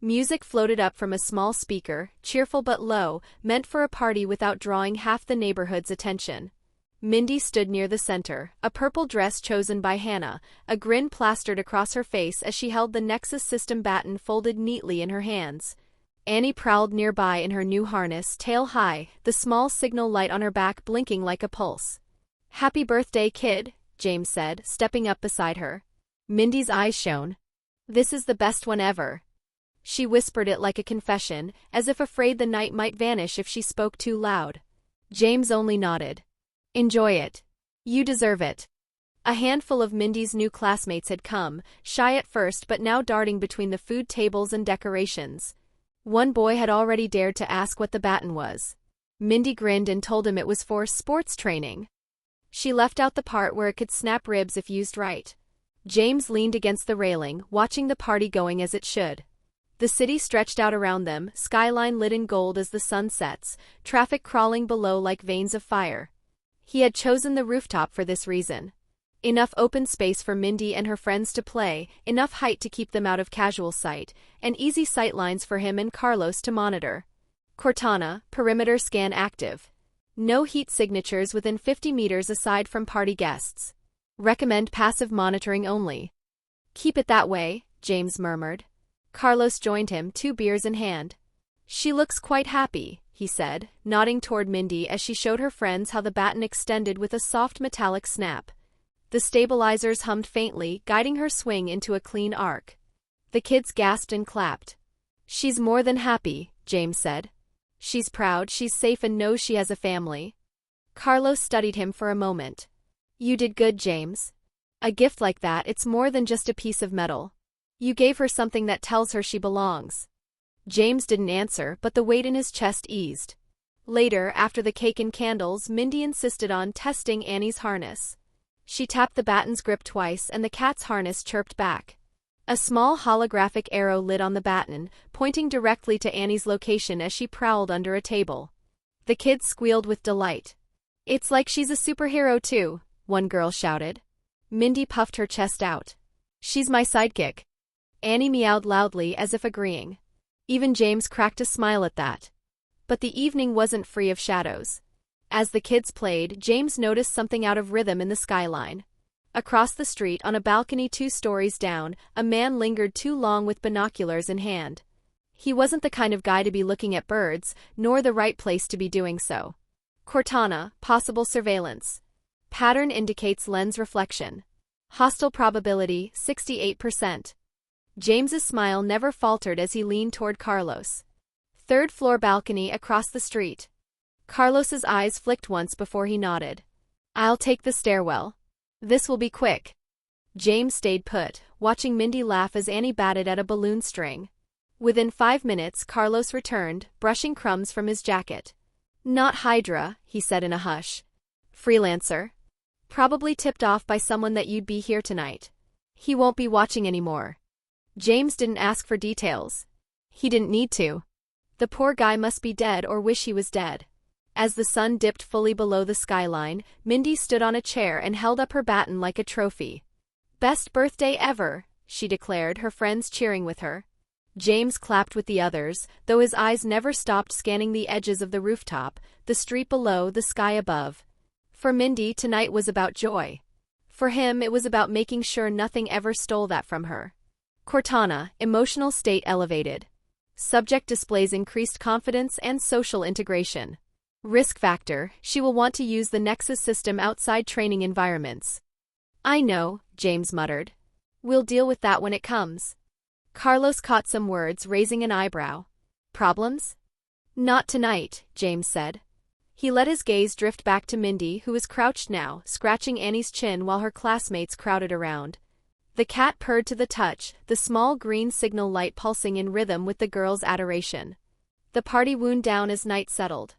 Music floated up from a small speaker, cheerful but low, meant for a party without drawing half the neighborhood's attention. Mindy stood near the center, a purple dress chosen by Hannah, a grin plastered across her face as she held the Nexus system baton folded neatly in her hands. Annie prowled nearby in her new harness, tail high, the small signal light on her back blinking like a pulse. "Happy birthday, kid," James said, stepping up beside her. Mindy's eyes shone. "This is the best one ever." She whispered it like a confession, as if afraid the night might vanish if she spoke too loud. James only nodded. "Enjoy it. You deserve it." A handful of Mindy's new classmates had come, shy at first but now darting between the food tables and decorations. One boy had already dared to ask what the baton was. Mindy grinned and told him it was for sports training. She left out the part where it could snap ribs if used right. James leaned against the railing, watching the party going as it should. The city stretched out around them, skyline lit in gold as the sun sets, traffic crawling below like veins of fire. He had chosen the rooftop for this reason. Enough open space for Mindy and her friends to play, enough height to keep them out of casual sight, and easy sightlines for him and Carlos to monitor. Cortana, perimeter scan active. No heat signatures within 50 meters aside from party guests. Recommend passive monitoring only. Keep it that way, James murmured. Carlos joined him, 2 beers in hand. She looks quite happy, he said, nodding toward Mindy as she showed her friends how the baton extended with a soft metallic snap. The stabilizers hummed faintly, guiding her swing into a clean arc. The kids gasped and clapped. She's more than happy, James said. She's proud, she's safe and knows she has a family. Carlos studied him for a moment. You did good, James. A gift like that, it's more than just a piece of metal. You gave her something that tells her she belongs. James didn't answer, but the weight in his chest eased. Later, after the cake and candles, Mindy insisted on testing Annie's harness. She tapped the baton's grip twice and the cat's harness chirped back. A small holographic arrow lit on the baton, pointing directly to Annie's location as she prowled under a table. The kids squealed with delight. It's like she's a superhero too, one girl shouted. Mindy puffed her chest out. She's my sidekick. Annie meowed loudly as if agreeing. Even James cracked a smile at that. But the evening wasn't free of shadows. As the kids played, James noticed something out of rhythm in the skyline. Across the street, on a balcony 2 stories down, a man lingered too long with binoculars in hand. He wasn't the kind of guy to be looking at birds, nor the right place to be doing so. Cortana, possible surveillance. Pattern indicates lens reflection. Hostile probability, 68%. James's smile never faltered as he leaned toward Carlos. 3rd floor balcony across the street. Carlos's eyes flicked once before he nodded. I'll take the stairwell. This will be quick. James stayed put, watching Mindy laugh as Annie batted at a balloon string. Within 5 minutes, Carlos returned, brushing crumbs from his jacket. Not Hydra, he said in a hush. Freelancer. Probably tipped off by someone that you'd be here tonight. He won't be watching anymore. James didn't ask for details. He didn't need to. The poor guy must be dead or wish he was dead. As the sun dipped fully below the skyline, Mindy stood on a chair and held up her baton like a trophy. Best birthday ever, she declared, her friends cheering with her. James clapped with the others, though his eyes never stopped scanning the edges of the rooftop, the street below, the sky above. For Mindy, tonight was about joy. For him, it was about making sure nothing ever stole that from her. Cortana, emotional state elevated. Subject displays increased confidence and social integration. Risk factor, she will want to use the Nexus system outside training environments. I know, James muttered. We'll deal with that when it comes. Carlos caught some words, raising an eyebrow. Problems? Not tonight, James said. He let his gaze drift back to Mindy, who was crouched now, scratching Annie's chin while her classmates crowded around. The cat purred to the touch, the small green signal light pulsing in rhythm with the girl's adoration. The party wound down as night settled.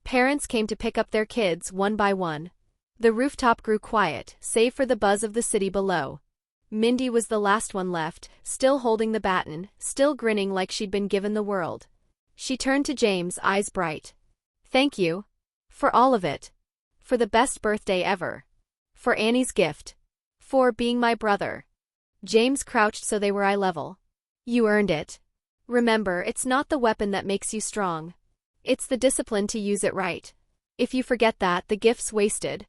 Parents came to pick up their kids one by one. The rooftop grew quiet, save for the buzz of the city below. Mindy was the last one left, still holding the baton, still grinning like she'd been given the world. She turned to James, eyes bright. Thank you. For all of it. For the best birthday ever. For Annie's gift. For being my brother. James crouched so they were eye level. You earned it. Remember, it's not the weapon that makes you strong. It's the discipline to use it right. If you forget that, the gift's wasted.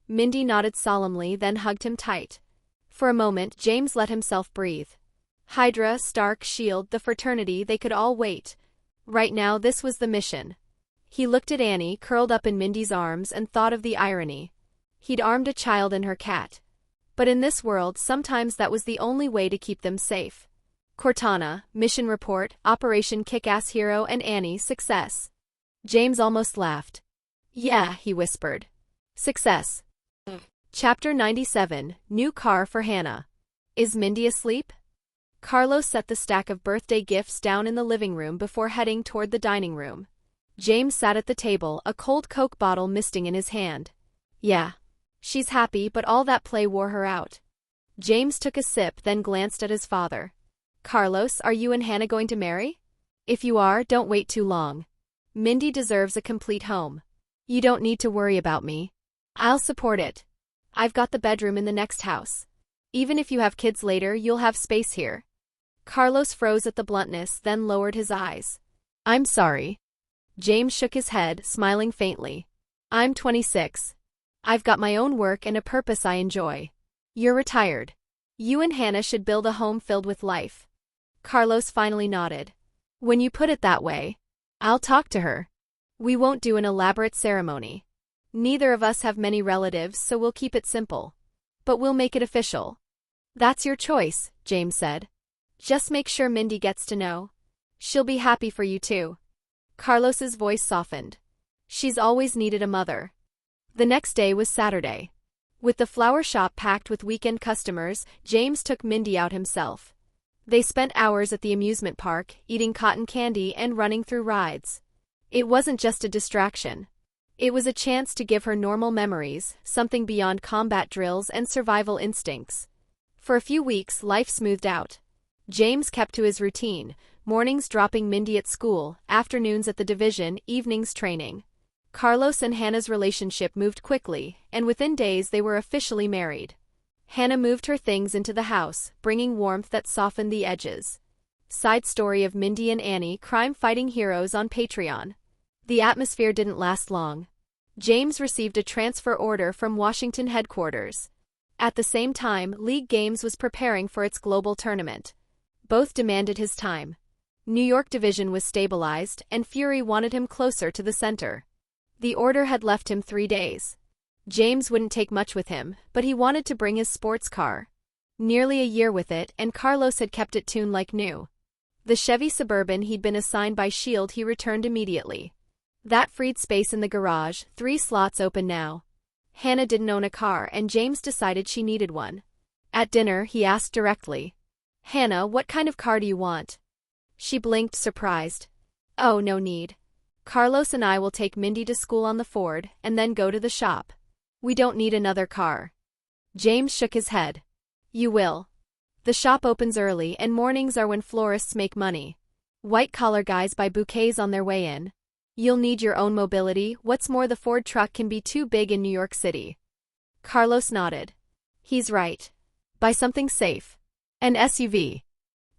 Mindy nodded solemnly, then hugged him tight. For a moment, James let himself breathe. Hydra, Stark, S.H.I.E.L.D, the fraternity, they could all wait. Right now, this was the mission. He looked at Annie, curled up in Mindy's arms, and thought of the irony. He'd armed a child and her cat. But in this world, sometimes that was the only way to keep them safe. Cortana, mission report, Operation Kick-Ass Hero, and Annie, success. James almost laughed. Yeah, he whispered. Success. Chapter 97, New Car for Hannah. Is Mindy asleep? Carlos set the stack of birthday gifts down in the living room before heading toward the dining room. James sat at the table, a cold Coke bottle misting in his hand. Yeah. She's happy, but all that play wore her out. James took a sip, then glanced at his father. Carlos, are you and Hannah going to marry? If you are, don't wait too long. Mindy deserves a complete home. You don't need to worry about me. I'll support it. I've got the bedroom in the next house. Even if you have kids later, you'll have space here. Carlos froze at the bluntness, then lowered his eyes. I'm sorry. James shook his head, smiling faintly. I'm 26. I've got my own work and a purpose I enjoy. You're retired. You and Hannah should build a home filled with life. Carlos finally nodded. When you put it that way, I'll talk to her. We won't do an elaborate ceremony. Neither of us have many relatives, so we'll keep it simple. But we'll make it official. That's your choice, James said. Just make sure Mindy gets to know. She'll be happy for you too. Carlos's voice softened. She's always needed a mother. The next day was Saturday. With the flower shop packed with weekend customers, James took Mindy out himself. They spent hours at the amusement park, eating cotton candy and running through rides. It wasn't just a distraction. It was a chance to give her normal memories, something beyond combat drills and survival instincts. For a few weeks, life smoothed out. James kept to his routine, mornings dropping Mindy at school, afternoons at the division, evenings training. Carlos and Hannah's relationship moved quickly, and within days they were officially married. Hannah moved her things into the house, bringing warmth that softened the edges. Side story of Mindy and Annie, crime-fighting heroes on Patreon. The atmosphere didn't last long. James received a transfer order from Washington headquarters. At the same time, League Games was preparing for its global tournament. Both demanded his time. New York division was stabilized, and Fury wanted him closer to the center. The order had left him 3 days. James wouldn't take much with him, but he wanted to bring his sports car. Nearly a year with it, and Carlos had kept it tuned like new. The Chevy Suburban he'd been assigned by S.H.I.E.L.D. he returned immediately. That freed space in the garage, 3 slots open now. Hannah didn't own a car, and James decided she needed one. At dinner, he asked directly, "Hannah, what kind of car do you want?" She blinked, surprised. "Oh, no need. Carlos and I will take Mindy to school on the Ford, and then go to the shop. We don't need another car." James shook his head. "You will. The shop opens early, and mornings are when florists make money. White-collar guys buy bouquets on their way in. You'll need your own mobility. What's more, the Ford truck can be too big in New York City." Carlos nodded. "He's right. Buy something safe. An SUV."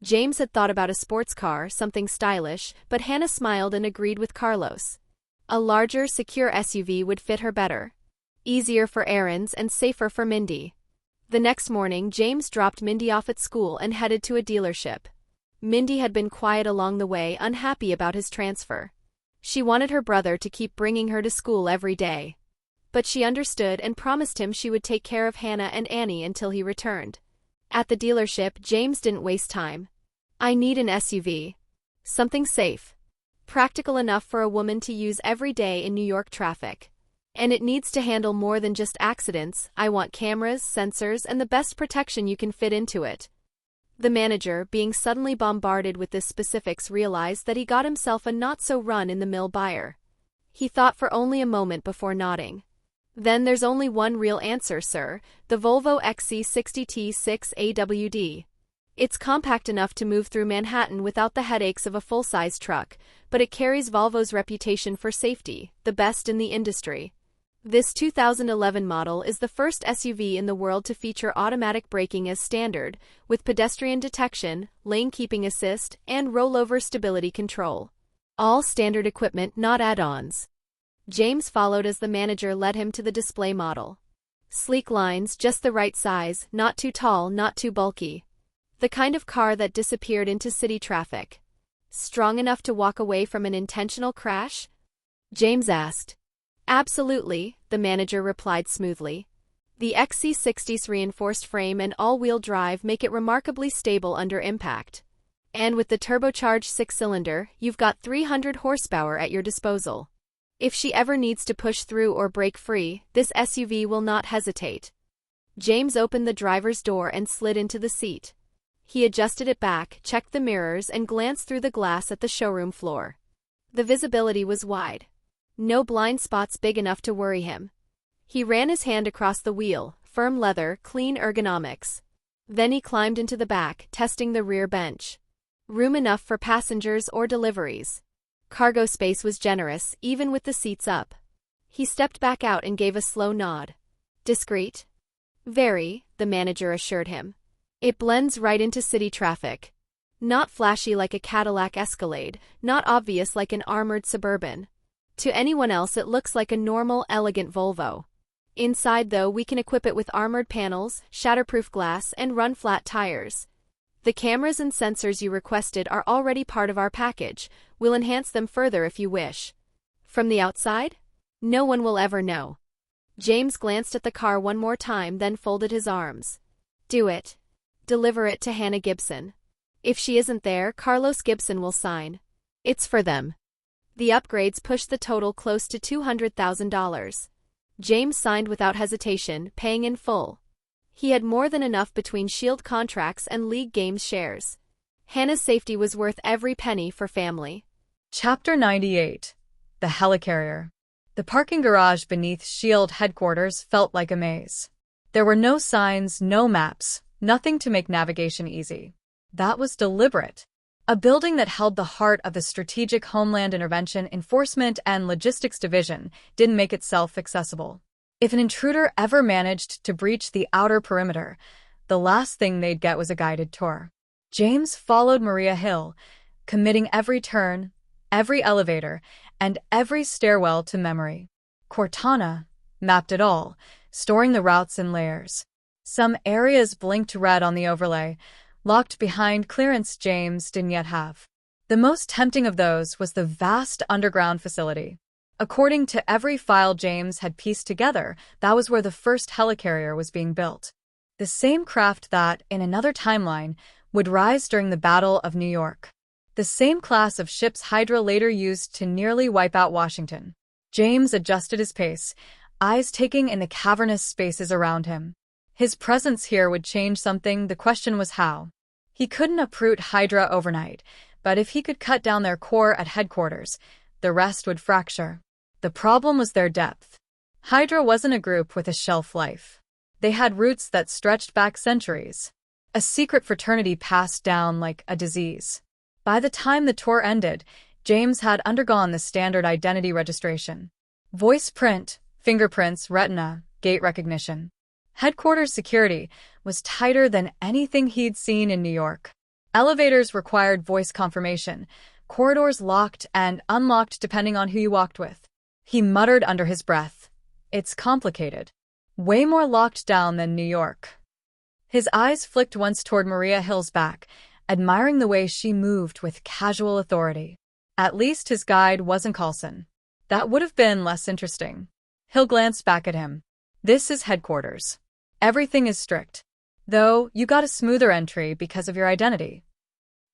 James had thought about a sports car, something stylish, but Hannah smiled and agreed with Carlos. A larger, secure SUV would fit her better. Easier for errands and safer for Mindy. The next morning, James dropped Mindy off at school and headed to a dealership. Mindy had been quiet along the way, unhappy about his transfer. She wanted her brother to keep bringing her to school every day. But she understood and promised him she would take care of Hannah and Annie until he returned. At the dealership, James didn't waste time. "I need an SUV. Something safe. Practical enough for a woman to use every day in New York traffic. And it needs to handle more than just accidents. I want cameras, sensors, and the best protection you can fit into it." The manager, being suddenly bombarded with this specifics, realized that he got himself a not-so-run-in-the-mill buyer. He thought for only a moment before nodding. "Then there's only one real answer, sir, the Volvo XC60T6 AWD. It's compact enough to move through Manhattan without the headaches of a full-size truck, but it carries Volvo's reputation for safety, the best in the industry. This 2011 model is the first SUV in the world to feature automatic braking as standard, with pedestrian detection, lane keeping assist, and rollover stability control. All standard equipment, not add-ons." James followed as the manager led him to the display model. Sleek lines, just the right size, not too tall, not too bulky. The kind of car that disappeared into city traffic. "Strong enough to walk away from an intentional crash?" James asked. "Absolutely," the manager replied smoothly. "The XC60's reinforced frame and all-wheel drive make it remarkably stable under impact. And with the turbocharged 6-cylinder, you've got 300 horsepower at your disposal. If she ever needs to push through or break free, this SUV will not hesitate." James opened the driver's door and slid into the seat. He adjusted it back, checked the mirrors, and glanced through the glass at the showroom floor. The visibility was wide. No blind spots big enough to worry him. He ran his hand across the wheel, firm leather, clean ergonomics. Then he climbed into the back, testing the rear bench. Room enough for passengers or deliveries. Cargo space was generous, even with the seats up. He stepped back out and gave a slow nod. "Discreet?" "Very," the manager assured him. "It blends right into city traffic. Not flashy like a Cadillac Escalade, not obvious like an armored Suburban. To anyone else it looks like a normal, elegant Volvo. Inside, though, we can equip it with armored panels, shatterproof glass, and run-flat tires. The cameras and sensors you requested are already part of our package. We'll enhance them further if you wish. From the outside? No one will ever know. James glanced at the car one more time, then folded his arms. Do it. Deliver it to Hannah Gibson. If she isn't there, Carlos Gibson will sign. It's for them. The upgrades pushed the total close to $200,000. James signed without hesitation, paying in full. He had more than enough between S.H.I.E.L.D. contracts and League Games shares. Hannah's safety was worth every penny for family. Chapter 98. The Helicarrier. The parking garage beneath S.H.I.E.L.D. headquarters felt like a maze. There were no signs, no maps, nothing to make navigation easy. That was deliberate. A building that held the heart of the Strategic Homeland Intervention Enforcement and Logistics Division didn't make itself accessible. If an intruder ever managed to breach the outer perimeter, the last thing they'd get was a guided tour. James followed Maria Hill, committing every turn, every elevator, and every stairwell to memory. Cortana mapped it all, storing the routes in layers. Some areas blinked red on the overlay, locked behind clearance James didn't yet have. The most tempting of those was the vast underground facility. According to every file James had pieced together, that was where the first helicarrier was being built. The same craft that, in another timeline, would rise during the Battle of New York. The same class of ships Hydra later used to nearly wipe out Washington. James adjusted his pace, eyes taking in the cavernous spaces around him. His presence here would change something. The question was how. He couldn't uproot Hydra overnight, but if he could cut down their core at headquarters, the rest would fracture. The problem was their depth. Hydra wasn't a group with a shelf life. They had roots that stretched back centuries. A secret fraternity passed down like a disease. By the time the tour ended, James had undergone the standard identity registration. Voice print, fingerprints, retina, gait recognition. Headquarters security was tighter than anything he'd seen in New York. Elevators required voice confirmation, corridors locked and unlocked depending on who you walked with. He muttered under his breath. It's complicated. Way more locked down than New York. His eyes flicked once toward Maria Hill's back, admiring the way she moved with casual authority. At least his guide wasn't Coulson. That would have been less interesting. Hill glanced back at him. This is headquarters. Everything is strict. Though, you got a smoother entry because of your identity.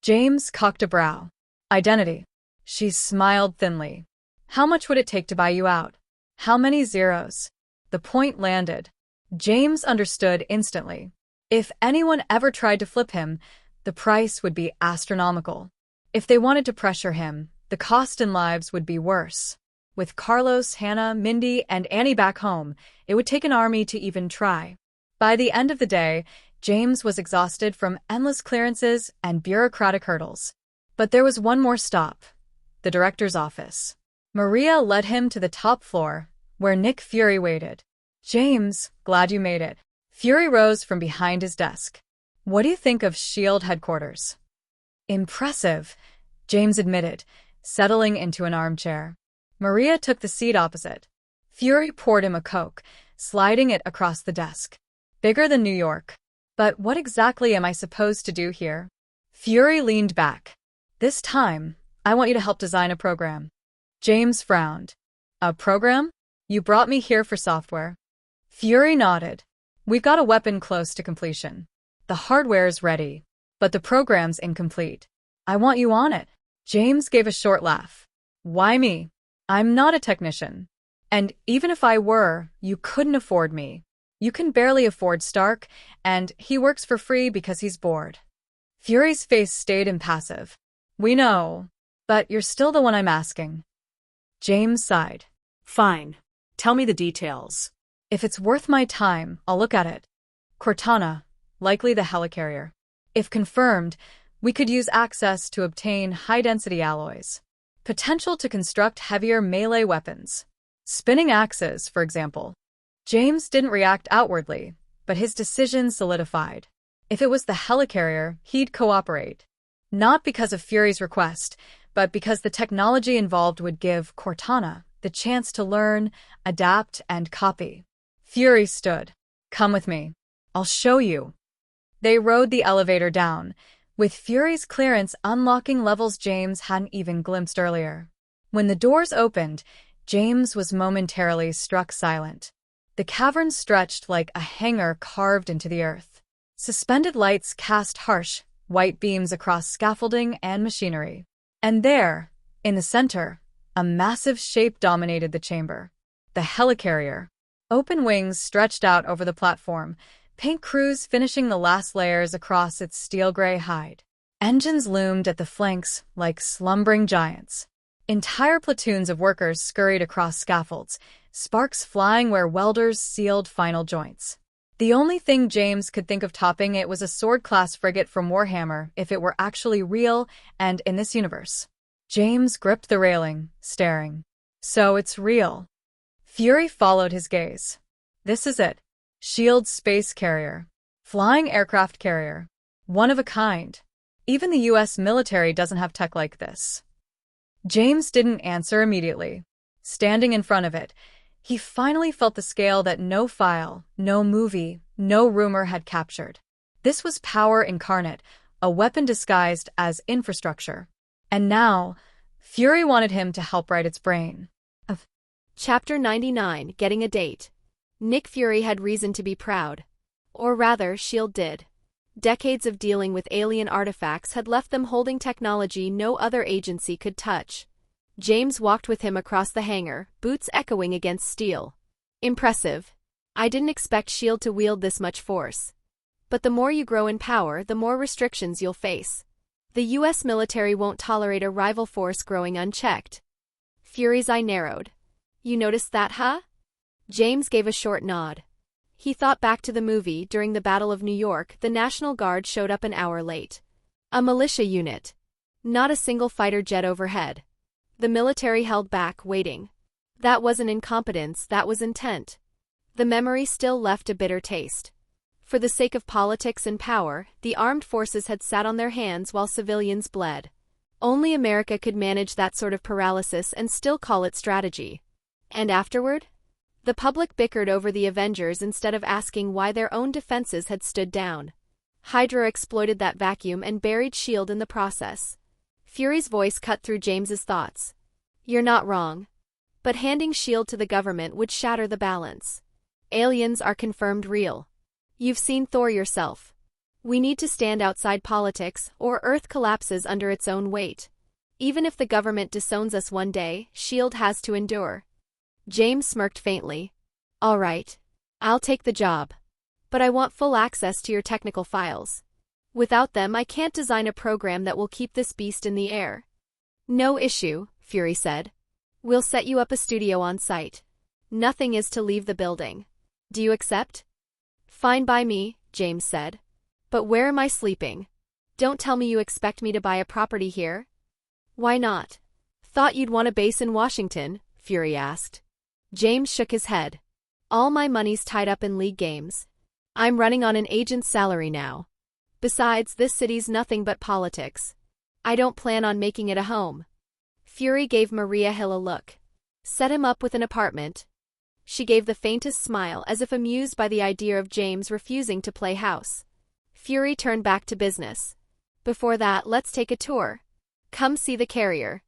James cocked a brow. Identity. She smiled thinly. How much would it take to buy you out? How many zeros? The point landed. James understood instantly. If anyone ever tried to flip him, the price would be astronomical. If they wanted to pressure him, the cost in lives would be worse. With Carlos, Hannah, Mindy, and Annie back home, it would take an army to even try. By the end of the day, James was exhausted from endless clearances and bureaucratic hurdles. But there was one more stop. The director's office. Maria led him to the top floor, where Nick Fury waited. James, glad you made it. Fury rose from behind his desk. What do you think of S.H.I.E.L.D. headquarters? Impressive, James admitted, settling into an armchair. Maria took the seat opposite. Fury poured him a Coke, sliding it across the desk. Bigger than New York. But what exactly am I supposed to do here? Fury leaned back. This time, I want you to help design a program. James frowned. A program? You brought me here for software. Fury nodded. We've got a weapon close to completion. The hardware's ready, but the program's incomplete. I want you on it. James gave a short laugh. Why me? I'm not a technician. And even if I were, you couldn't afford me. You can barely afford Stark, and he works for free because he's bored. Fury's face stayed impassive. We know, but you're still the one I'm asking. James sighed. Fine. Tell me the details. If it's worth my time, I'll look at it. Cortana, likely the helicarrier. If confirmed, we could use access to obtain high-density alloys. Potential to construct heavier melee weapons. Spinning axes, for example. James didn't react outwardly, but his decision solidified. If it was the helicarrier, he'd cooperate. Not because of Fury's request, but because the technology involved would give Cortana the chance to learn, adapt, and copy. Fury stood. Come with me. I'll show you. They rode the elevator down, with Fury's clearance unlocking levels James hadn't even glimpsed earlier. When the doors opened, James was momentarily struck silent. The cavern stretched like a hanger carved into the earth. Suspended lights cast harsh, white beams across scaffolding and machinery. And there, in the center, a massive shape dominated the chamber. The helicarrier. Open wings stretched out over the platform, paint crews finishing the last layers across its steel-gray hide. Engines loomed at the flanks like slumbering giants. Entire platoons of workers scurried across scaffolds, sparks flying where welders sealed final joints. The only thing James could think of topping it was a sword-class frigate from Warhammer if it were actually real and in this universe. James gripped the railing, staring. So it's real. Fury followed his gaze. This is it. S.H.I.E.L.D. space carrier. Flying aircraft carrier. One of a kind. Even the US military doesn't have tech like this. James didn't answer immediately. Standing in front of it, he finally felt the scale that no file, no movie, no rumor had captured. This was power incarnate, a weapon disguised as infrastructure. And now, Fury wanted him to help right its brain. Chapter 99, Getting a Date. Nick Fury had reason to be proud. Or rather, S.H.I.E.L.D. did. Decades of dealing with alien artifacts had left them holding technology no other agency could touch. James walked with him across the hangar, boots echoing against steel. Impressive. I didn't expect S.H.I.E.L.D. to wield this much force. But the more you grow in power, the more restrictions you'll face. The US military won't tolerate a rival force growing unchecked. Fury's eye narrowed. You noticed that, huh? James gave a short nod. He thought back to the movie. During the Battle of New York, the National Guard showed up an hour late. A militia unit. Not a single fighter jet overhead. The military held back, waiting. That wasn't incompetence, that was intent. The memory still left a bitter taste. For the sake of politics and power, the armed forces had sat on their hands while civilians bled. Only America could manage that sort of paralysis and still call it strategy. And afterward? The public bickered over the Avengers instead of asking why their own defenses had stood down. Hydra exploited that vacuum and buried S.H.I.E.L.D. in the process. Fury's voice cut through James's thoughts. You're not wrong. But handing S.H.I.E.L.D. to the government would shatter the balance. Aliens are confirmed real. You've seen Thor yourself. We need to stand outside politics, or Earth collapses under its own weight. Even if the government disowns us one day, S.H.I.E.L.D. has to endure. James smirked faintly. All right. I'll take the job. But I want full access to your technical files. Without them, I can't design a program that will keep this beast in the air. No issue, Fury said. We'll set you up a studio on site. Nothing is to leave the building. Do you accept? Fine by me, James said. But where am I sleeping? Don't tell me you expect me to buy a property here. Why not? Thought you'd want a base in Washington, Fury asked. James shook his head. All my money's tied up in league games. I'm running on an agent's salary now. Besides, this city's nothing but politics. I don't plan on making it a home. Fury gave Maria Hill a look. Set him up with an apartment. She gave the faintest smile as if amused by the idea of James refusing to play house. Fury turned back to business. Before that, let's take a tour. Come see the carrier.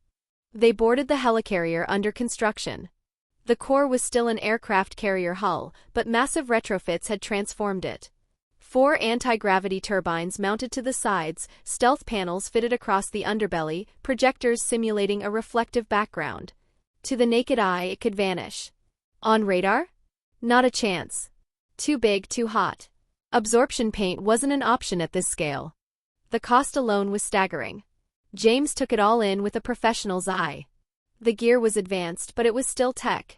They boarded the helicarrier under construction. The core was still an aircraft carrier hull, but massive retrofits had transformed it. 4 anti-gravity turbines mounted to the sides, stealth panels fitted across the underbelly, projectors simulating a reflective background. To the naked eye, it could vanish. On radar? Not a chance. Too big, too hot. Absorption paint wasn't an option at this scale. The cost alone was staggering. James took it all in with a professional's eye. The gear was advanced, but it was still tech.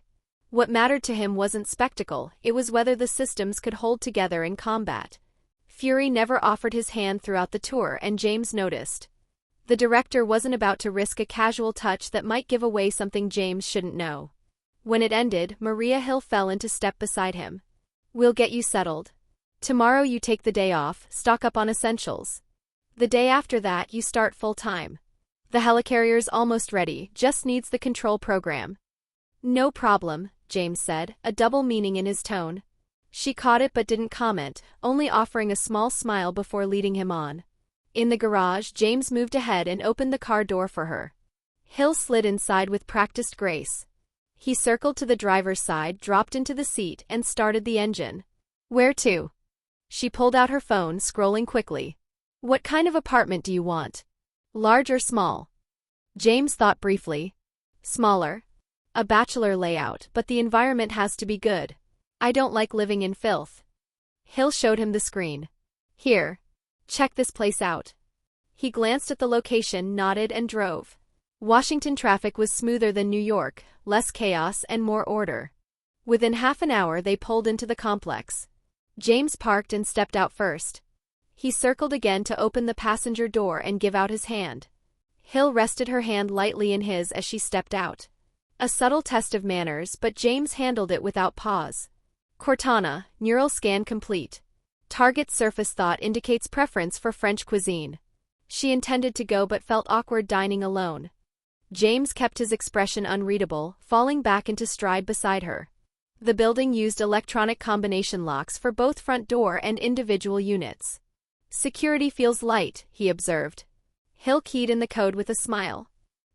What mattered to him wasn't spectacle, it was whether the systems could hold together in combat. Fury never offered his hand throughout the tour, and James noticed. The director wasn't about to risk a casual touch that might give away something James shouldn't know. When it ended, Maria Hill fell into step beside him. We'll get you settled. Tomorrow you take the day off, stock up on essentials. The day after that, you start full-time. The helicarrier's almost ready, just needs the control program. No problem, James said, a double meaning in his tone. She caught it but didn't comment, only offering a small smile before leading him on. In the garage, James moved ahead and opened the car door for her. Hill slid inside with practiced grace. He circled to the driver's side, dropped into the seat, and started the engine. Where to? She pulled out her phone, scrolling quickly. What kind of apartment do you want? Large or small? James thought briefly. Smaller. A bachelor layout, but the environment has to be good. I don't like living in filth. Hill showed him the screen. Here. Check this place out. He glanced at the location, nodded, and drove. Washington traffic was smoother than New York, less chaos and more order. Within half an hour they pulled into the complex. James parked and stepped out first. He circled again to open the passenger door and give out his hand. Hill rested her hand lightly in his as she stepped out. A subtle test of manners, but James handled it without pause. Cortana, neural scan complete. Target surface thought indicates preference for French cuisine. She intended to go but felt awkward dining alone. James kept his expression unreadable, falling back into stride beside her. The building used electronic combination locks for both front door and individual units. Security feels light, he observed. Hill keyed in the code with a smile.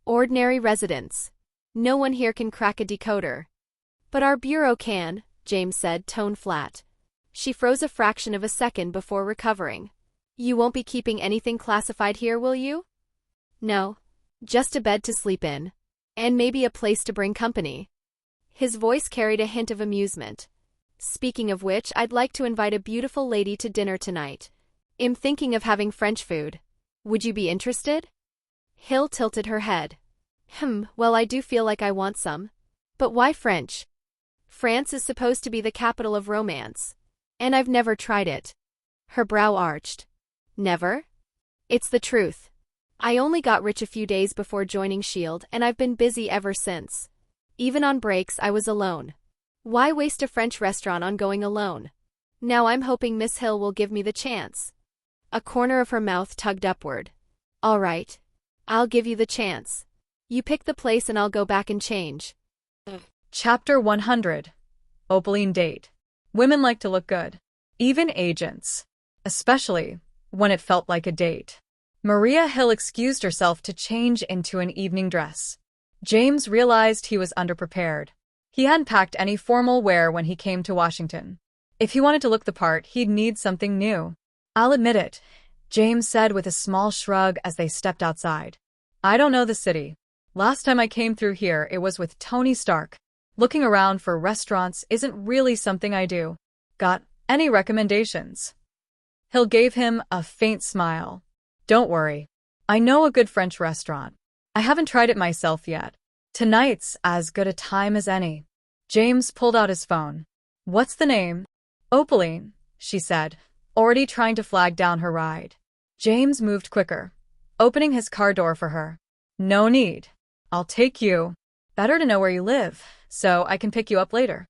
Ordinary residents. No one here can crack a decoder. But our bureau can, James said, tone flat. She froze a fraction of a second before recovering. You won't be keeping anything classified here, will you? No. Just a bed to sleep in. And maybe a place to bring company. His voice carried a hint of amusement. Speaking of which, I'd like to invite a beautiful lady to dinner tonight. I'm thinking of having French food. Would you be interested? Hill tilted her head. Well, I do feel like I want some. But why French? France is supposed to be the capital of romance. And I've never tried it. Her brow arched. Never? It's the truth. I only got rich a few days before joining S.H.I.E.L.D, and I've been busy ever since. Even on breaks, I was alone. Why waste a French restaurant on going alone? Now I'm hoping Miss Hill will give me the chance. A corner of her mouth tugged upward. All right. I'll give you the chance. You pick the place and I'll go back and change. Chapter 100. Opaline date. Women like to look good. Even agents. Especially when it felt like a date. Maria Hill excused herself to change into an evening dress. James realized he was underprepared. He hadn't packed any formal wear when he came to Washington. If he wanted to look the part, he'd need something new. I'll admit it, James said with a small shrug as they stepped outside. I don't know the city. Last time I came through here, it was with Tony Stark. Looking around for restaurants isn't really something I do. Got any recommendations? Hill gave him a faint smile. Don't worry. I know a good French restaurant. I haven't tried it myself yet. Tonight's as good a time as any. James pulled out his phone. What's the name? Opaline, she said, already trying to flag down her ride. James moved quicker, opening his car door for her. No need. I'll take you. Better to know where you live, so I can pick you up later.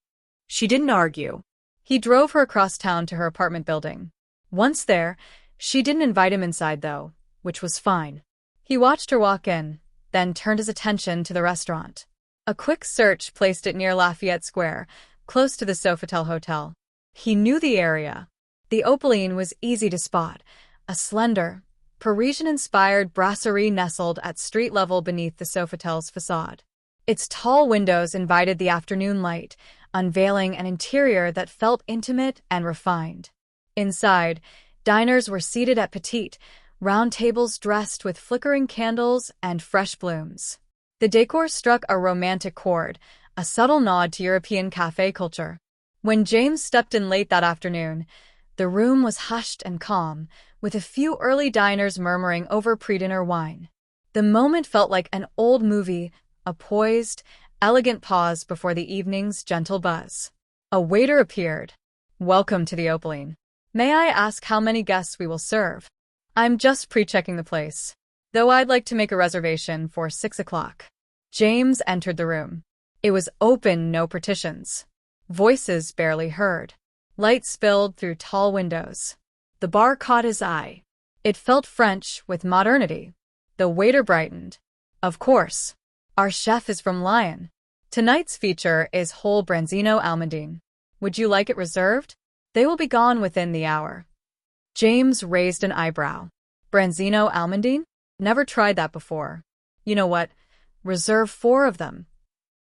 She didn't argue. He drove her across town to her apartment building. Once there, she didn't invite him inside though, which was fine. He watched her walk in, then turned his attention to the restaurant. A quick search placed it near Lafayette Square, close to the Sofitel Hotel. He knew the area. The Opaline was easy to spot, a slender, Parisian-inspired brasserie nestled at street level beneath the Sofitel's facade. Its tall windows invited the afternoon light, unveiling an interior that felt intimate and refined. Inside, diners were seated at petite, round tables dressed with flickering candles and fresh blooms. The decor struck a romantic chord, a subtle nod to European café culture. When James stepped in late that afternoon, the room was hushed and calm, with a few early diners murmuring over pre-dinner wine. The moment felt like an old movie, a poised, elegant pause before the evening's gentle buzz. A waiter appeared. Welcome to the Opaline. May I ask how many guests we will serve? I'm just pre-checking the place, though I'd like to make a reservation for 6 o'clock. James entered the room. It was open, no partitions. Voices barely heard. Light spilled through tall windows. The bar caught his eye. It felt French with modernity. The waiter brightened. Of course. Our chef is from Lyon. Tonight's feature is whole branzino almondine. Would you like it reserved? They will be gone within the hour. James raised an eyebrow. Branzino Almondine? Never tried that before. You know what? Reserve 4 of them.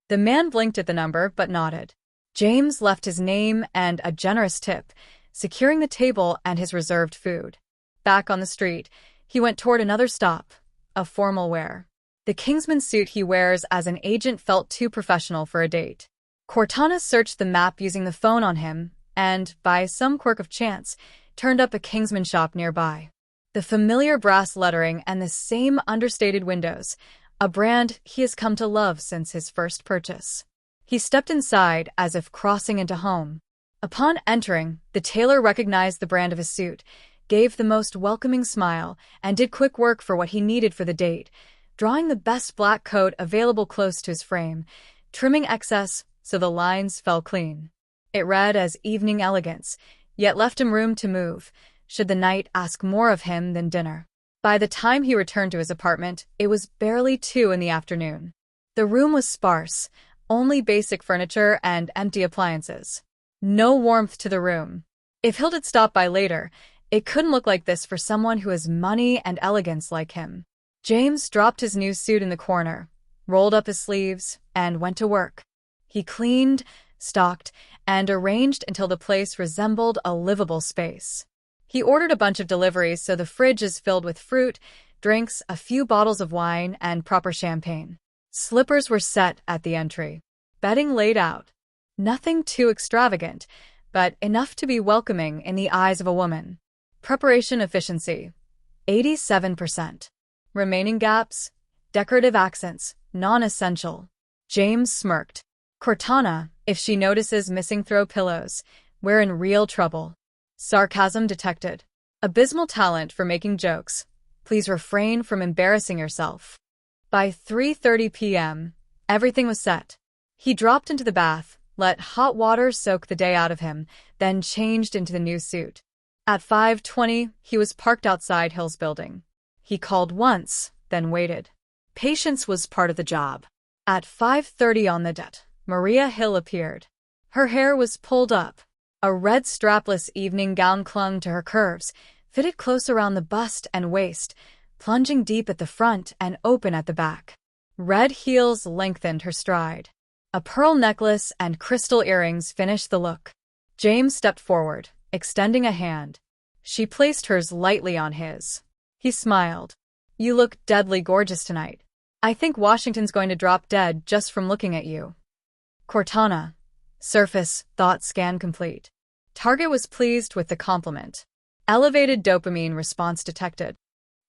The man blinked at the number but nodded. James left his name and a generous tip, securing the table and his reserved food. Back on the street, he went toward another stop, a formal wear. The Kingsman suit he wears as an agent felt too professional for a date. Cortana searched the map using the phone on him and, by some quirk of chance, turned up a Kingsman shop nearby. The familiar brass lettering and the same understated windows, a brand he has come to love since his first purchase. He stepped inside as if crossing into home. Upon entering, the tailor recognized the brand of his suit, gave the most welcoming smile, and did quick work for what he needed for the date, drawing the best black coat available close to his frame, trimming excess so the lines fell clean. It read as evening elegance, yet left him room to move, should the night ask more of him than dinner. By the time he returned to his apartment, it was barely 2 in the afternoon. The room was sparse, only basic furniture and empty appliances. No warmth to the room. If Hild had stopped by later, it couldn't look like this for someone who has money and elegance like him. James dropped his new suit in the corner, rolled up his sleeves, and went to work. He cleaned, stocked, and arranged until the place resembled a livable space. He ordered a bunch of deliveries so the fridge is filled with fruit, drinks, a few bottles of wine, and proper champagne. Slippers were set at the entry. Bedding laid out. Nothing too extravagant, but enough to be welcoming in the eyes of a woman. Preparation efficiency, 87%. Remaining gaps, decorative accents, non-essential. James smirked. Cortana, if she notices missing throw pillows, we're in real trouble. Sarcasm detected. Abysmal talent for making jokes. Please refrain from embarrassing yourself. By 3:30 p.m., everything was set. He dropped into the bath, let hot water soak the day out of him, then changed into the new suit. At 5:20, he was parked outside Hill's building. He called once, then waited. Patience was part of the job. At 5:30 on the dot, Maria Hill appeared. Her hair was pulled up. A red strapless evening gown clung to her curves, fitted close around the bust and waist, plunging deep at the front and open at the back. Red heels lengthened her stride. A pearl necklace and crystal earrings finished the look. James stepped forward, extending a hand. She placed hers lightly on his. He smiled. You look deadly gorgeous tonight. I think Washington's going to drop dead just from looking at you. Cortana. Surface, thought scan complete. Target was pleased with the compliment. Elevated dopamine response detected.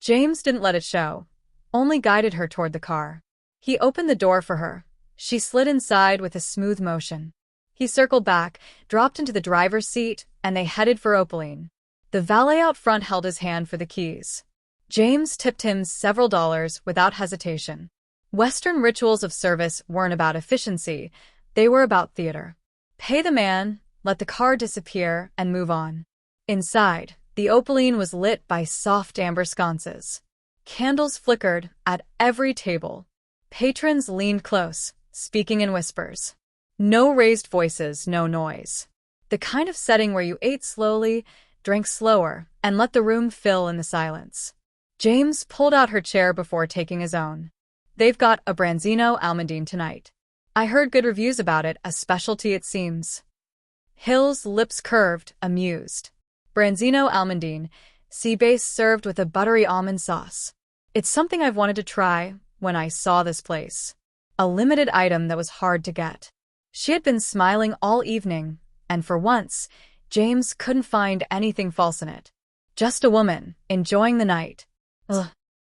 James didn't let it show, only guided her toward the car. He opened the door for her. She slid inside with a smooth motion. He circled back, dropped into the driver's seat, and they headed for Opaline. The valet out front held his hand for the keys. James tipped him several dollars without hesitation. Western rituals of service weren't about efficiency, they were about theater. Pay the man, let the car disappear, and move on. Inside, the Opaline was lit by soft amber sconces. Candles flickered at every table. Patrons leaned close, speaking in whispers. No raised voices, no noise. The kind of setting where you ate slowly, drank slower, and let the room fill in the silence. James pulled out her chair before taking his own. They've got a Branzino Almondine tonight. I heard good reviews about it, a specialty it seems. Hill's lips curved, amused. Branzino Almondine, sea bass served with a buttery almond sauce. It's something I've wanted to try when I saw this place. A limited item that was hard to get. She had been smiling all evening, and for once, James couldn't find anything false in it. Just a woman, enjoying the night. Ugh.